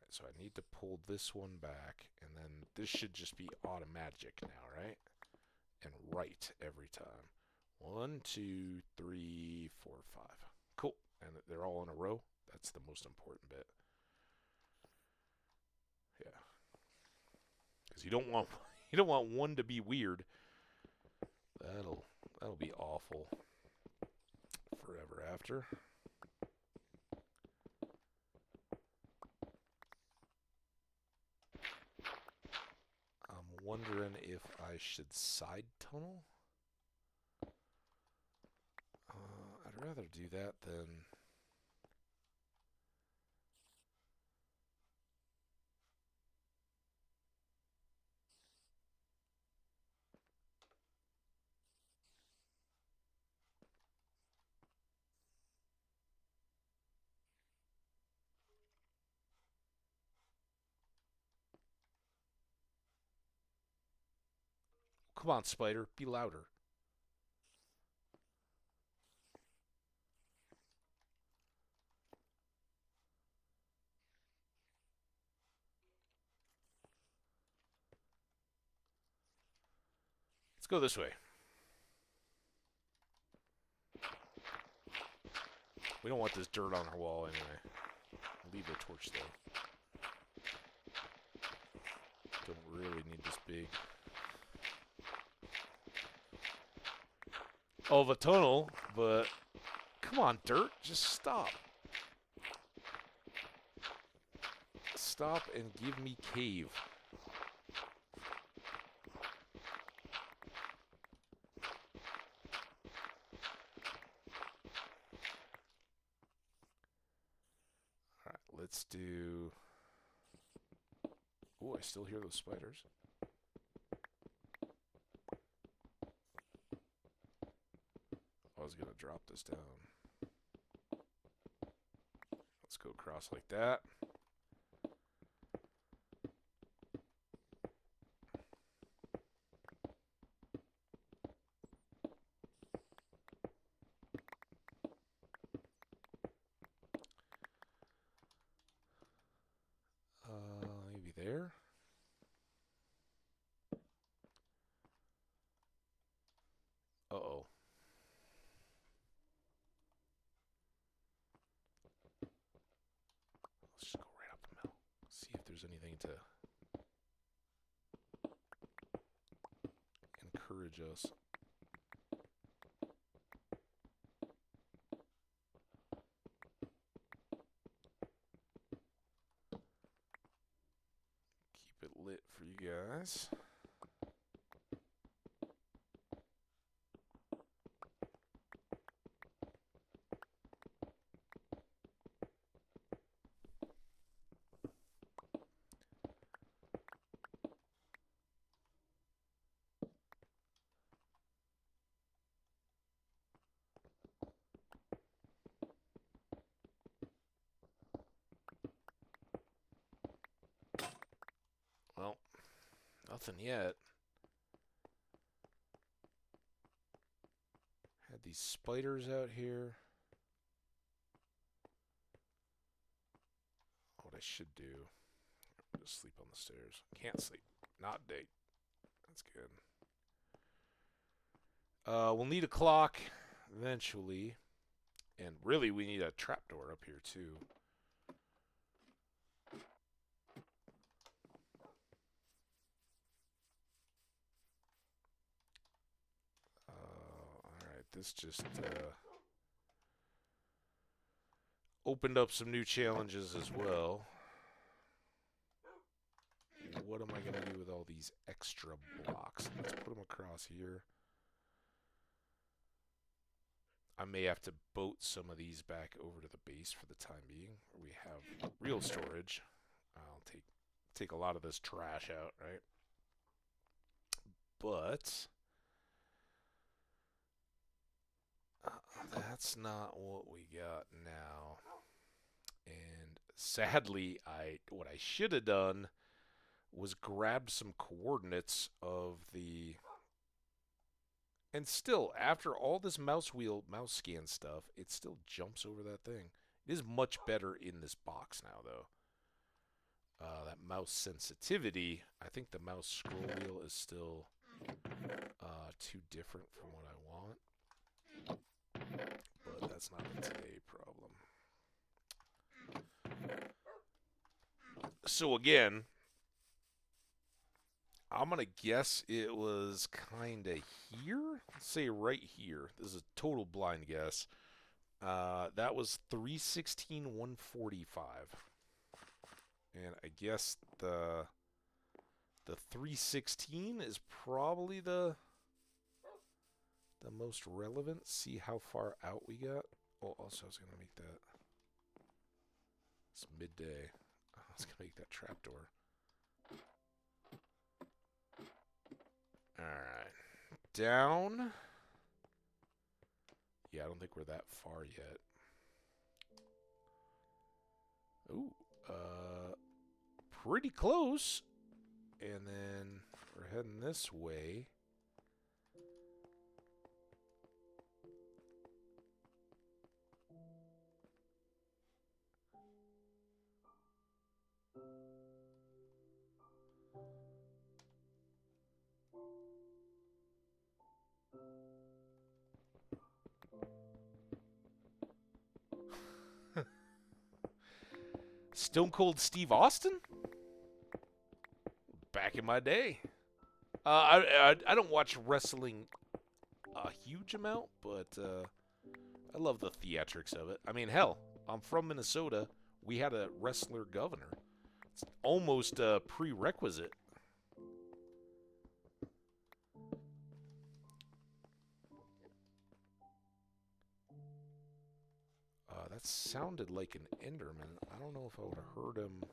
So I need to pull this one back, and then this should just be automatic now, right? And right every time. 1, 2, 3, 4, 5. Cool. And they're all in a row. That's the most important bit. Yeah. Because you don't want one to be weird. That'll be awful forever after. I'm wondering if I should side tunnel. I'd rather do that than... Come on, spider, be louder. Let's go this way. We don't want this dirt on our wall anyway. Leave the torch there. Don't really need this big. Of a tunnel, but come on, dirt, just stop. Stop and give me cave. Alright, let's do... Oh, I still hear those spiders. I was gonna drop this down. Let's go across like that. Maybe there. Uh-oh. Let's just go right up the middle. See if there's anything to encourage us. Keep it lit for you guys. Well, nothing yet. Had these spiders out here. What I should do, just sleep on the stairs. Can't sleep. Not dig. That's good. We'll need a clock eventually. And really, we need a trapdoor up here, too. Alright, this just opened up some new challenges as well. What am I going to do with all these extra blocks? Let's put them across here. I may have to boat some of these back over to the base for the time being. We have real storage. I'll take a lot of this trash out, right? But That's not what we got now. And sadly, what I should have done was grab some coordinates of the. And still, after all this mouse scan stuff, it still jumps over that thing. It is much better in this box now, though. That mouse sensitivity, I think the mouse scroll wheel is still too different from what I want. But that's not a today problem. So again, I'm going to guess it was kind of here. Let's say right here. This is a total blind guess. That was 316 145. And I guess the 316 is probably the most relevant. See how far out we got. Oh, also I was going to make that. It's midday. I was going to make that trapdoor. Alright. Down. Yeah, I don't think we're that far yet. Ooh. Pretty close. And then we're heading this way. Stone Cold Steve Austin? Back in my day. I don't watch wrestling a huge amount, but I love the theatrics of it. I mean, hell, I'm from Minnesota. We had a wrestler governor. It's almost a prerequisite. That sounded like an Enderman. I don't know if I would have heard him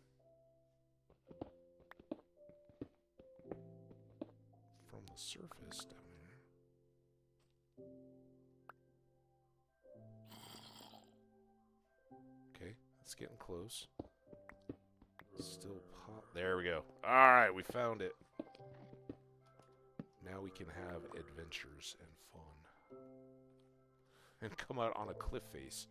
from the surface down there. Okay, it's getting close. Still pop. There we go. All right, we found it. Now we can have adventures and fun. And come out on a cliff face.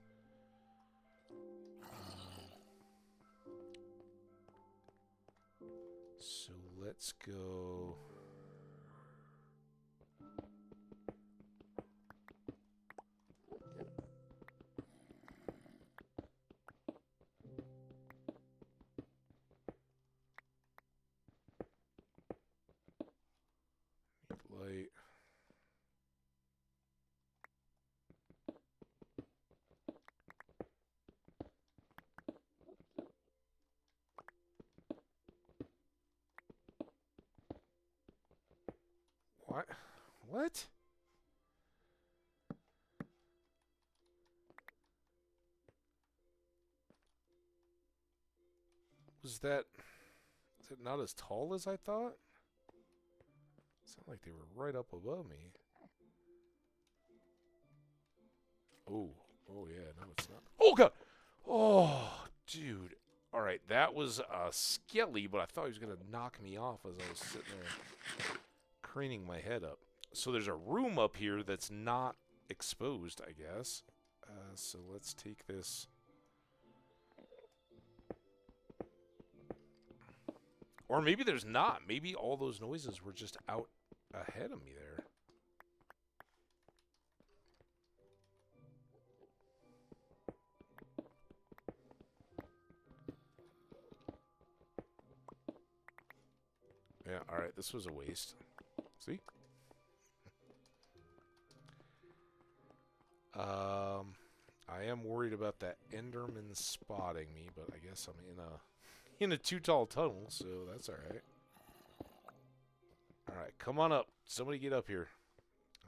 So let's go. Light. What? What? Was that... Is it not as tall as I thought? It sounded like they were right up above me. Oh. Oh, yeah. No, it's not. Oh, God! Oh, dude. Alright, that was skelly, but I thought he was going to knock me off as I was sitting there craning my head up. So there's a room up here that's not exposed, I guess. So let's take this. Or maybe there's not. Maybe all those noises were just out ahead of me there. Yeah, alright, this was a waste. See? I am worried about that Enderman spotting me, but I guess I'm in a too tall tunnel, so that's alright. Alright, come on up. Somebody get up here.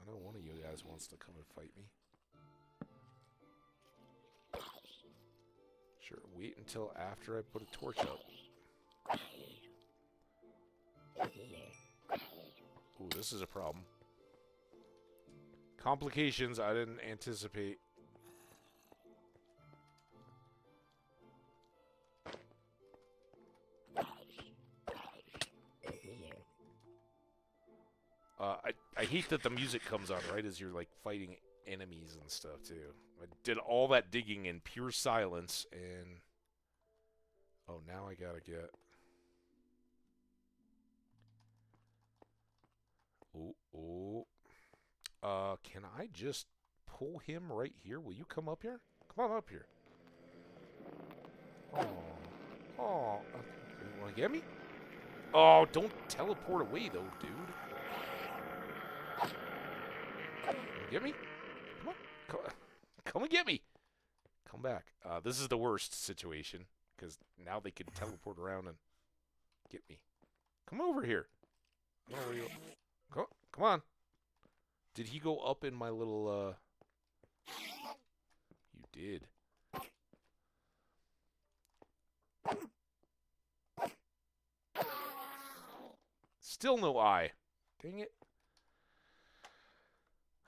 I know one of you guys wants to come and fight me. Sure, wait until after I put a torch up. Ooh, this is a problem. Complications I didn't anticipate. I hate that the music comes on right as you're like fighting enemies and stuff too. I did all that digging in pure silence, and oh, now I gotta get. Oh. Can I just pull him right here? Will you come up here? Come on up here. Oh. Oh. You want to get me? Oh, don't teleport away, though, dude. Get me? Come on. Come and get me. Come back. This is the worst situation, because now they can teleport around and get me. Come over here. I don't know where you are. Come on. Did he go up in my little, You did. Still no eye. Dang it.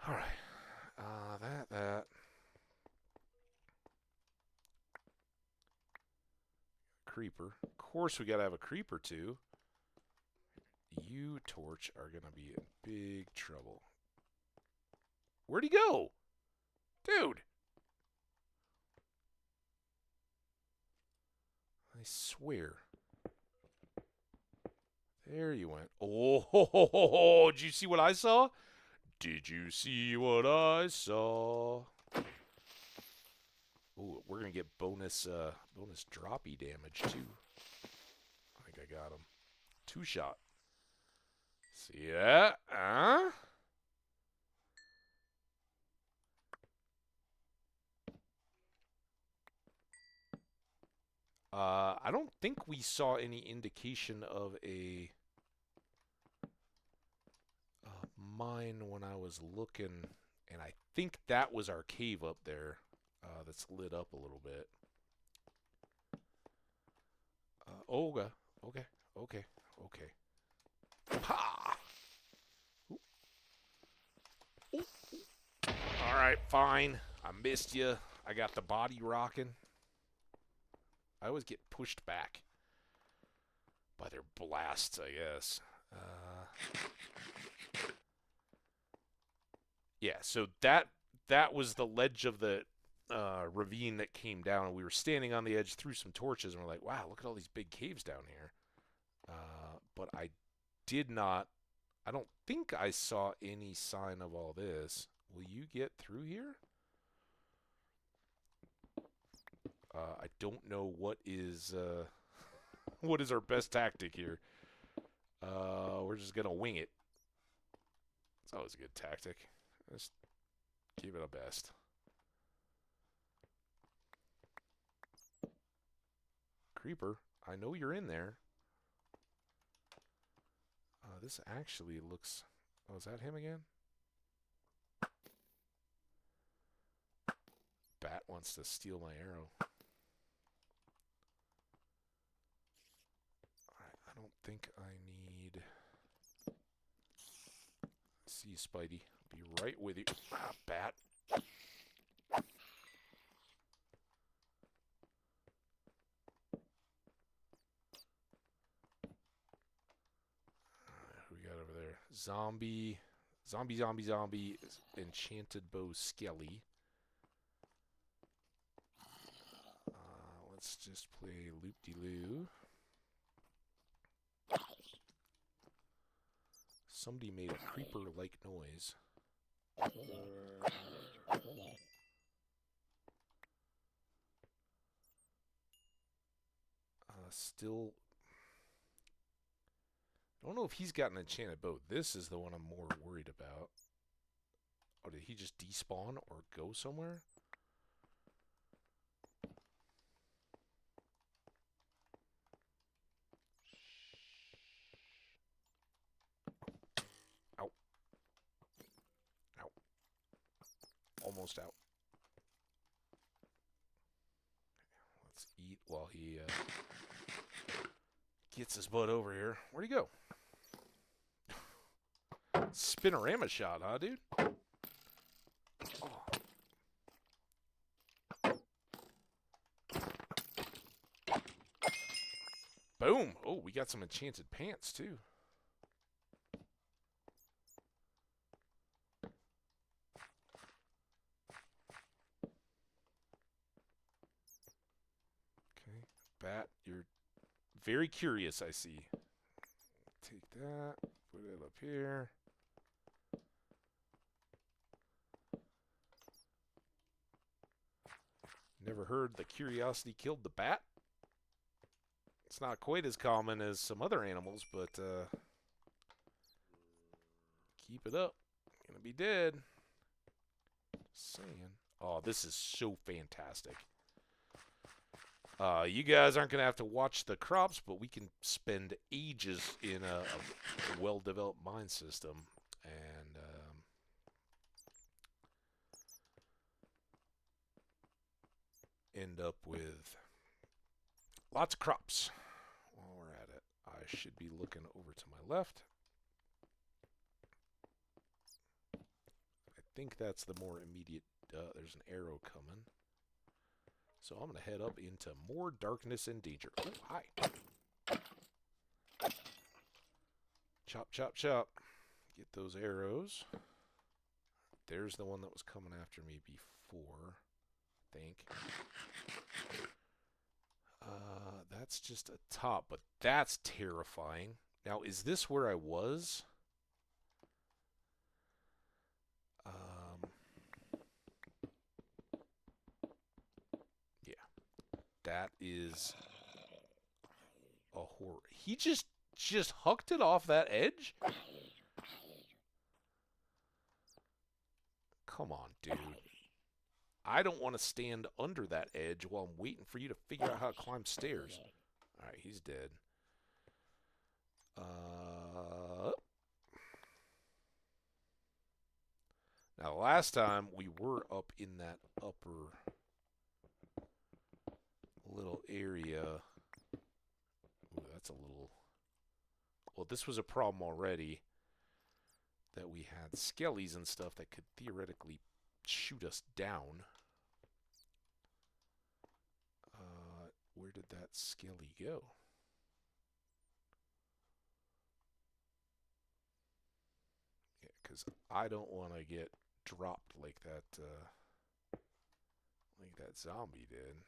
Alright. That. Creeper. Of course we gotta have a creeper, too. You, Torch, are gonna be in big trouble. Where'd he go? Dude! I swear. There you went. Oh, did you see what I saw? Did you see what I saw? Ooh, we're gonna get bonus droppy damage too. I think I got him. 2-shot. See that? Huh? I don't think we saw any indication of a mine when I was looking, and I think that was our cave up there that's lit up a little bit. Okay. Ha! All right, fine. I missed you. I got the body rocking. I always get pushed back by their blasts, I guess. Yeah, so that was the ledge of the ravine that came down, and we were standing on the edge, threw some torches, and we're like, wow, look at all these big caves down here. But I don't think I saw any sign of all this. Will you get through here? I don't know what is our best tactic here. We're just gonna wing it. It's always a good tactic. Just give it a best. Creeper, I know you're in there. This actually looks... Oh, is that him again? Bat wants to steal my arrow. Alright, I don't think I need... See you, Spidey. Be right with you. Ah, bat. Who we got over there? Zombie. Enchanted bow skelly. Let's just play loop-de-loo. Somebody made a creeper-like noise. Still... I don't know if he's got an enchanted bow. This is the one I'm more worried about. Oh, did he just despawn or go somewhere? Ow. Ow. Almost out. Let's eat while he gets his butt over here. Where'd he go? Spinorama shot, huh, dude? Boom. Oh, we got some enchanted pants, too. Okay. Bat, you're very curious, I see. Take that. Put it up here. Never heard the curiosity killed the bat? It's not quite as common as some other animals, but keep it up. Gonna be dead. Just saying. Oh, this is so fantastic. You guys aren't gonna have to watch the crops, but we can spend ages in a well-developed mine system, and end up with lots of crops. While we're at it, I should be looking over to my left. I think that's the more immediate. There's an arrow coming. So I'm going to head up into more darkness and danger. Oh, hi. Chop, chop, chop. Get those arrows. There's the one that was coming after me before, I think. That's just a top, but that's terrifying. Now, is this where I was? Yeah. That is a horror. He just hucked it off that edge? Come on, dude. I don't want to stand under that edge while I'm waiting for you to figure out how to climb stairs. Alright, he's dead. Now, last time we were up in that upper little area. Ooh, that's a little... Well, this was a problem already. That we had skellies and stuff that could theoretically shoot us down. Where did that skelly go? Yeah, because I don't want to get dropped like that zombie did.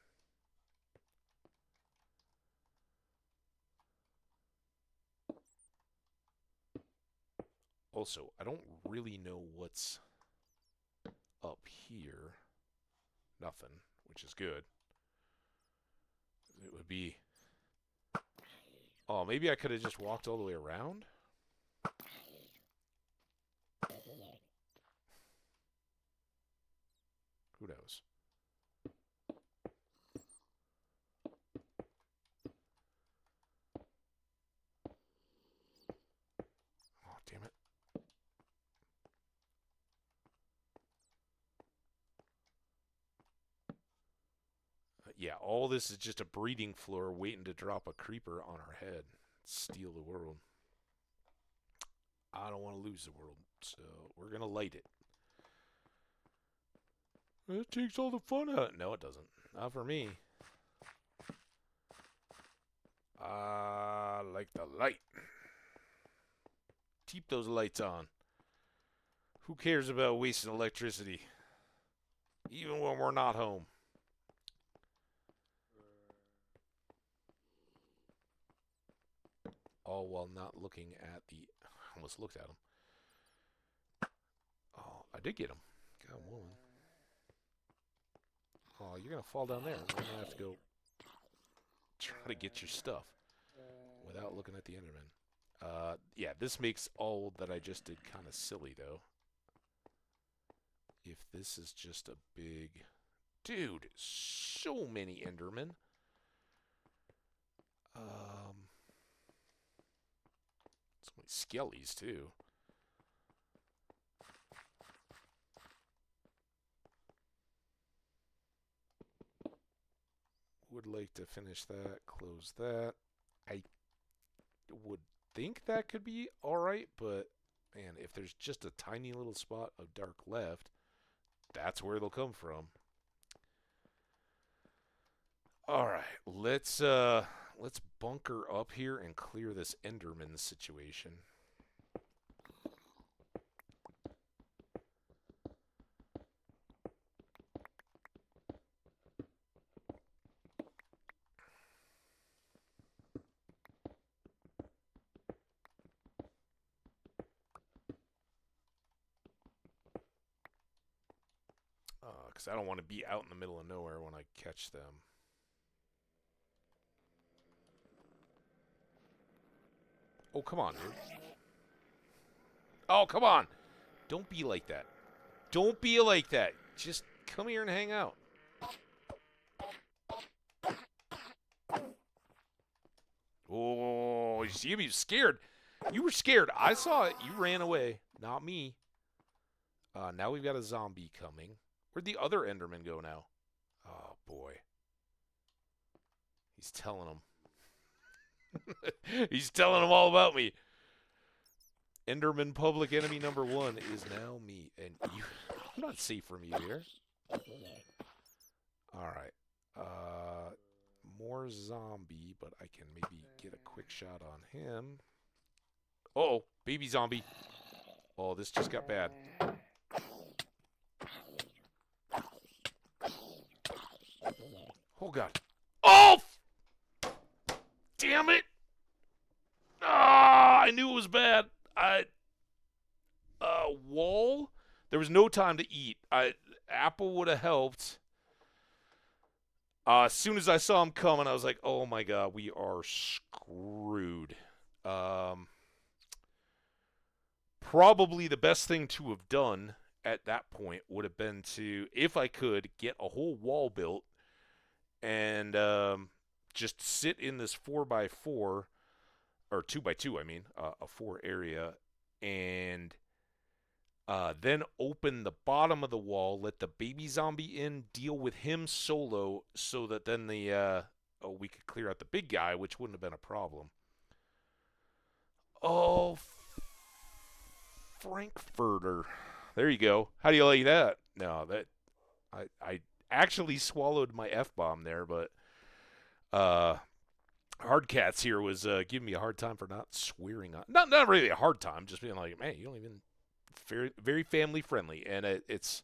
Also, I don't really know what's up here. Nothing, which is good. It would be... Oh, maybe I could have just walked all the way around? Who knows? Oh, damn it. Yeah, all this is just a breeding floor waiting to drop a creeper on our head. Steal the world. I don't want to lose the world, so we're going to light it. It takes all the fun out. No, it doesn't. Not for me. I like the light. Keep those lights on. Who cares about wasting electricity? Even when we're not home. All while not looking at the... I almost looked at him. Oh, I did get him. Got one. Oh, you're going to fall down there. We're going to have to go try to get your stuff without looking at the Enderman. Yeah, this makes all that I just did kind of silly, though. If this is just a big... Dude, so many Endermen. So many skellies, too. Would like to finish that, close that. I would think that could be alright, but man, if there's just a tiny little spot of dark left, that's where they'll come from. Alright, let's let's bunker up here and clear this Enderman situation. Because I don't want to be out in the middle of nowhere when I catch them. Oh, come on, dude. Oh, come on. Don't be like that. Don't be like that. Just come here and hang out. Oh, you see him? He was scared. You were scared. I saw it. You ran away. Not me. Now we've got a zombie coming. Where'd the other Enderman go now? Oh, boy. He's telling him. He's telling him all about me. Enderman public enemy number 1 is now me. And you, I'm not safe from you here. Alright. More zombie, but I can maybe get a quick shot on him. Uh-oh, baby zombie. Oh, this just got bad. Oh, God. Oh! Damn it! Ah, I knew it was bad. Wall? There was no time to eat. Apple would have helped. As soon as I saw him coming, I was like, oh, my God, we are screwed. Probably the best thing to have done at that point would have been to, if I could, get a whole wall built and just sit in this 4x4, or 2x2, I mean, a 4 area, and then open the bottom of the wall, let the baby zombie in, deal with him solo, so that then we could clear out the big guy, which wouldn't have been a problem. Oh, Frankfurter. There you go. How do you like that? No, that I actually swallowed my F-bomb there, but Hardcats here was giving me a hard time for not swearing on. Not really a hard time, just being like, man, you don't even very family friendly, and it's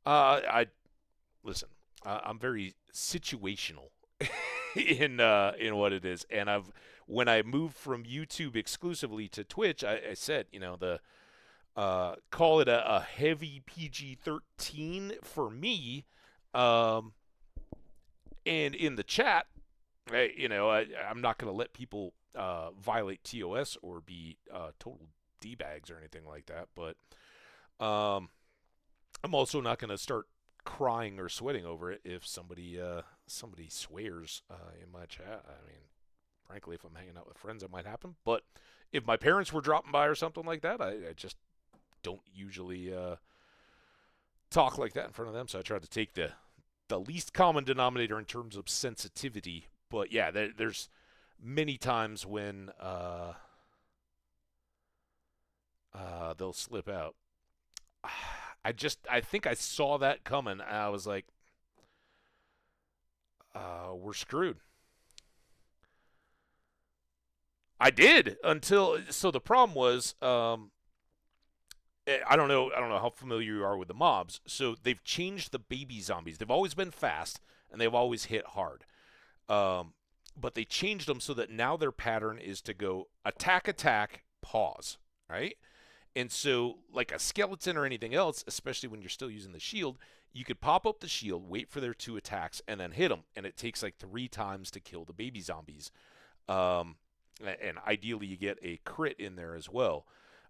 listen. I'm very situational in what it is, and when I moved from YouTube exclusively to Twitch, I said, the call it a heavy PG-13 for me, and in the chat, I'm not going to let people violate TOS or be total D-bags or anything like that, but I'm also not going to start crying or sweating over it if somebody swears in my chat. I mean, frankly, if I'm hanging out with friends, it might happen. But if my parents were dropping by or something like that, I just don't usually talk like that in front of them. So I try to take the least common denominator in terms of sensitivity. But yeah, there's many times when they'll slip out. I think I saw that coming. And I was like, we're screwed. I did so the problem was, I don't know how familiar you are with the mobs. So they've changed the baby zombies. They've always been fast and they've always hit hard. But they changed them so that now their pattern is to go attack, pause, right? And so, like a skeleton or anything else, especially when you're still using the shield, you could pop up the shield, wait for their 2 attacks, and then hit them. And it takes like 3 times to kill the baby zombies. And ideally, you get a crit in there as well.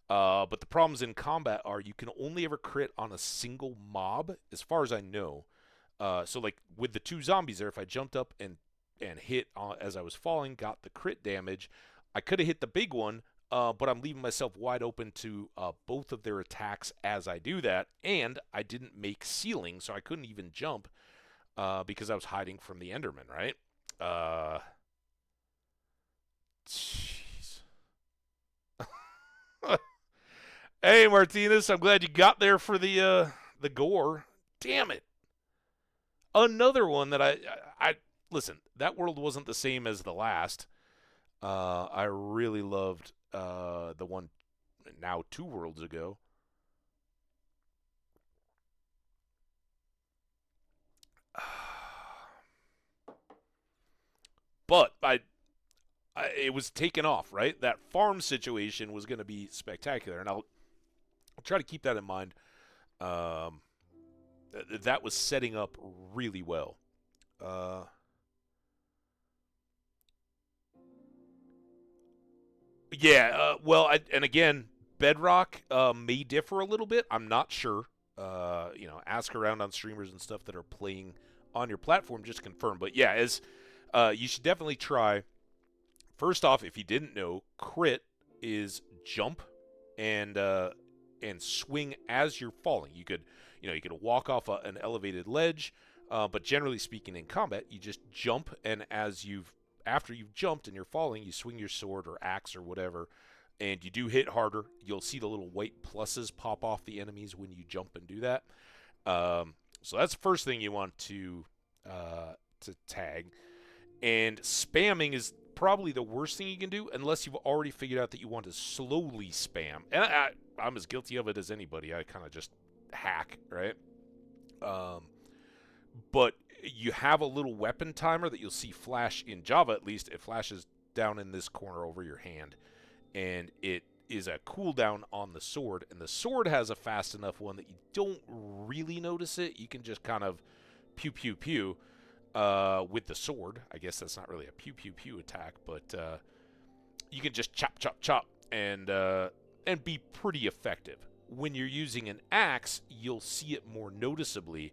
But the problems in combat are you can only ever crit on a single mob, as far as I know. So, like with the 2 zombies there, if I jumped up and hit as I was falling, got the crit damage, I could have hit the big one. But I'm leaving myself wide open to both of their attacks as I do that. And I didn't make ceiling, so I couldn't even jump because I was hiding from the Enderman, right? Jeez. Hey, Martinez, I'm glad you got there for the gore. Damn it. Another one that listen, that world wasn't the same as the last. I really loved the one now 2 worlds ago. But it was taken off, right? That farm situation was going to be spectacular, and I'll try to keep that in mind. Um, that was setting up really well. Uh, yeah, and again, Bedrock may differ a little bit. I'm not sure. Ask around on streamers and stuff that are playing on your platform just to confirm. But yeah, as you should definitely try. First off, if you didn't know, crit is jump and swing as you're falling. You could walk off an elevated ledge, but generally speaking, in combat, you just jump, and after you've jumped and you're falling, you swing your sword or axe or whatever, and you do hit harder. You'll see the little white pluses pop off the enemies when you jump and do that. So that's the first thing you want to tag. And spamming is probably the worst thing you can do unless you've already figured out that you want to slowly spam. And I'm as guilty of it as anybody. I kind of just hack, right? But you have a little weapon timer that you'll see flash in Java, at least. It flashes down in this corner over your hand. And it is a cooldown on the sword. And the sword has a fast enough one that you don't really notice it. You can just kind of pew, pew, pew. With the sword. I guess that's not really a pew pew pew attack, but you can just chop chop chop and be pretty effective. When you're using an axe, you'll see it more noticeably.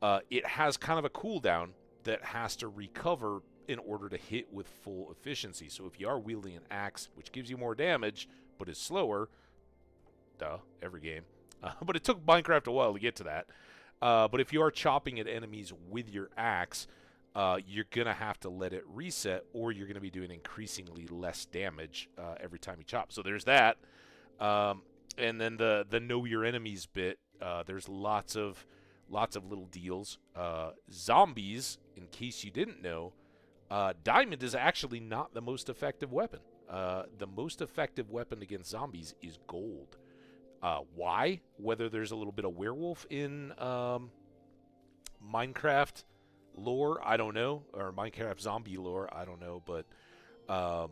It has kind of a cooldown that has to recover in order to hit with full efficiency. So if you are wielding an axe, which gives you more damage but is slower, every game. But it took Minecraft a while to get to that. But if you are chopping at enemies with your axe, you're going to have to let it reset, or you're going to be doing increasingly less damage every time you chop. So there's that. And then the know your enemies bit, there's lots of little deals. Zombies, in case you didn't know, diamond is actually not the most effective weapon. The most effective weapon against zombies is gold. Why? Whether there's a little bit of werewolf in Minecraft lore, I don't know, or Minecraft zombie lore, I don't know, but that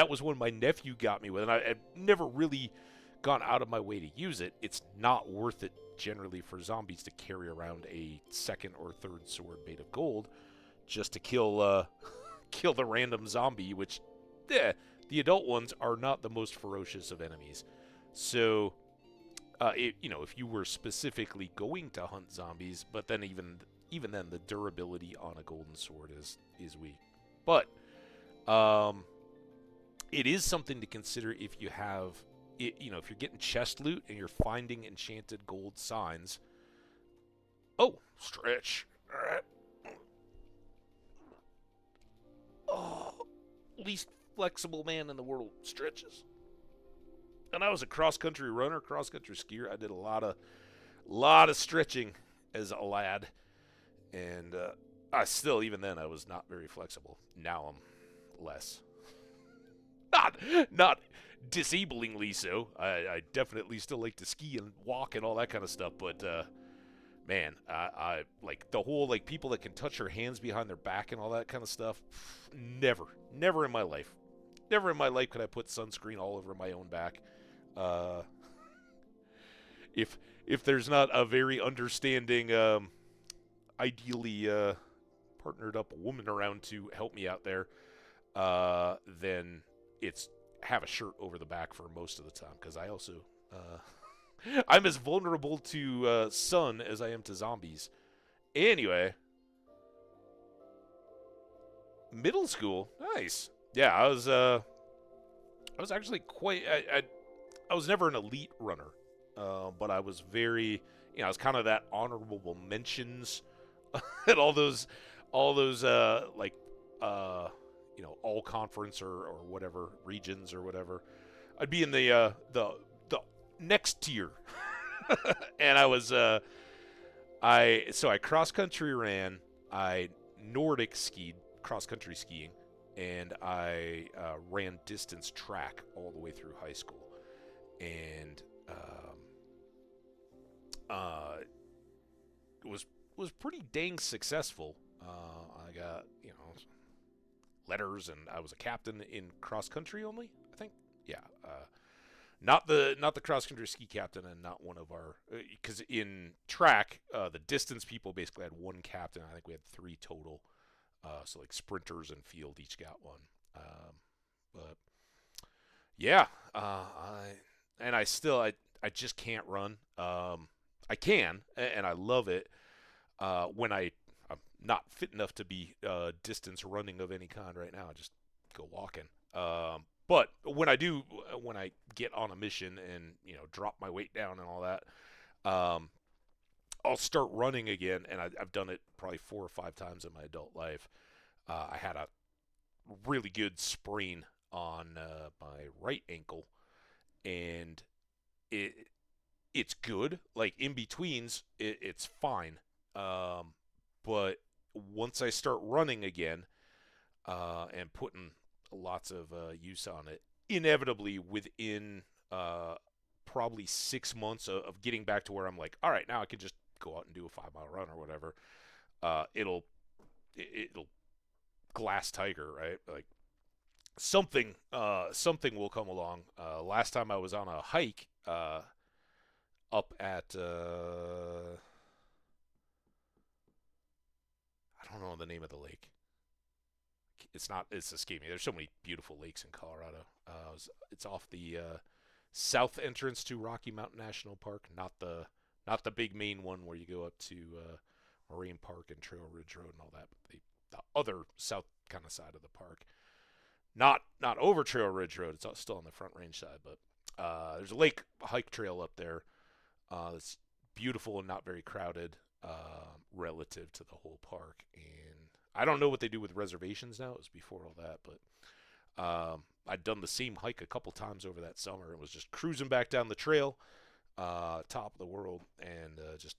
was one my nephew got me with, and I've never really gone out of my way to use it. It's not worth it generally for zombies to carry around a second or third sword made of gold just to kill kill the random zombie, which the adult ones are not the most ferocious of enemies. So, if you were specifically going to hunt zombies, but then even then, the durability on a golden sword is weak. But it is something to consider if you have, if you're getting chest loot and you're finding enchanted gold signs. Oh, stretch. All right. Oh, least flexible man in the world stretches. And I was a cross-country runner, cross-country skier. I did a lot of stretching as a lad. And even then, I was not very flexible. Now I'm less. Not disablingly so. I definitely still like to ski and walk and all that kind of stuff. But, man, I like the whole, like, people that can touch their hands behind their back and all that kind of stuff. Never in my life. Never in my life could I put sunscreen all over my own back. If there's not a very understanding, ideally partnered up woman around to help me out there, then it's have a shirt over the back for most of the time, because I also I'm as vulnerable to sun as I am to zombies. Anyway, middle school, nice. Yeah, I was actually quite. I was never an elite runner, but I was very, I was kind of that honorable mentions at all those like all conference or whatever regions or whatever. I'd be in the next tier, and I was I cross country ran. I Nordic skied, cross country skiing, and I ran distance track all the way through high school, and uh, was was pretty dang successful. I got letters, and I was a captain in cross country only. I think, yeah. Not the cross country ski captain, and not one of our, because in track the distance people basically had one captain. I think we had three total. So like sprinters and field each got one. But yeah, I just can't run. I can, and I love it when I'm not fit enough to be distance running of any kind right now. I just go walking. But when I get on a mission and drop my weight down and all that, I'll start running again, and I've done it probably 4 or 5 times in my adult life. I had a really good sprain on my right ankle, and it's good. Like in betweens, it's fine. But once I start running again and putting lots of use on it, inevitably within probably 6 months of getting back to where I'm like, all right, now I can just go out and do a 5 mile run or whatever. It'll glass tiger, right? Like something will come along. Last time I was on a hike up at I don't know the name of the lake. It's escaping me. There's so many beautiful lakes in Colorado. It's off the south entrance to Rocky Mountain National Park, not the big main one where you go up to Moraine Park and Trail Ridge Road and all that, but the other south kind of side of the park. Not over Trail Ridge Road. It's still on the Front Range side, but there's a lake hike trail up there. It's beautiful and not very crowded relative to the whole park. And I don't know what they do with reservations now. It was before all that, but I'd done the same hike a couple times over that summer and was just cruising back down the trail, top of the world, and just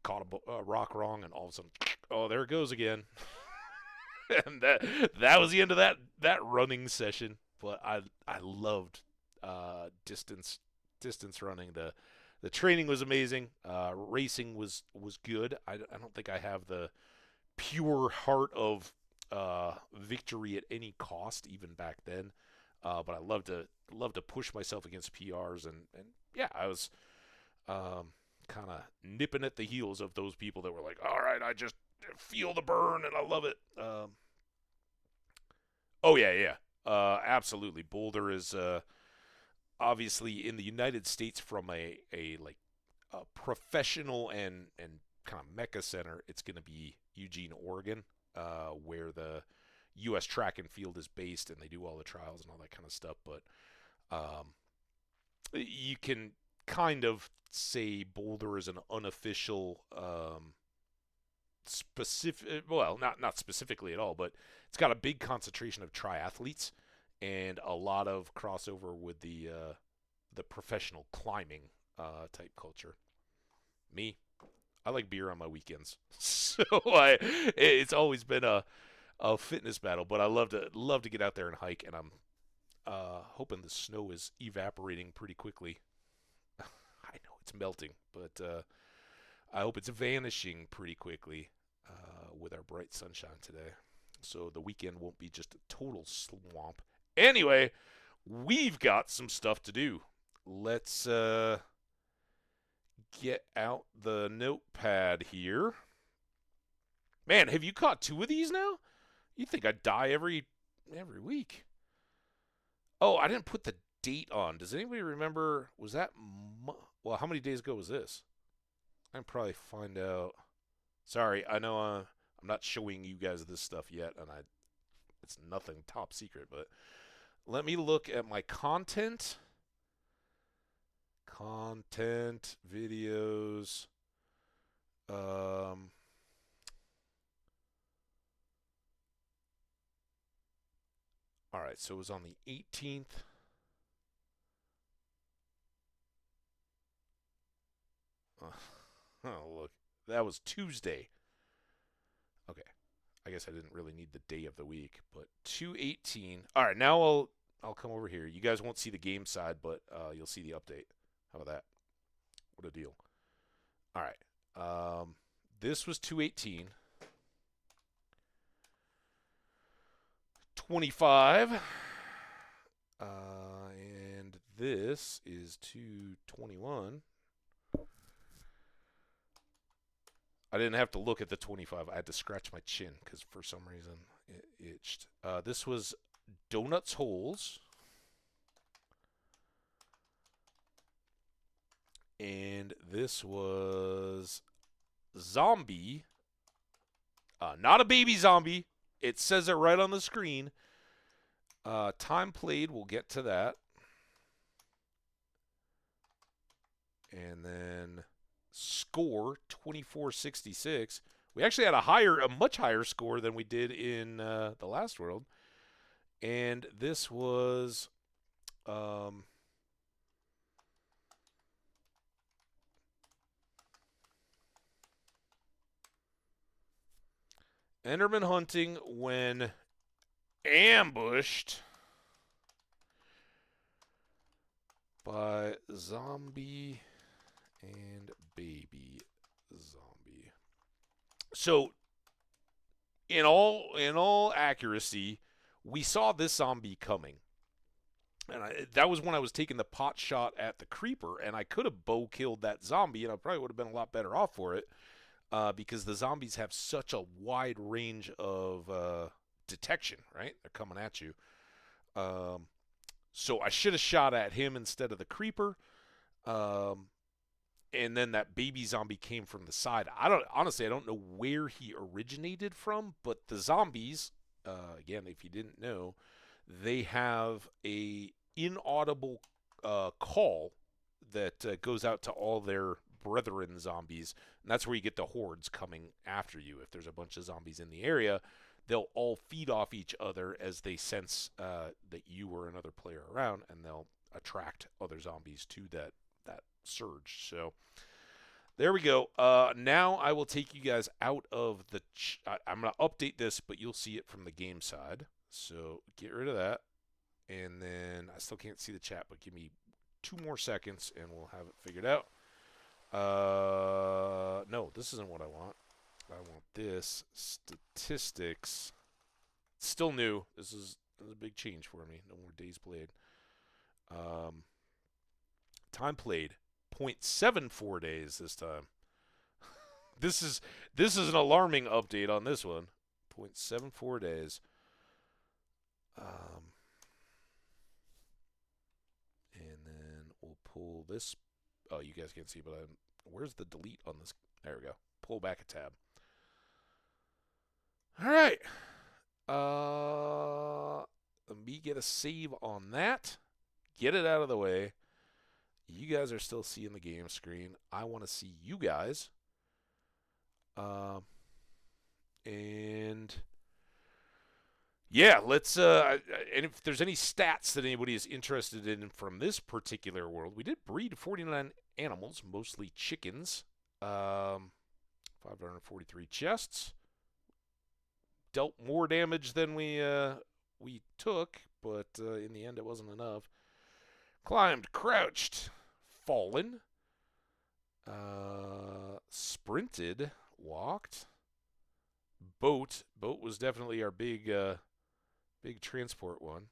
caught a rock wrong, and all of a sudden, oh, there it goes again. And that was the end of that running session. But I loved distance running. The training was amazing. Racing was good. I don't think I have the pure heart of victory at any cost even back then. But I love to push myself against PRs, and yeah, I was kind of nipping at the heels of those people that were like, all right, I just feel the burn and I love it. Oh yeah. Absolutely. Boulder is obviously in the United States from a like a professional and kind of mecca center. It's going to be Eugene, Oregon, where the U.S. track and field is based, and they do all the trials and all that kind of stuff. But you can kind of say Boulder is an unofficial specific, well, not specifically at all, but it's got a big concentration of triathletes and a lot of crossover with the professional climbing type culture. Me, I like beer on my weekends, so it's always been a fitness battle. But I love to get out there and hike, and I'm hoping the snow is evaporating pretty quickly. I know it's melting, but I hope it's vanishing pretty quickly with our bright sunshine today. So the weekend won't be just a total swamp. Anyway, we've got some stuff to do. Let's get out the notepad here. Man, have you caught 2 of these now? You'd think I'd die every week. Oh, I didn't put the date on. Does anybody remember? Was that well? How many days ago was this? I can probably find out. Sorry, I know I'm not showing you guys this stuff yet, and it's nothing top secret. But let me look at my content videos. All right, so it was on the 18th. Oh, look. That was Tuesday. Okay. I guess I didn't really need the day of the week, but 218. All right, now I'll come over here. You guys won't see the game side, but you'll see the update. How about that? What a deal. All right. This was 218. 25. And this is 221. I didn't have to look at the 25. I had to scratch my chin because for some reason it itched. This was Donuts Holes. And this was Zombie. Not a baby zombie. It says it right on the screen. Time played, we'll get to that. And then score 2466. We actually had a much higher score than we did in the last world. And this was Enderman hunting when ambushed by zombie and baby zombie. So, in all accuracy, we saw this zombie coming. And that was when I was taking the pot shot at the creeper, and I could have bow killed that zombie, and I probably would have been a lot better off for it, because the zombies have such a wide range of detection, right? They're coming at you. So I should have shot at him instead of the creeper. And then that baby zombie came from the side. I don't know where he originated from, but the zombies, again, if you didn't know, they have a inaudible call that goes out to all their brethren zombies, and that's where you get the hordes coming after you. If there's a bunch of zombies in the area, they'll all feed off each other as they sense that you or another player around, and they'll attract other zombies to that surge. So there we go. Now I will take you guys out of the I'm going to update this, but you'll see it from the game side. So get rid of that. And then I still can't see the chat, but give me 2 more seconds and we'll have it figured out. No, this isn't what I want. I want this. Statistics. It's still new. This is a big change for me. No more days played. Time played. 0.74 days this time. This is an alarming update on this one. 0.74 days. And then we'll pull this. Oh, you guys can't see, but where's the delete on this? There we go. Pull back a tab. All right. Let me get a save on that. Get it out of the way. You guys are still seeing the game screen. I want to see you guys. And yeah, let's and if there's any stats that anybody is interested in from this particular world, we did breed 49 animals, mostly chickens. 543 chests. Dealt more damage than we took, but in the end it wasn't enough. Climbed, crouched, fallen, sprinted, walked, boat. Boat was definitely our big transport one.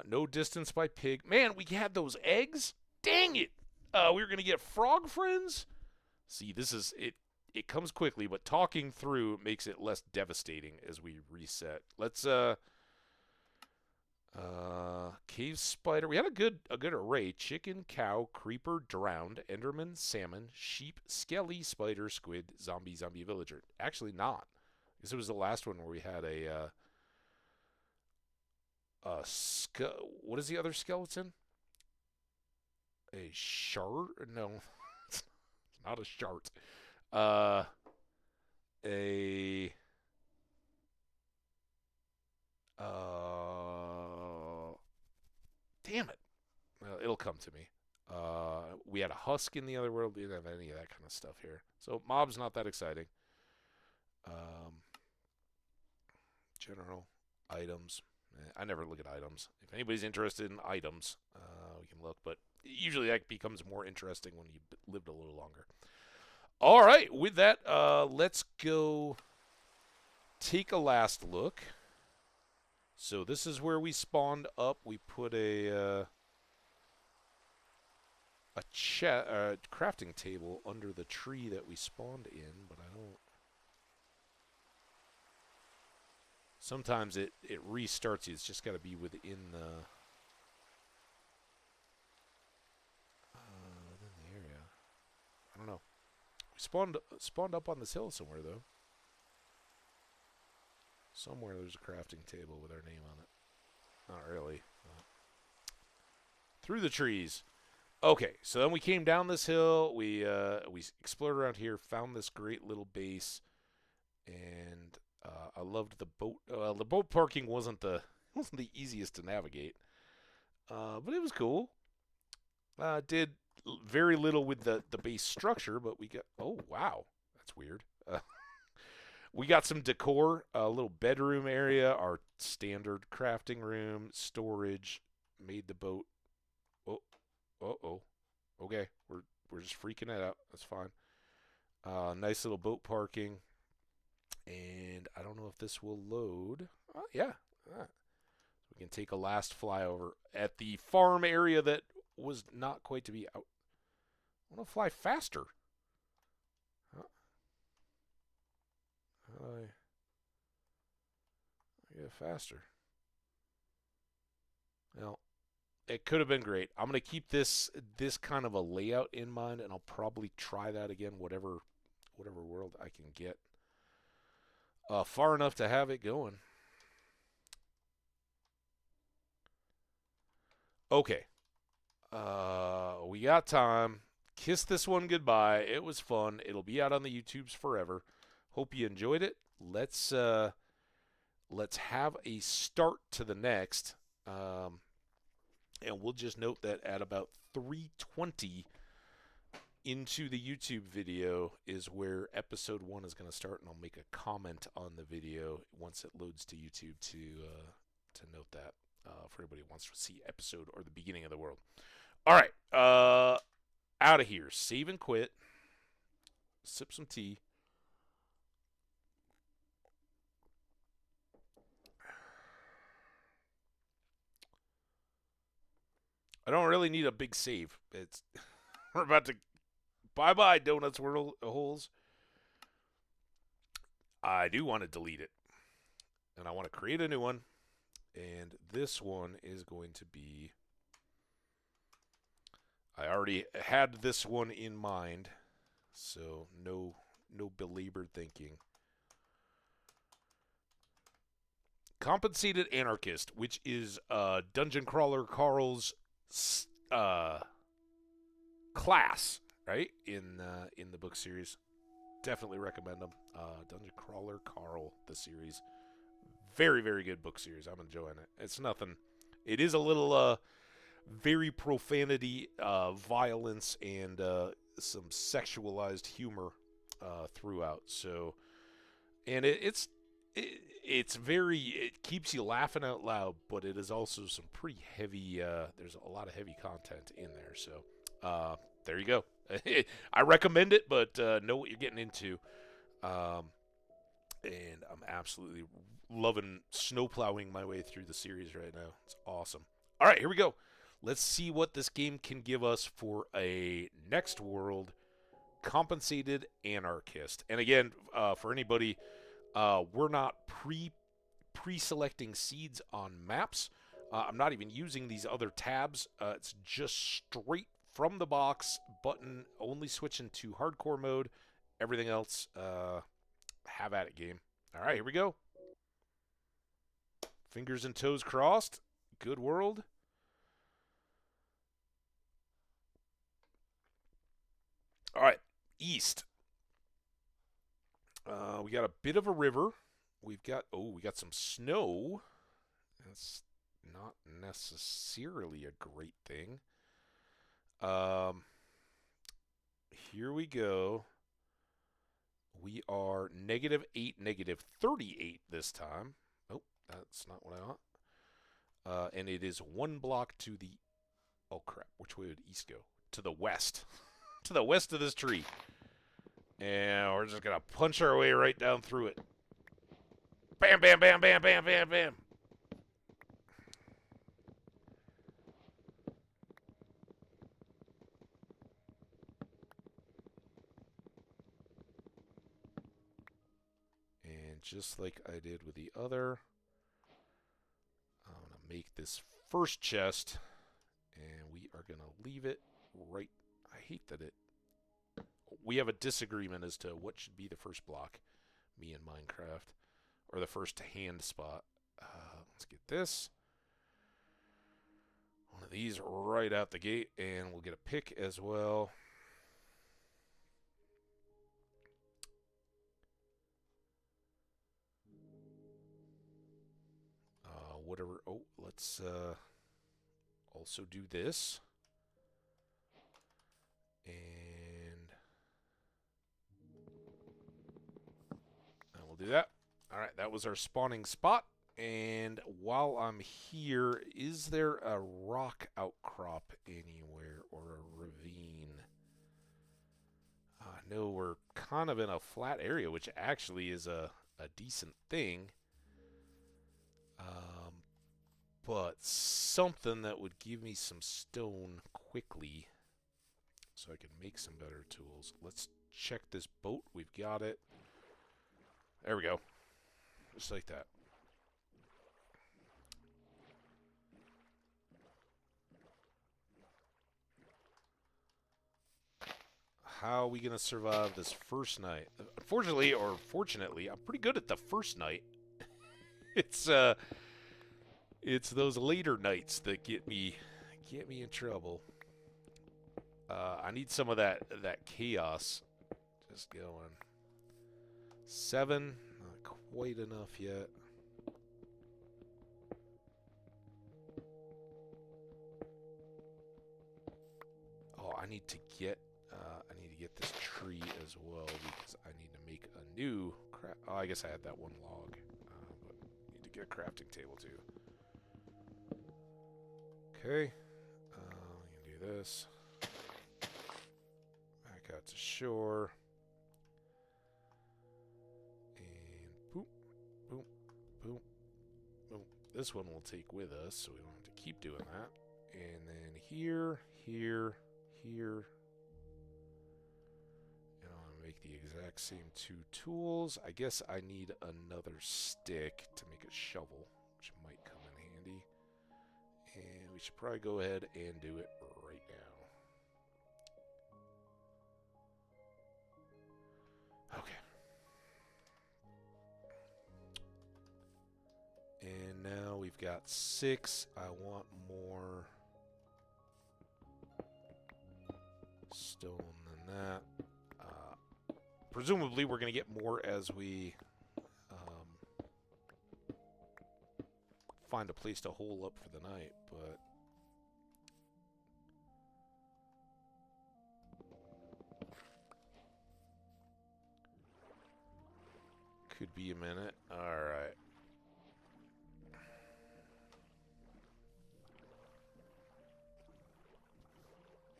No distance by pig. Man, we had those eggs. Dang it! We were gonna get frog friends. See, this is it. It comes quickly, but talking through makes it less devastating as we reset. Let's cave spider. We had a good array. Chicken, cow, creeper, drowned, enderman, salmon, sheep, skelly, spider, squid, zombie, villager. Actually not. I guess it was the last one where we had what is the other skeleton? A shard? No. It's not a shart. Damn it. Well, it'll come to me. We had a husk in the other world. We didn't have any of that kind of stuff here. So mob's not that exciting. General items. I never look at items. If anybody's interested in items, we can look. But usually that becomes more interesting when you lived a little longer. All right, with that, let's go take a last look. So this is where we spawned up. We put a crafting table under the tree that we spawned in, but I don't. Sometimes it restarts you. It's just got to be within the area. I don't know. We spawned up on this hill somewhere though. Somewhere there's a crafting table with our name on it. Not really. Through the trees. Okay, so then we came down this hill. We explored around here, found this great little base, and I loved the boat. The boat parking wasn't the easiest to navigate, but it was cool. Did very little with the base structure, but we got. Oh wow, that's weird. We got some decor, a little bedroom area, our standard crafting room, storage. Made the boat. Oh. Okay, we're just freaking it out. That's fine. Nice little boat parking. And I don't know if this will load. Oh, yeah. We can take a last flyover at the farm area that was not quite to be out. I want to fly faster. How do I get faster? Well, it could have been great. I'm going to keep this kind of a layout in mind, and I'll probably try that again, whatever world I can get far enough to have it going. Okay. We got time. Kiss this one goodbye. It was fun. It'll be out on the YouTubes forever. Hope you enjoyed it. Let's have a start to the next. And we'll just note that at about 3:20 into the YouTube video is where episode 1 is going to start, and I'll make a comment on the video once it loads to YouTube to note that for anybody who wants to see episode or the beginning of the world. All right, out of here. Save and quit. Sip some tea. I don't really need a big save. It's we're about to bye donuts holes. I do want to delete it, and I want to create a new one. And this one is going to be. I already had this one in mind, so no belabored thinking. Compensated Anarchist, which is Dungeon Crawler Carl's class, right? In the book series. Definitely recommend them. Dungeon Crawler Carl, the series. Very, very good book series. I'm enjoying it. It's nothing. It is a little very profanity, violence, and some sexualized humor throughout. So, and it keeps you laughing out loud, but it is also some pretty heavy. There's a lot of heavy content in there. So, there you go. I recommend it, but know what you're getting into. And I'm absolutely loving snowplowing my way through the series right now. It's awesome. All right, here we go. Let's see what this game can give us for a next world, Compensated Anarchist. And again, for anybody, we're not pre-selecting seeds on maps. I'm not even using these other tabs. It's just straight from the box button, only switching to hardcore mode. Everything else, have at it, game. All right, here we go. Fingers and toes crossed. Good world. All right, east. We got a bit of a river. We got some snow. That's not necessarily a great thing. Here we go. We are -8, -38 this time. Oh, That's not what I want. And it is 1 block to the... Oh, crap. Which way would east go? To the west. To the west of this tree. And we're just going to punch our way right down through it. Bam, bam, bam, bam, bam, bam, bam. And just like I did with the other, I'm going to make this first chest, and we are going to leave it right... I hate that it... We have a disagreement as to what should be the first block, me and Minecraft, or the first hand spot. Let's get this. One of these right out the gate, and we'll get a pick as well. Whatever. Oh, let's also do this. And we'll do that. All right, that was our spawning spot. And while I'm here, is there a rock outcrop anywhere or a ravine? No, we're kind of in a flat area, which actually is a decent thing. But something that would give me some stone quickly so I can make some better tools. Let's check this boat. We've got it. There we go. Just like that. How are we going to survive this first night? Unfortunately, or fortunately, I'm pretty good at the first night. It's those later nights that get me in trouble. I need some of that chaos just going. 7, not quite enough yet. Oh, I need to get this tree as well because I need to make a new Oh, I guess I had that one log, but I need to get a crafting table too. Okay, I'm gonna do this. Back out to shore. And boop, boop, boop, boop. This one we'll take with us, so we don't have to keep doing that. And then here, here, here. And I'm gonna make the exact same 2 tools. I guess I need another stick to make a shovel, which might come in handy. And we should probably go ahead and do it right now. Okay. And now we've got 6. I want more stone than that. Presumably we're going to get more as we find a place to hole up for the night, but could be a minute. Alright.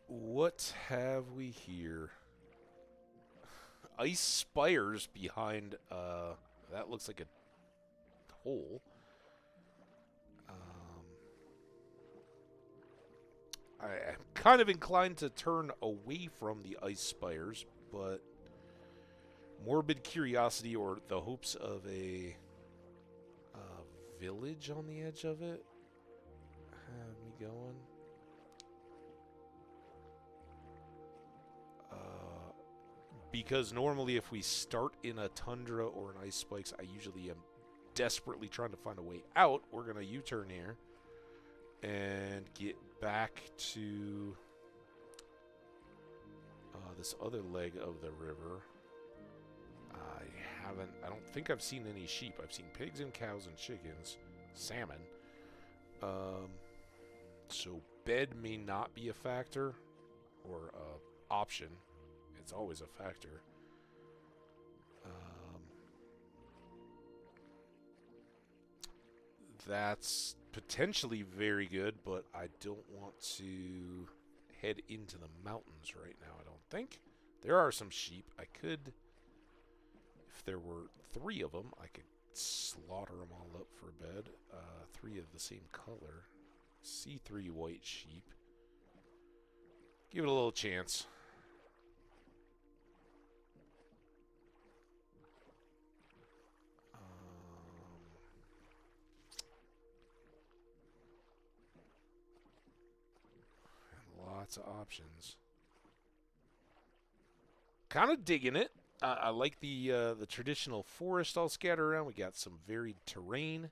What have we here? Ice spires behind, that looks like a hole. I'm kind of inclined to turn away from the ice spires, but morbid curiosity or the hopes of a village on the edge of it have me going. Because normally if we start in a tundra or an ice spikes, I usually am desperately trying to find a way out. We're going to U-turn here and get back to this other leg of the river. I don't think I've seen any sheep. I've seen pigs and cows and chickens, salmon. So bed may not be a factor or option. It's always a factor. That's potentially very good, but I don't want to head into the mountains right now, I don't think. There are some sheep. I could, if there were 3 of them, I could slaughter them all up for a bed. 3 of the same color. See 3 white sheep. Give it a little chance. Lots of options. Kind of digging it. I like the traditional forest all scattered around. We got some varied terrain.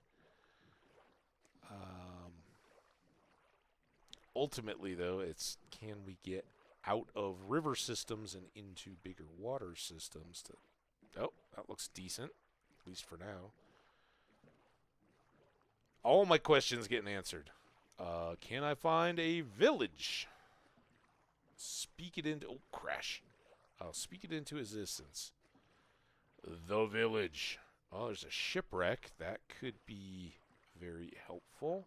Ultimately, though, it's can we get out of river systems and into bigger water systems? Oh, that looks decent, at least for now. All my questions getting answered. Can I find a village? Speak it into... Oh, crash. I'll speak it into existence. The village. Oh, there's a shipwreck. That could be very helpful.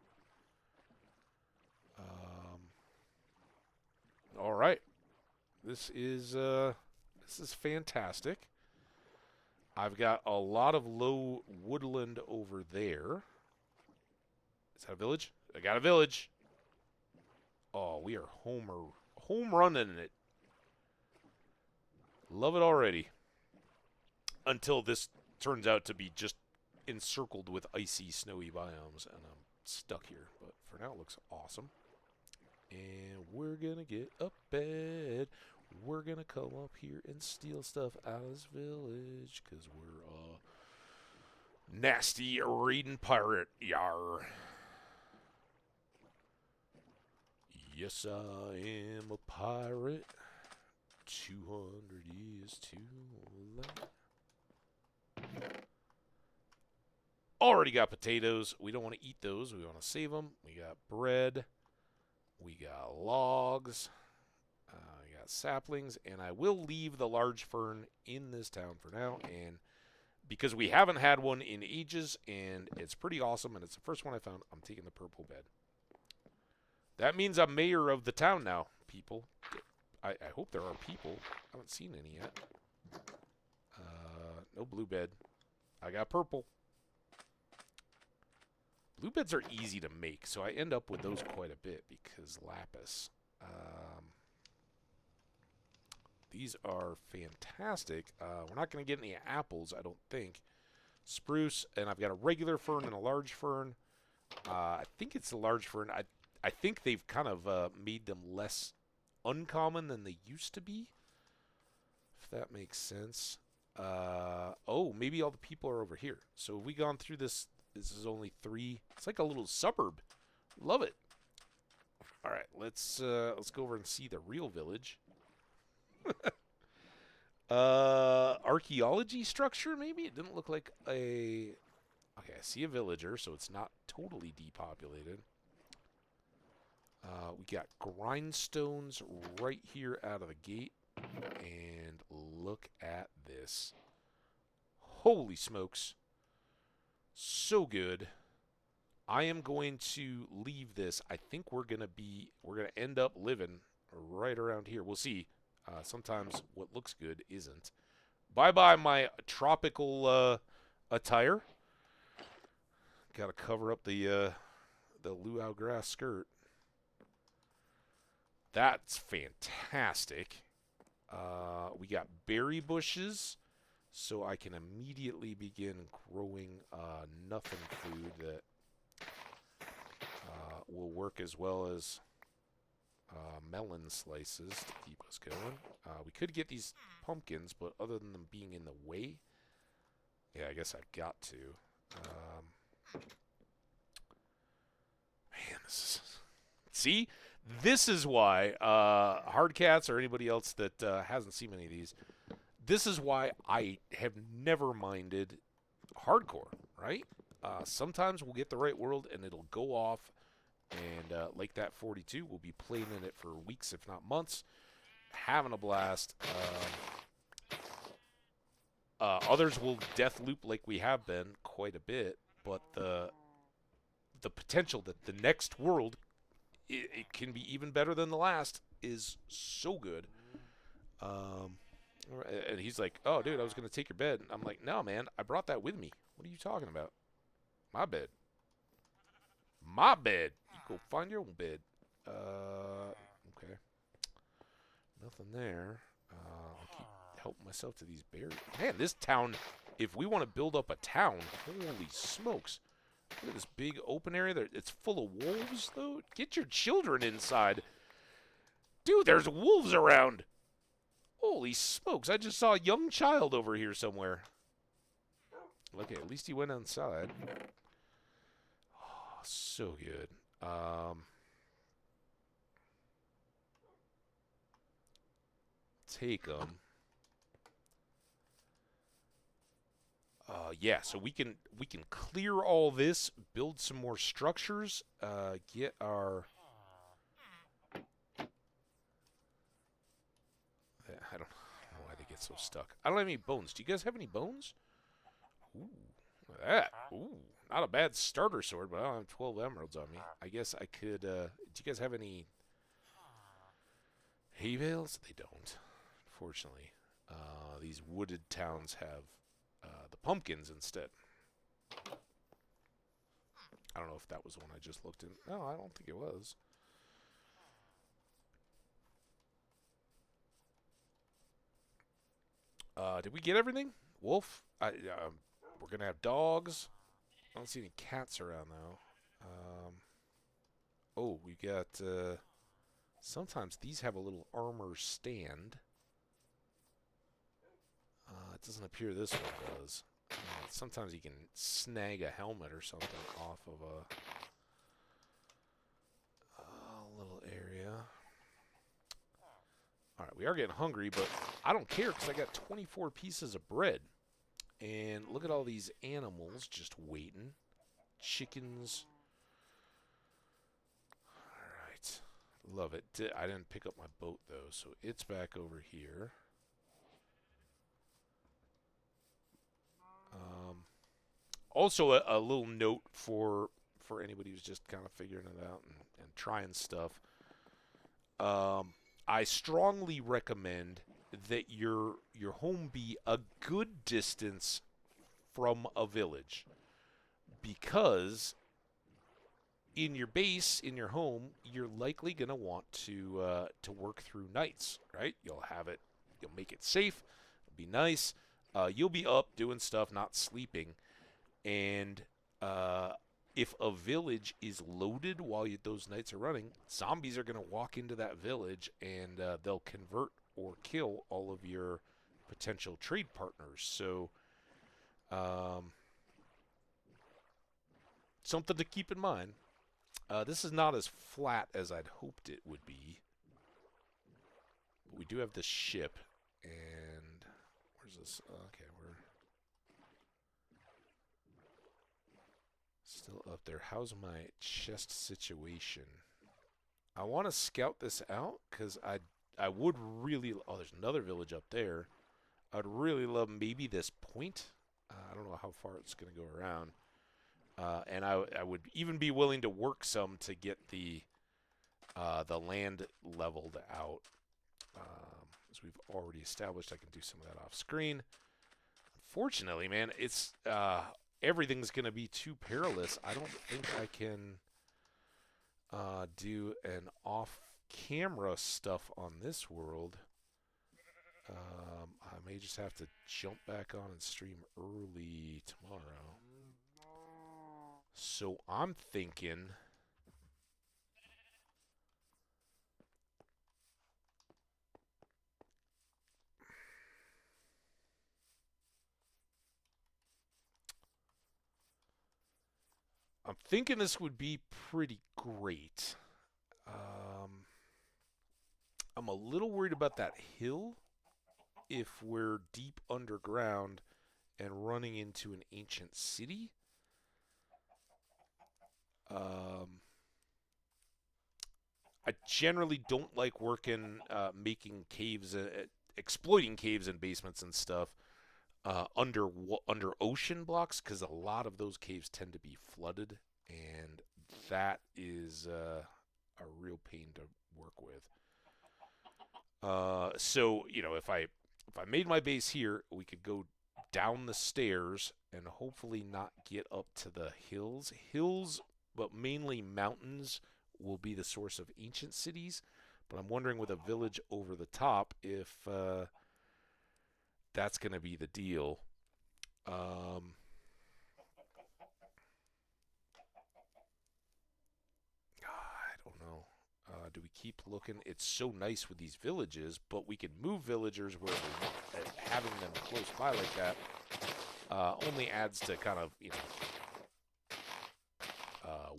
All right. This is fantastic. I've got a lot of low woodland over there. Is that a village? I got a village. Oh, we are home running it. Love it already. Until this turns out to be just encircled with icy, snowy biomes, and I'm stuck here. But for now, it looks awesome. And we're going to get a bed. We're going to come up here and steal stuff out of this village, because we're a nasty raiding pirate. Yar. Yes, I am a pirate. 200 years too late. Already got potatoes. We don't want to eat those. We want to save them. We got bread. We got logs. We got saplings. And I will leave the large fern in this town for now. And because we haven't had one in ages, and it's pretty awesome, and it's the first one I found, I'm taking the purple bed. That means I'm mayor of the town now, people. I hope there are people. I haven't seen any yet. No blue bed. I got purple. Blue beds are easy to make, so I end up with those quite a bit because lapis. These are fantastic. We're not going to get any apples, I don't think. Spruce, and I've got a regular fern and a large fern. I think it's a large fern. I think they've kind of made them less uncommon than they used to be, if that makes sense. Oh, maybe all the people are over here. So have we gone through this? This is only 3. It's like a little suburb. Love it. All right, let's go over and see the real village. Archaeology structure, maybe? It didn't look like a... Okay, I see a villager, so it's not totally depopulated. We got grindstones right here out of the gate. And look at this. Holy smokes. So good. I am going to leave this. I think we're going to end up living right around here. We'll see. Sometimes what looks good isn't. Bye-bye my tropical attire. Got to cover up the luau grass skirt. That's fantastic. We got berry bushes, so I can immediately begin growing nothing food that will work as well as melon slices to keep us going. We could get these pumpkins, but other than them being in the way, yeah, I guess I've got to. Man, this is... See? This is why Hardcats or anybody else that hasn't seen many of these, this is why I have never minded hardcore, right? Sometimes we'll get the right world and it'll go off, and like that 42, we'll be playing in it for weeks, if not months, having a blast. Others will death loop like we have been quite a bit, but the potential that the next world it can be even better than the last is so good. Um, and he's like, "Oh, dude, I was gonna take your bed." And I'm like, "No, man, I brought that with me. What are you talking about? My bed, my bed. You go find your own bed." Okay, nothing there. I'll keep helping myself to these berries. Man, this town. If we want to build up a town, holy smokes! Look at this big open area. There, it's full of wolves, though. Get your children inside, dude. There's wolves around. Holy smokes! I just saw a young child over here somewhere. Okay, at least he went outside. Oh, so good. Take them. Yeah, so we can clear all this, build some more structures, get our. I don't know why they get so stuck. I don't have any bones. Do you guys have any bones? Ooh, look at that. Ooh, not a bad starter sword, but I don't have 12 emeralds on me. I guess I could. Do you guys have any hay bales? They don't, fortunately. These wooded towns have the pumpkins instead. I don't know if that was the one I just looked in. No, I don't think it was. Did we get everything? Wolf? We're going to have dogs. I don't see any cats around, though. Oh, we got... sometimes these have a little armor stand. It doesn't appear this one does. Sometimes you can snag a helmet or something off of a little area. Alright, we are getting hungry, but I don't care because I got 24 pieces of bread. And look at all these animals just waiting. Chickens. Alright. Love it. I didn't pick up my boat, though, so it's back over here. Also, a little note for anybody who's just kind of figuring it out and trying stuff. I strongly recommend that your home be a good distance from a village, because in your base, in your home, you're likely going to want to work through nights, right? You'll make it safe, it'll be nice. You'll be up doing stuff, not sleeping. And if a village is loaded while those nights are running, zombies are going to walk into that village and they'll convert or kill all of your potential trade partners. So, something to keep in mind. This is not as flat as I'd hoped it would be. But we do have this ship. And where's this? Okay, we're still up there. How's my chest situation? I want to scout this out because I would really... Oh, there's another village up there. I'd really love maybe this point. I don't know how far it's going to go around. And I would even be willing to work some to get the land leveled out. As we've already established, I can do some of that off screen. Unfortunately, man, it's... everything's going to be too perilous. I don't think I can do an off-camera stuff on this world. I may just have to jump back on and stream early tomorrow. So I'm thinking... this would be pretty great. I'm a little worried about that hill if we're deep underground and running into an ancient city. I generally don't like working, making caves, exploiting caves and basements and stuff under ocean blocks, because a lot of those caves tend to be flooded, and that is a real pain to work with. So if I made my base here, we could go down the stairs and hopefully not get up to the hills. Hills, but mainly mountains, will be the source of ancient cities. But I'm wondering with a village over the top if that's going to be the deal. I don't know. Do we keep looking? It's so nice with these villages, but we can move villagers where having them close by like that only adds to kind of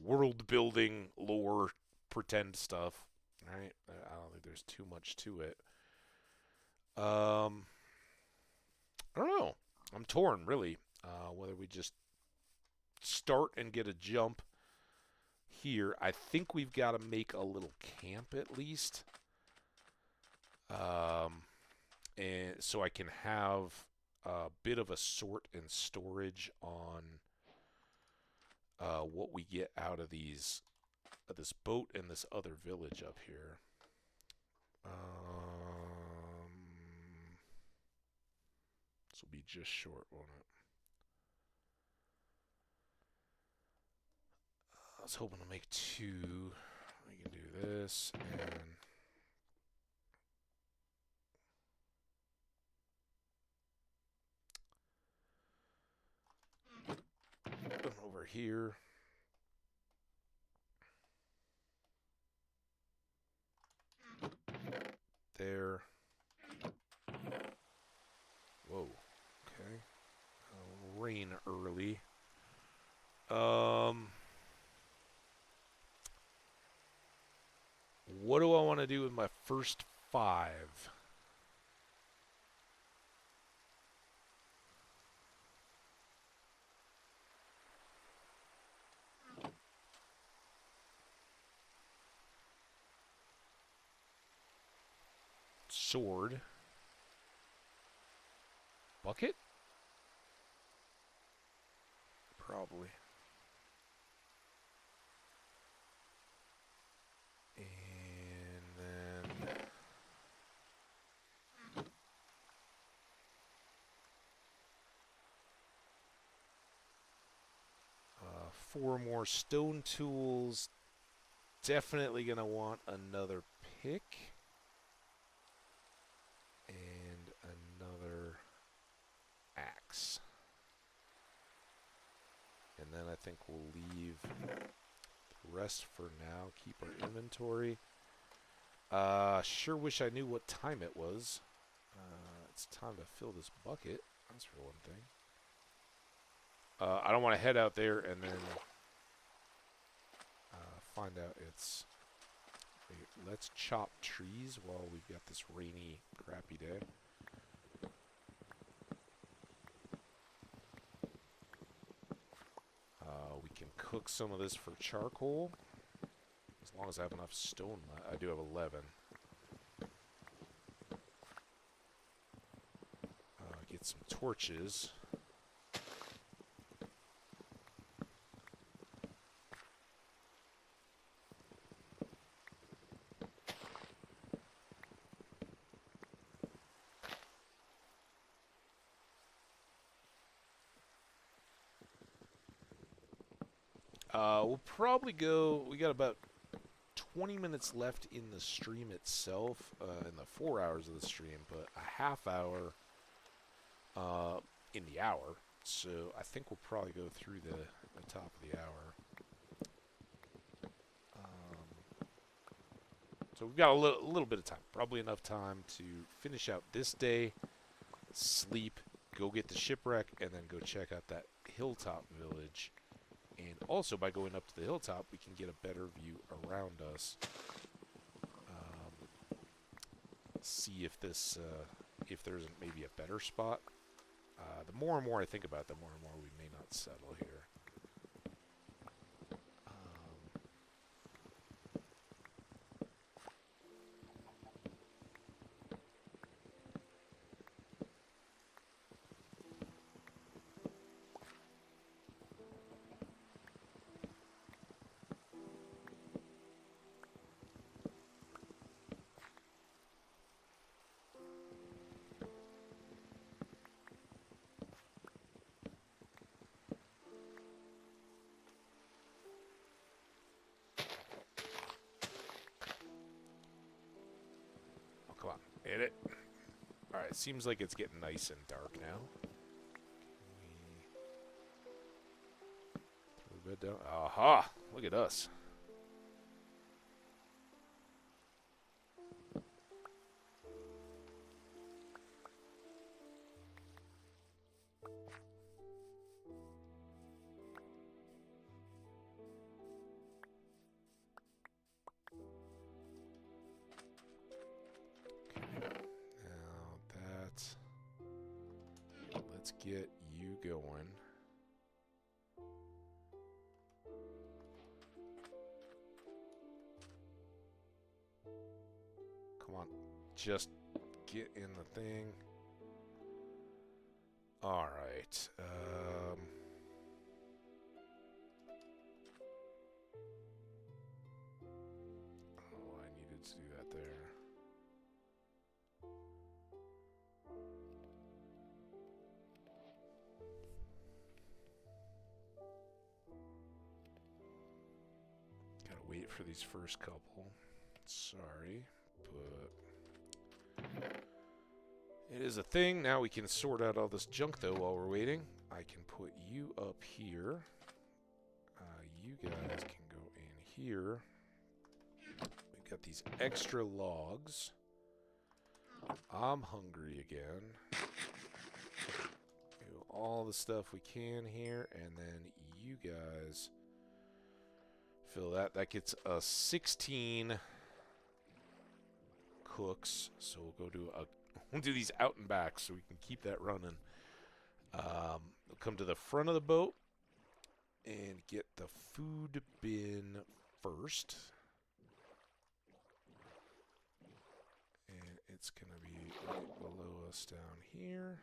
world building, lore, pretend stuff. Right? I don't think there's too much to it. I don't know. I'm torn, really. Whether we just start and get a jump here. I think we've got to make a little camp at least. And so I can have a bit of a sort and storage on what we get out of this boat and this other village up here. This will be just short, won't it? I was hoping to make 2. We can do this and over here. There. Whoa. Okay. Rain early. What do I want to do with my first 5? Sword. Bucket? Probably. And then 4 more stone tools. Definitely going to want another pick. And another axe. And then I think we'll leave the rest for now. Keep our inventory. Sure wish I knew what time it was. It's time to fill this bucket. That's for one thing. I don't want to head out there and then find out it's... Wait, let's chop trees while we've got this rainy, crappy day. We can cook some of this for charcoal. As long as I have enough stone. I do have 11. Get some torches. We'll probably go... We got about 20 minutes left in the stream itself, in the 4 hours of the stream, but a half hour in the hour. So I think we'll probably go through the top of the hour. So we've got a little bit of time. Probably enough time to finish out this day, sleep, go get the shipwreck, and then go check out that hilltop village. And also, by going up to the hilltop, we can get a better view around us. See if this, if there's maybe a better spot. The more and more I think about it, the more and more we may not settle here. Hit it. Alright, seems like it's getting nice and dark now. Throw the bed down. Aha! Look at us. Let's get you going. Come on, just get in the thing. All right. Oh, I needed to do that there. Wait for these first couple. Sorry, but it is a thing. Now we can sort out all this junk, though, while we're waiting. I can put you up here. You guys can go in here. We've got these extra logs. I'm hungry again. Do all the stuff we can here, and then you guys... fill that. That gets us 16 cooks. So we'll go to we'll do these out and back so we can keep that running. We'll come to the front of the boat and get the food bin first. And it's going to be right below us down here.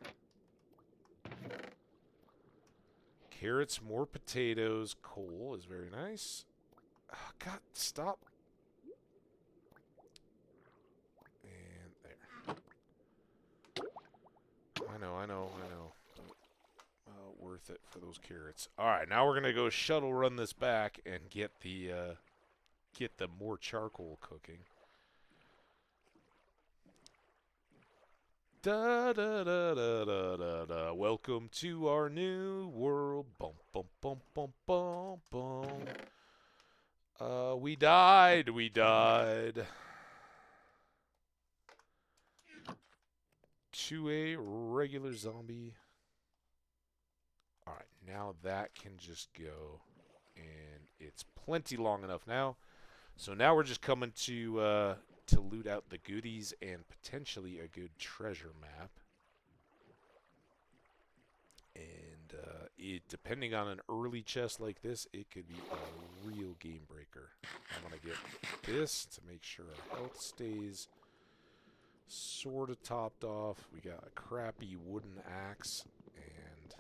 Carrots, more potatoes, coal is very nice. God, stop. And there. I know. Worth it for those carrots. Alright, now we're going to go shuttle run this back and get the more charcoal cooking. Da da da da da da da. Welcome to our new world. Bum bum bum bum bum bum. We died. 2A regular zombie. Alright, now that can just go. And it's plenty long enough now. So now we're just coming to loot out the goodies and potentially a good treasure map. And depending on an early chest like this, it could be a real game breaker. I'm going to get this to make sure our health stays sort of topped off. We got a crappy wooden axe, and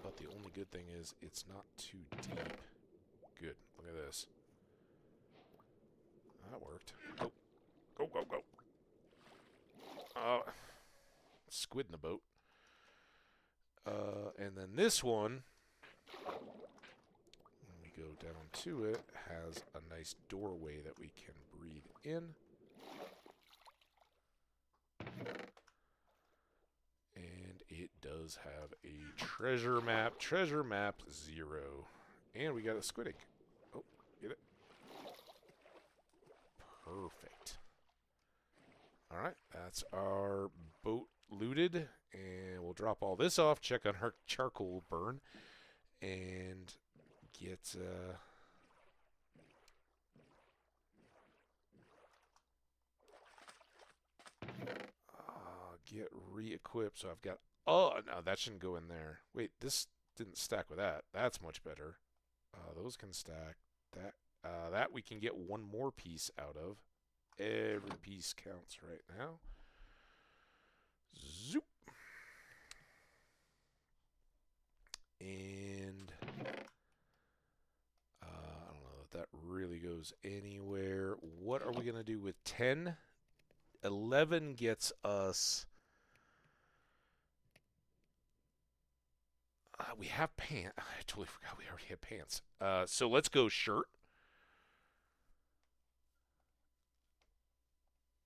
but the only good thing is it's not too deep. Good. Look at this. That worked. Go. Go. Squid in the boat. And then this one, when we go down to it, has a nice doorway that we can breathe in. And it does have a treasure map. Treasure map 0. And we got a squid egg. Oh, get it? Perfect. Alright, that's our boat looted, and we'll drop all this off, check on her charcoal burn, and get re-equipped. So I've got, oh, no, that shouldn't go in there. Wait, this didn't stack with that. That's much better. Those can stack. That we can get one more piece out of. Every piece counts right now. Zoop. And I don't know if that really goes anywhere. What are we going to do with 10? 11 gets us We have pants. I totally forgot we already had pants. So let's go shirt.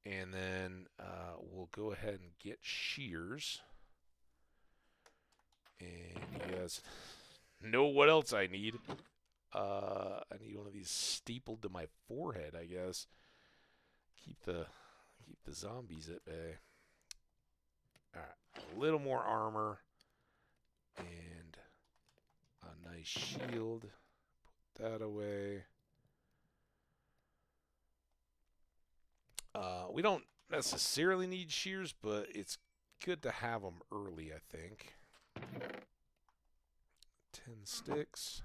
And then we'll go ahead and get shears. And you guys know what else I need. I need one of these stapled to my forehead, I guess. Keep the zombies at bay. Alright, a little more armor. And a nice shield. Put that away. We don't necessarily need shears, but it's good to have them early, I think. 10 sticks.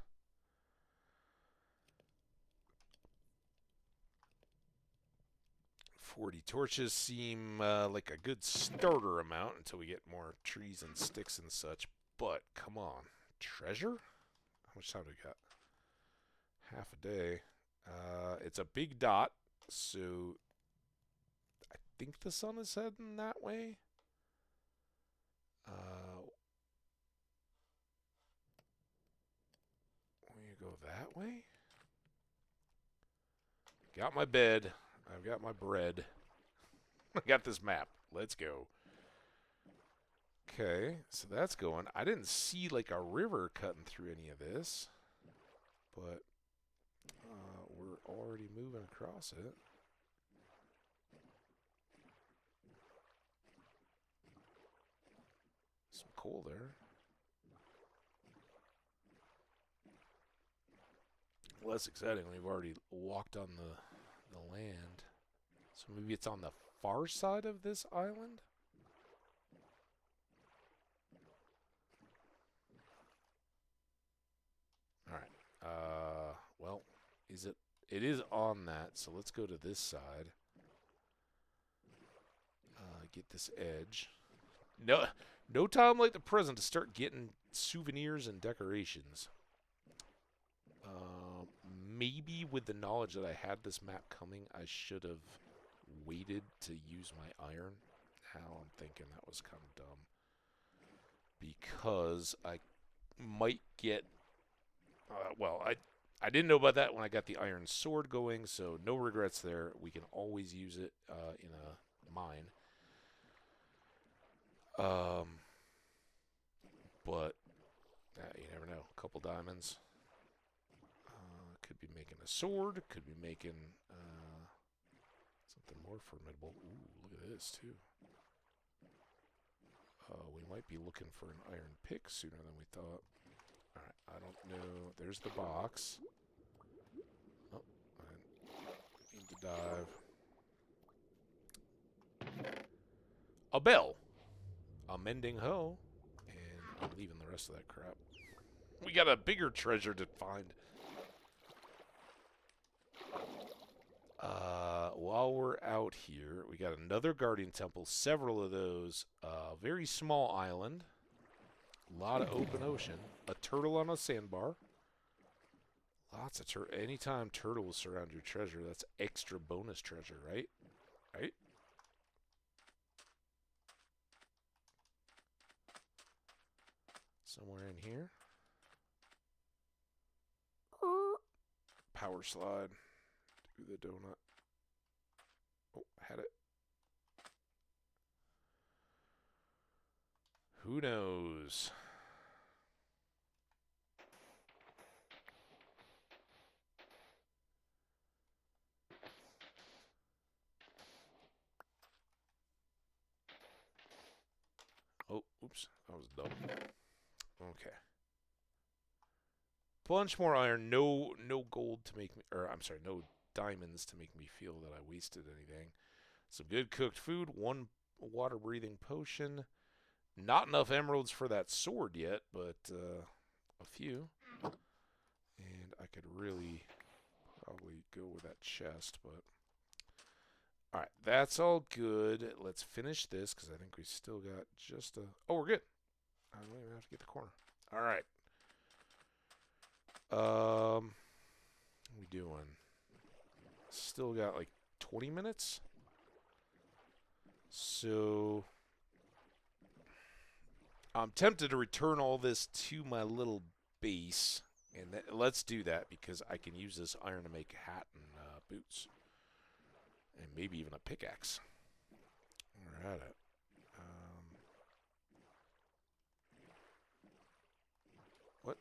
40 torches seem like a good starter amount until we get more trees and sticks and such. But, come on. Treasure? How much time do we got? Half a day. It's a big dot, so I think the sun is heading that way. We go that way? Got my bed. I've got my bread. I got this map. Let's go. Okay, so that's going. I didn't see like a river cutting through any of this, but we're already moving across it. Some coal there. Less exciting. We've already walked on the land. So maybe it's on the far side of this island? Alright. Well, is it? It is on that, so let's go to this side. Get this edge. No time like the present to start getting souvenirs and decorations. Maybe with the knowledge that I had this map coming, I should have waited to use my iron. Now I'm thinking that was kind of dumb. Because I might get... well, I didn't know about that when I got the iron sword going, so no regrets there. We can always use it in a mine. But you never know. A couple diamonds. Could be making a sword. Could be making something more formidable. Ooh, look at this too. We might be looking for an iron pick sooner than we thought. Alright, I don't know. There's the box. Oh, I need to dive. A bell. A mending hoe. And I'm leaving the rest of that crap. We got a bigger treasure to find. While we're out here, we got another guardian temple, several of those, very small island, a lot of open ocean, a turtle on a sandbar, lots of turtle. Anytime turtles surround your treasure, that's extra bonus treasure, right? Right? Somewhere in here. Power slide. Do the donut. Oh, had it. Who knows? Oh, oops. That was dumb. Okay. Bunch more iron. No gold to make me... Or, I'm sorry, no diamonds to make me feel that I wasted anything. Some good cooked food. One water-breathing potion. Not enough emeralds for that sword yet, but a few. And I could really probably go with that chest, but... Alright, that's all good. Let's finish this, because I think we still got just a... Oh, we're good. I don't even have to get the corner. Alright. What are we doing? Still got like 20 minutes? So... I'm tempted to return all this to my little base, and let's do that because I can use this iron to make a hat and boots, and maybe even a pickaxe. We're at it. What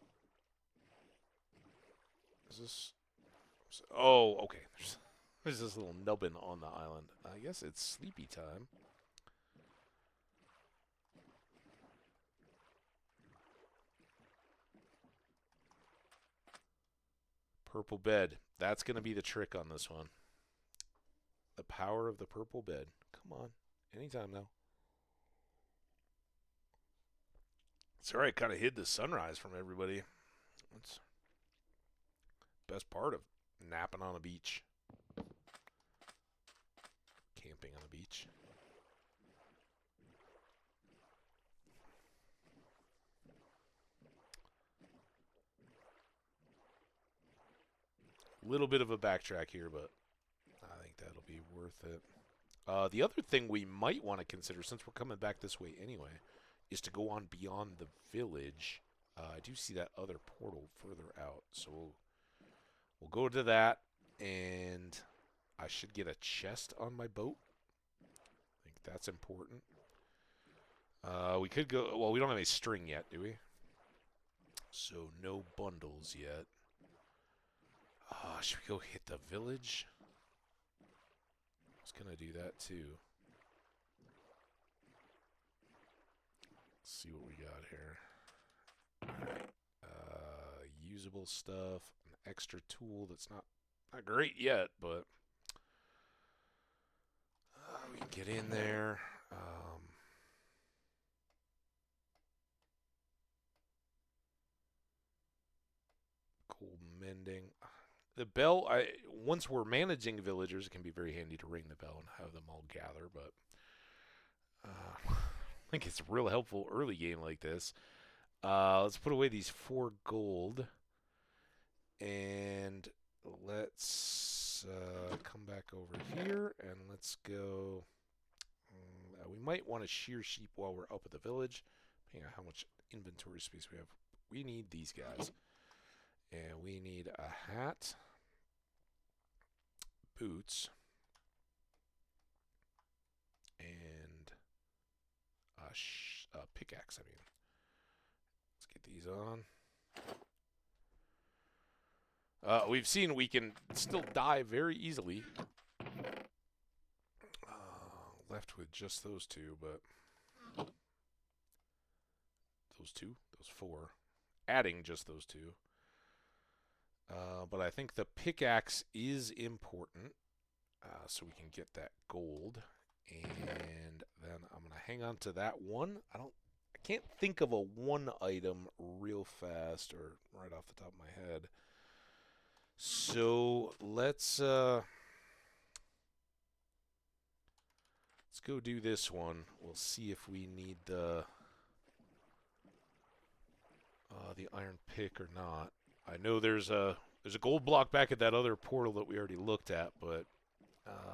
is this? Oh, okay. There's this little nubbin on the island. I guess it's sleepy time. Purple bed. That's going to be the trick on this one. The power of the purple bed. Come on. Anytime now. Sorry, I kind of hid the sunrise from everybody. That's the best part of napping on a beach. Camping on a beach. Little bit of a backtrack here, but I think that'll be worth it. The other thing we might want to consider, since we're coming back this way anyway, is to go on beyond the village. I do see that other portal further out, so we'll go to that, and I should get a chest on my boat. I think that's important. We could go... Well, we don't have any string yet, do we? So no bundles yet. Should we go hit the village? I was going to do that too. Let's see what we got here. Alright. Usable stuff. An extra tool that's not great yet, but we can get in there. Cold mending. The bell, once we're managing villagers, it can be very handy to ring the bell and have them all gather, but I think it's real helpful early game like this. Let's put away these 4 gold, and let's come back over here, and let's go. We might want to shear sheep while we're up at the village, depending on how much inventory space we have. We need these guys, and we need a hat. Boots and a pickaxe. I mean, let's get these on. We've seen we can still die very easily. Left with just those 2, but those 4, adding just those 2. But I think the pickaxe is important, so we can get that gold. And then I'm going to hang on to that one. I can't think of a 1 item real fast or right off the top of my head. So let's go do this one. We'll see if we need the iron pick or not. I know there's a gold block back at that other portal that we already looked at, but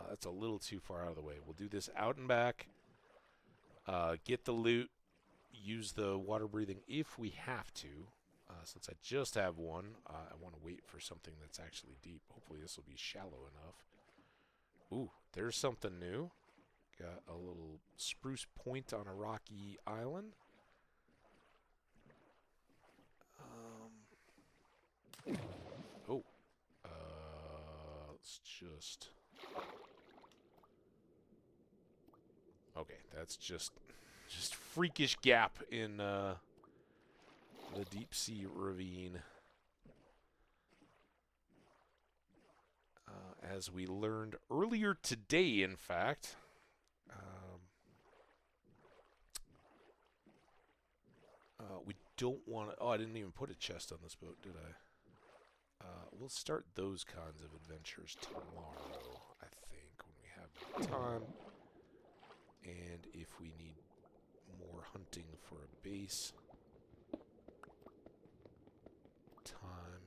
that's a little too far out of the way. We'll do this out and back, get the loot, use the water breathing if we have to. Since I just have one, I want to wait for something that's actually deep. Hopefully this will be shallow enough. Ooh, there's something new. Got a little spruce point on a rocky island. Let's just... Okay, that's just freakish gap in the deep sea ravine. As we learned earlier today, in fact. We don't want to... Oh, I didn't even put a chest on this boat, did I? We'll start those kinds of adventures tomorrow, I think, when we have time. And if we need more hunting for a base. Time.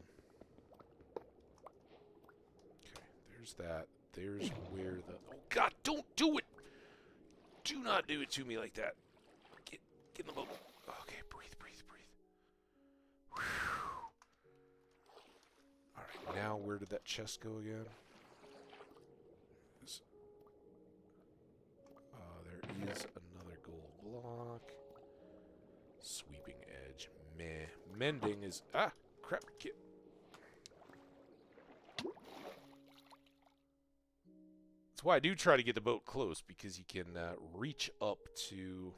Okay, there's that. There's where the... Oh, God, don't do it! Do not do it to me like that. Get in the boat. Okay, breathe, breathe, breathe. Whew. Alright, now where did that chest go again? There is another gold block. Sweeping edge. Meh. Mending is... Ah! Crap. Get... That's why I do try to get the boat close, because you can reach up to...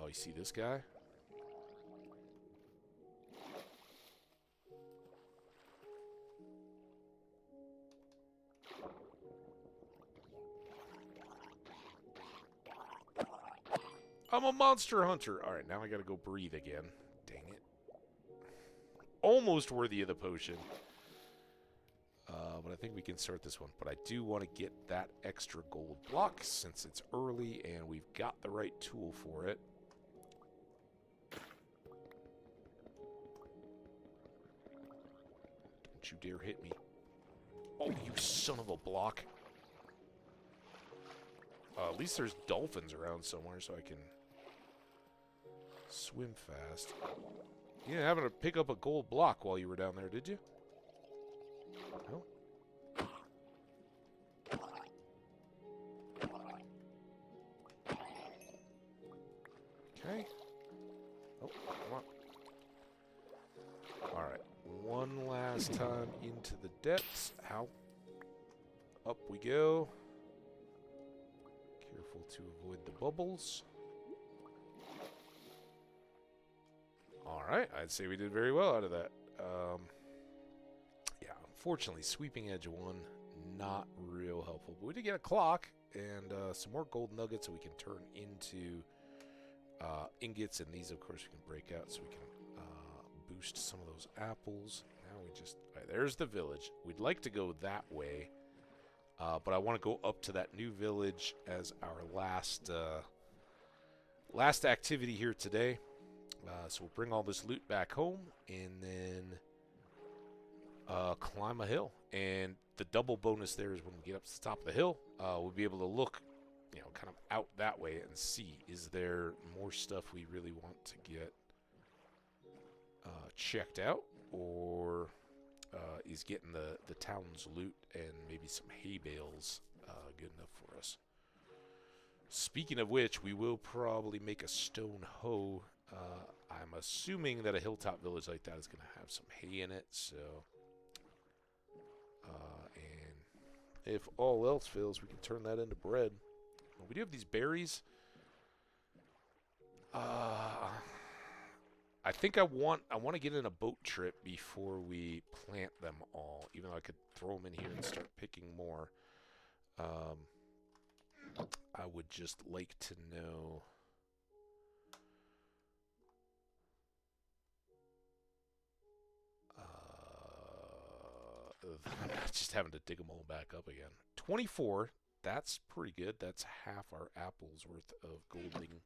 Oh, you see this guy? I'm a monster hunter. Alright, now I gotta go breathe again. Dang it. Almost worthy of the potion. But I think we can start this one. But I do want to get that extra gold block since it's early and we've got the right tool for it. Don't you dare hit me. Oh, you son of a block. At least there's dolphins around somewhere so I can swim fast. You didn't happen to pick up a gold block while you were down there, did you? No? Okay. Oh, come on. Alright. One last time into the depths. How? Up we go. Careful to avoid the bubbles. Alright, I'd say we did very well out of that. Yeah, unfortunately, Sweeping Edge 1, not real helpful. But we did get a clock and some more gold nuggets so we can turn into ingots. And these, of course, we can break out so we can boost some of those apples. Now we just... All right, there's the village. We'd like to go that way. But I want to go up to that new village as our last activity here today. So we'll bring all this loot back home and then climb a hill. And the double bonus there is when we get up to the top of the hill, we'll be able to look, you know, kind of out that way and see, is there more stuff we really want to get checked out, or is getting the town's loot and maybe some hay bales good enough for us. Speaking of which, we will probably make a stone hoe. I'm assuming that a hilltop village like that is going to have some hay in it, so... and if all else fails, we can turn that into bread. We do have these berries. I think I want to get in a boat trip before we plant them all, even though I could throw them in here and start picking more. I would just like to know... I'm just having to dig them all back up again. 24, that's pretty good. That's half our apples worth of goldening.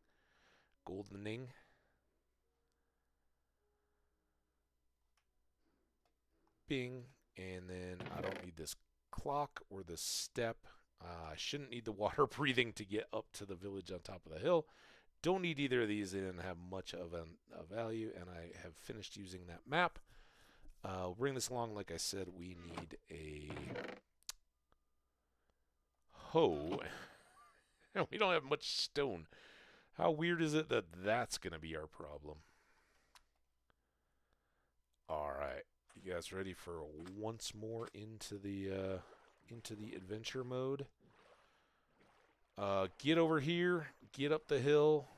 Bing. And then I don't need this clock or this step. I shouldn't need the water breathing to get up to the village on top of the hill. Don't need either of these. They didn't have much of a value, and I have finished using that map. We'll bring this along. Like I said, we need a hoe. We don't have much stone. How weird is it that that's going to be our problem? All right. You guys ready for once more into the adventure mode? Get over here. Get up the hill.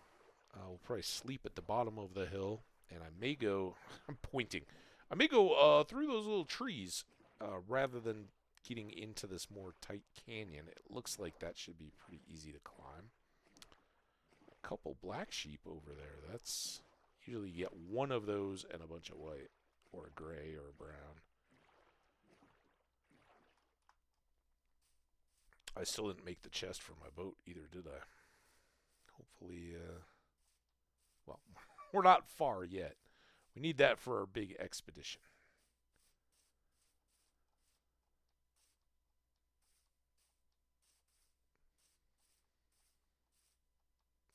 We'll probably sleep at the bottom of the hill. And I may go... I'm pointing. I may go through those little trees rather than getting into this more tight canyon. It looks like that should be pretty easy to climb. A couple black sheep over there. That's usually you get one of those and a bunch of white, or a gray, or a brown. I still didn't make the chest for my boat either, did I? Hopefully, well, we're not far yet. We need that for our big expedition.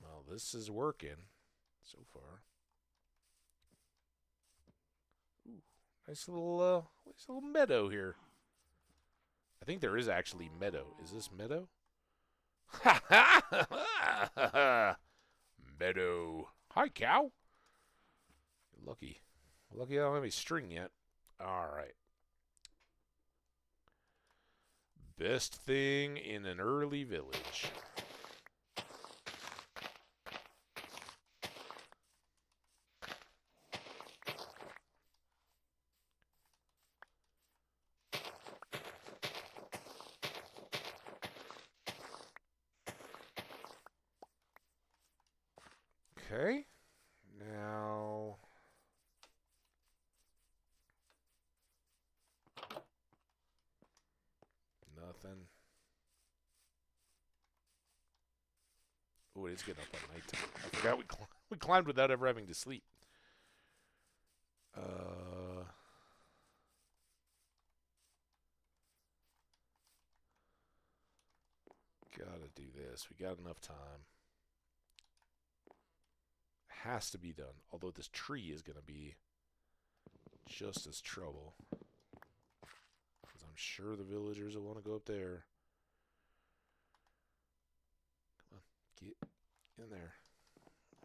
Well, Well, this is working so far. Ooh, nice little meadow here. I think there is actually meadow. Is this meadow? Ha ha! Meadow. Hi, cow. You're lucky. Lucky I don't have any string yet. All right. Best thing in an early village. Okay. Now... Nothing. Oh, it is getting up at night time. I forgot we climbed without ever having to sleep. Gotta do this. We got enough time. Has to be done. Although this tree is gonna be just as trouble. Because I'm sure the villagers will want to go up there. Come on, get in there.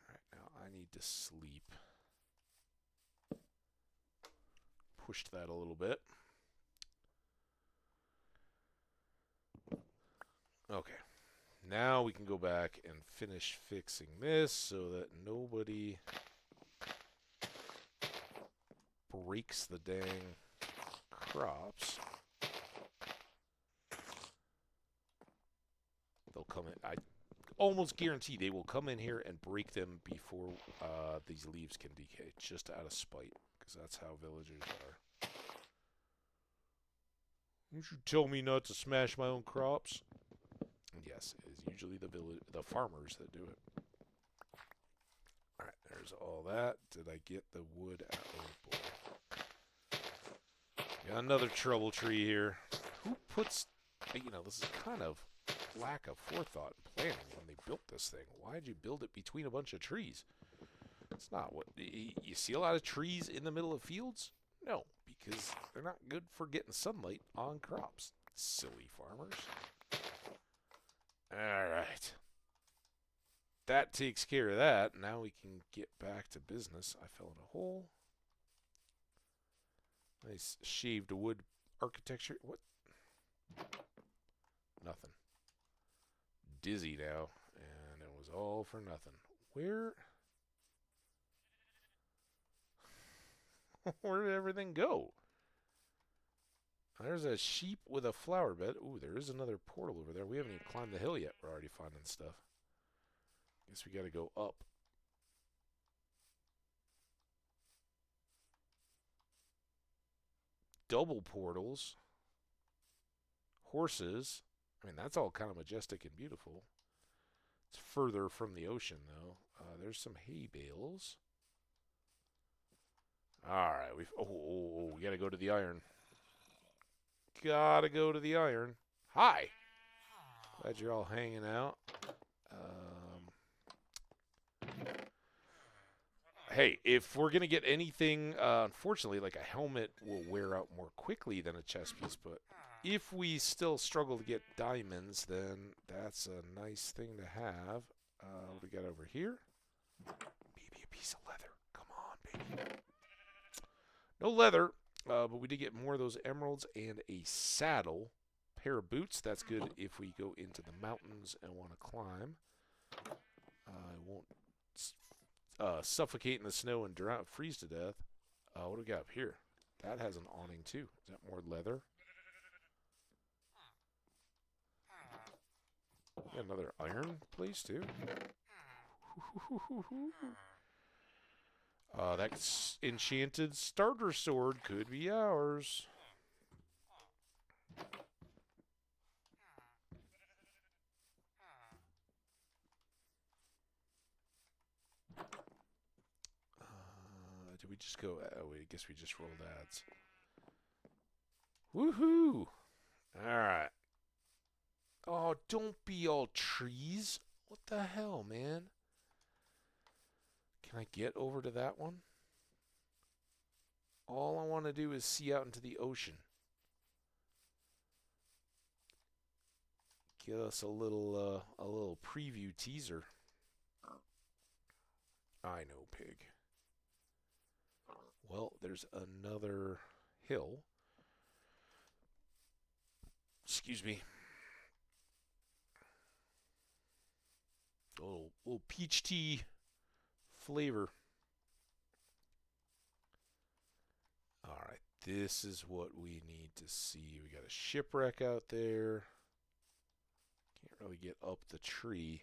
Alright, now I need to sleep. Pushed that a little bit. Okay. Now we can go back and finish fixing this so that nobody breaks the dang crops. They'll come in. I almost guarantee they will come in here and break them before these leaves can decay, just out of spite, because that's how villagers are. Don't you tell me not to smash my own crops? And yes, it is usually the farmers that do it. Alright, there's all that. Did I get the wood out? Oh boy. Got another trouble tree here. Who puts... You know, this is kind of lack of forethought and planning when they built this thing. Why'd you build it between a bunch of trees? It's not what... You see a lot of trees in the middle of fields? No, because they're not good for getting sunlight on crops. Silly farmers. Alright. That takes care of that. Now we can get back to business. I fell in a hole. Nice shaved wood architecture. What? Nothing. Dizzy now. And it was all for nothing. Where? Where did everything go? There's a sheep with a flower bed. Ooh, there is another portal over there. We haven't even climbed the hill yet. We're already finding stuff. Guess we gotta go up. Double portals. Horses. I mean, that's all kind of majestic and beautiful. It's further from the ocean, though. There's some hay bales. Alright, we've... Oh, we gotta go to the iron. Gotta go to the iron. Hi! Glad you're all hanging out. Hey, if we're going to get anything, unfortunately, like a helmet will wear out more quickly than a chest piece, but if we still struggle to get diamonds, then that's a nice thing to have. What do we got over here? Maybe a piece of leather. Come on, baby. No leather, but we did get more of those emeralds and a saddle. Pair of boots. That's good if we go into the mountains and want to climb. I won't suffocate in the snow and drown, freeze to death. What do we got up here? That has an awning too. Is that more leather? We got another iron place too. That enchanted starter sword could be ours. Did we just go... Oh, I guess we just rolled ads. Woohoo! Alright. Oh, don't be all trees. What the hell, man? Can I get over to that one? All I want to do is see out into the ocean. Give us a little preview teaser. I know, pig. Well, there's another hill. Excuse me. A little peach tea flavor. All right, this is what we need to see. We got a shipwreck out there. Can't really get up the tree.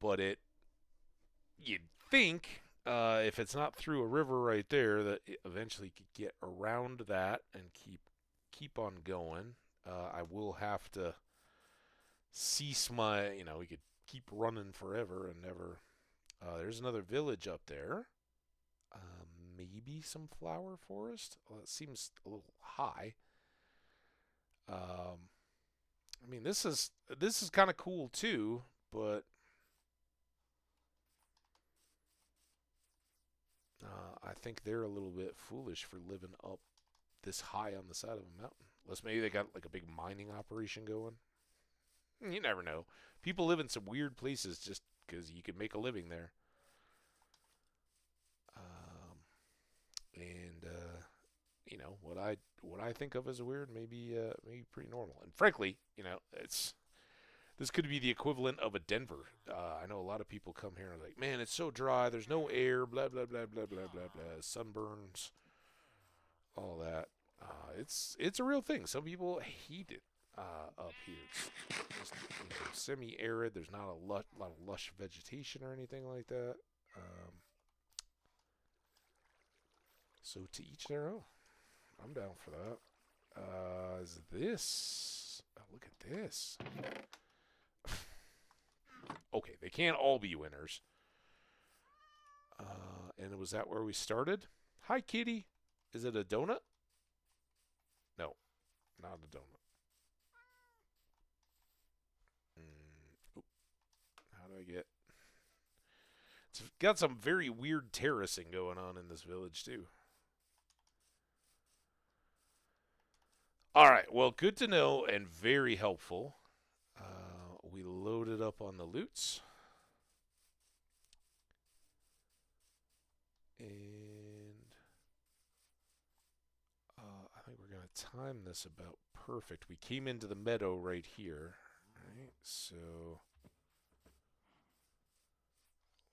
But you'd think, if it's not through a river right there, that it eventually could get around that and keep on going. I will have to cease my, we could keep running forever and never. There's another village up there. Maybe some flower forest. Well, it seems a little high. I mean, this is kind of cool too, but I think they're a little bit foolish for living up this high on the side of a mountain. Unless maybe they got like a big mining operation going. You never know. People live in some weird places just because you can make a living there. And what I think of as weird maybe pretty normal. And frankly, this could be the equivalent of a Denver. I know a lot of people come here and are like, man, it's so dry. There's no air. Blah blah blah blah blah blah blah. Sunburns, all that. It's a real thing. Some people hate it up here. It's just, semi-arid. There's not a lot of lush vegetation or anything like that. So to each their own. I'm down for that. Is this? Oh, look at this. Okay, they can't all be winners. And was that where we started? Hi, kitty. Is it a donut? No, not a donut. How do I get? It's got some very weird terracing going on in this village, too. All right, well, good to know and very helpful. We loaded up on the loots. And I think we're going to time this about perfect. We came into the meadow right here. Right, so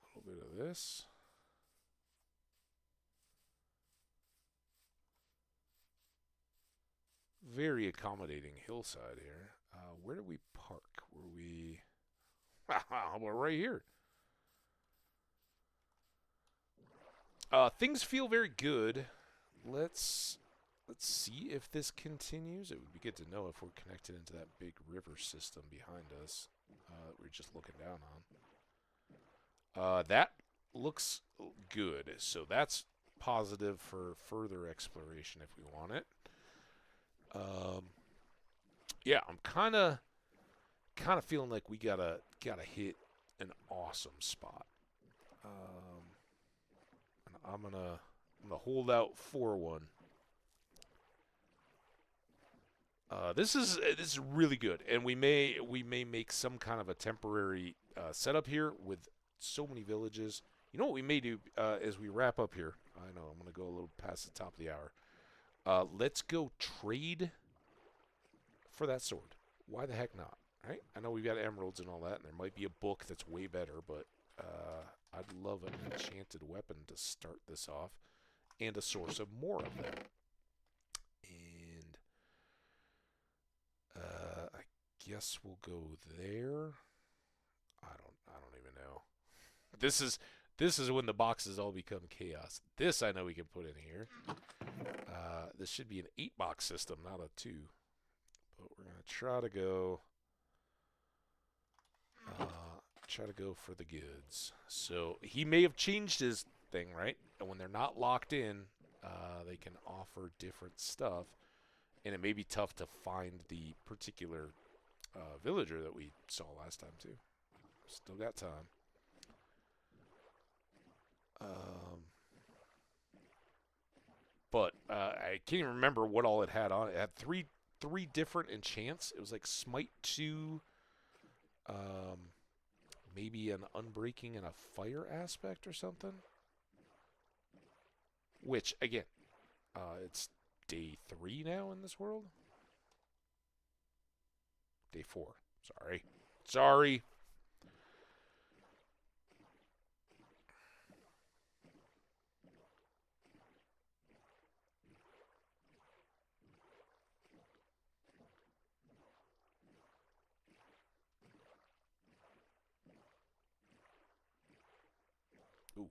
a little bit of this. Very accommodating hillside here. Where do we park? Were we? How about right here? Things feel very good. Let's see if this continues. It would be good to know if we're connected into that big river system behind us. We're just looking down on. That looks good. So that's positive for further exploration if we want it. Yeah, I'm kind of feeling like we gotta hit an awesome spot. And I'm gonna hold out for one. This is really good, and we may make some kind of a temporary setup here with so many villages. You know what we may do as we wrap up here? I know I'm gonna go a little past the top of the hour. Let's go trade for that sword. Why the heck not? Right? I know we've got emeralds and all that, and there might be a book that's way better, but I'd love an enchanted weapon to start this off, and a source of more of them. And I guess we'll go there. I don't even know. This is when the boxes all become chaos. This I know we can put in here. This should be an 8-box system, not a 2. But we're gonna try to go for the goods. So he may have changed his thing, right? And when they're not locked in, they can offer different stuff, and it may be tough to find the particular villager that we saw last time too. Still got time. Um, but I can't even remember what all it had on it. It had three different enchants. It was like Smite 2, um, maybe an Unbreaking and a Fire aspect or something. Which, again, it's day 3 now in this world. Day 4. Sorry. Ooh,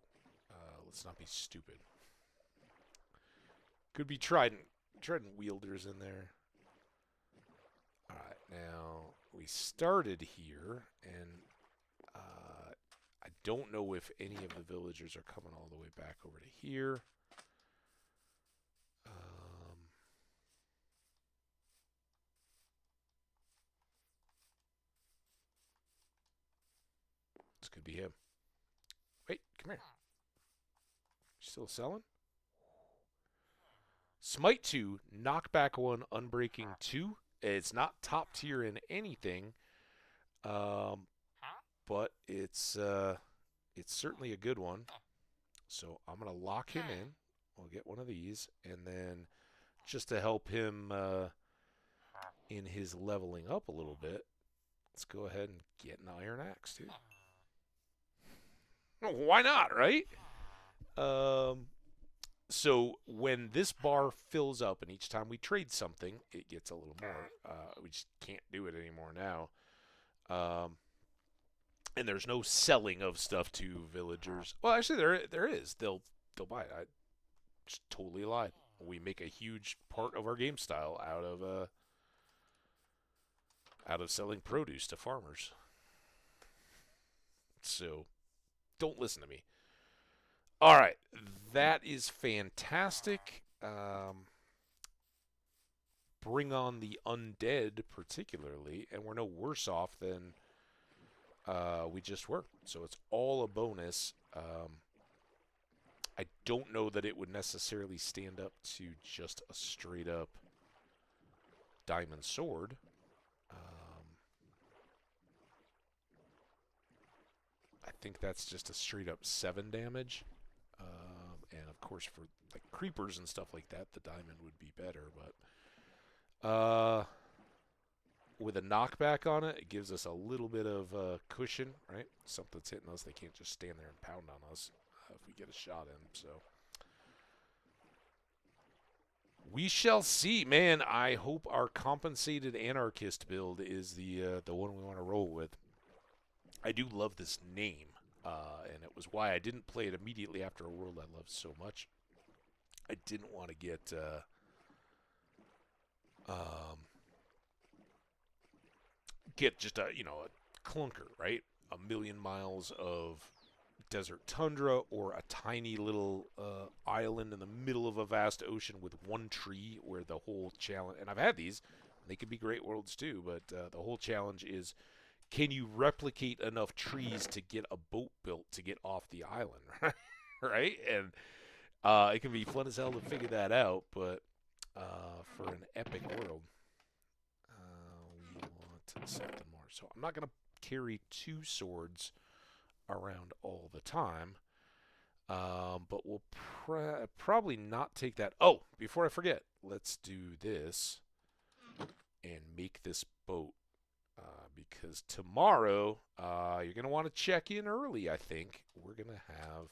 let's not be stupid. Could be Trident wielders in there. All right, now we started here, and I don't know if any of the villagers are coming all the way back over to here. This could be him. Wait, come here. Still selling? Smite 2, Knockback 1, Unbreaking 2. It's not top tier in anything, but it's certainly a good one. So I'm going to lock him in. We'll get one of these, and then just to help him in his leveling up a little bit, let's go ahead and get an Iron Axe, too. Why not, right? So when this bar fills up, and each time we trade something, it gets a little more. We just can't do it anymore now. And there's no selling of stuff to villagers. Well, actually, there is. They'll buy it. I just totally lied. We make a huge part of our game style out of selling produce to farmers. So don't listen to me. All right, that is fantastic. Bring on the undead, particularly, and we're no worse off than we just were. So it's all a bonus. I don't know that it would necessarily stand up to just a straight-up diamond sword. I think that's just a straight-up 7 damage. And of course, for like creepers and stuff like that, the diamond would be better. But with a knockback on it, it gives us a little bit of cushion, right? Something's hitting us, they can't just stand there and pound on us if we get a shot in. So we shall see, man. I hope our compensated anarchist build is the one we want to roll with. I do love this name. And it was why I didn't play it immediately after a world I loved so much. I didn't want to get just a clunker, right? A million miles of desert tundra or a tiny little island in the middle of a vast ocean with one tree where the whole challenge. And I've had these; they could be great worlds too. But the whole challenge is, can you replicate enough trees to get a boat built to get off the island, right? And it can be fun as hell to figure that out, but for an epic world, we want something more. So I'm not going to carry 2 swords around all the time, but we'll probably not take that. Oh, before I forget, let's do this and make this boat. Because tomorrow, you're going to want to check in early, I think. We're going to have...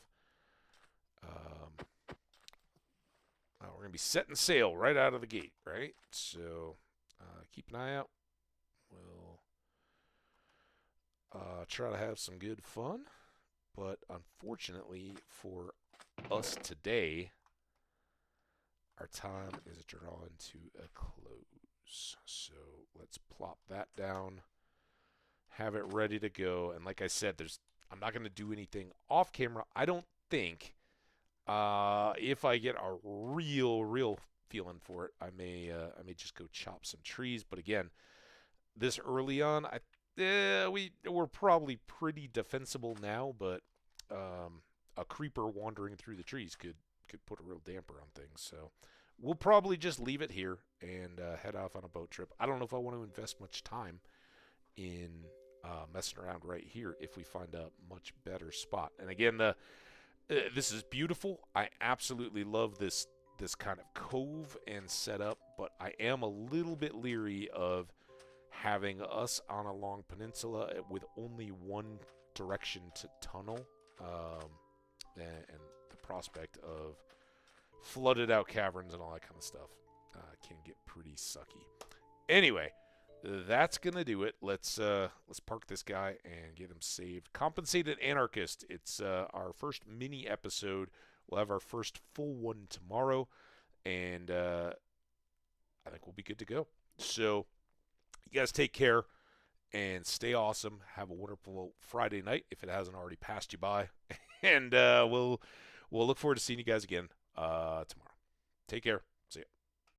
we're going to be setting sail right out of the gate, right? So, keep an eye out. We'll try to have some good fun. But unfortunately for us today, our time is drawing to a close. So, let's plop that down. Have it ready to go. And like I said, I'm not going to do anything off camera. I don't think. If I get a real feeling for it, I may just go chop some trees. But again, this early on, we're probably pretty defensible now. But a creeper wandering through the trees could put a real damper on things. So we'll probably just leave it here and head off on a boat trip. I don't know if I want to invest much time in messing around right here if we find a much better spot. And again, this is beautiful. I absolutely love this kind of cove and setup, but I am a little bit leery of having us on a long peninsula with only one direction to tunnel, and the prospect of flooded out caverns and all that kind of stuff can get pretty sucky. Anyway, that's gonna do it. Let's park this guy and get him saved. Compensated Anarchist. It's our first mini episode. We'll have our first full one tomorrow, and I think we'll be good to go. So you guys take care and stay awesome. Have a wonderful Friday night if it hasn't already passed you by, and we'll look forward to seeing you guys again tomorrow. Take care.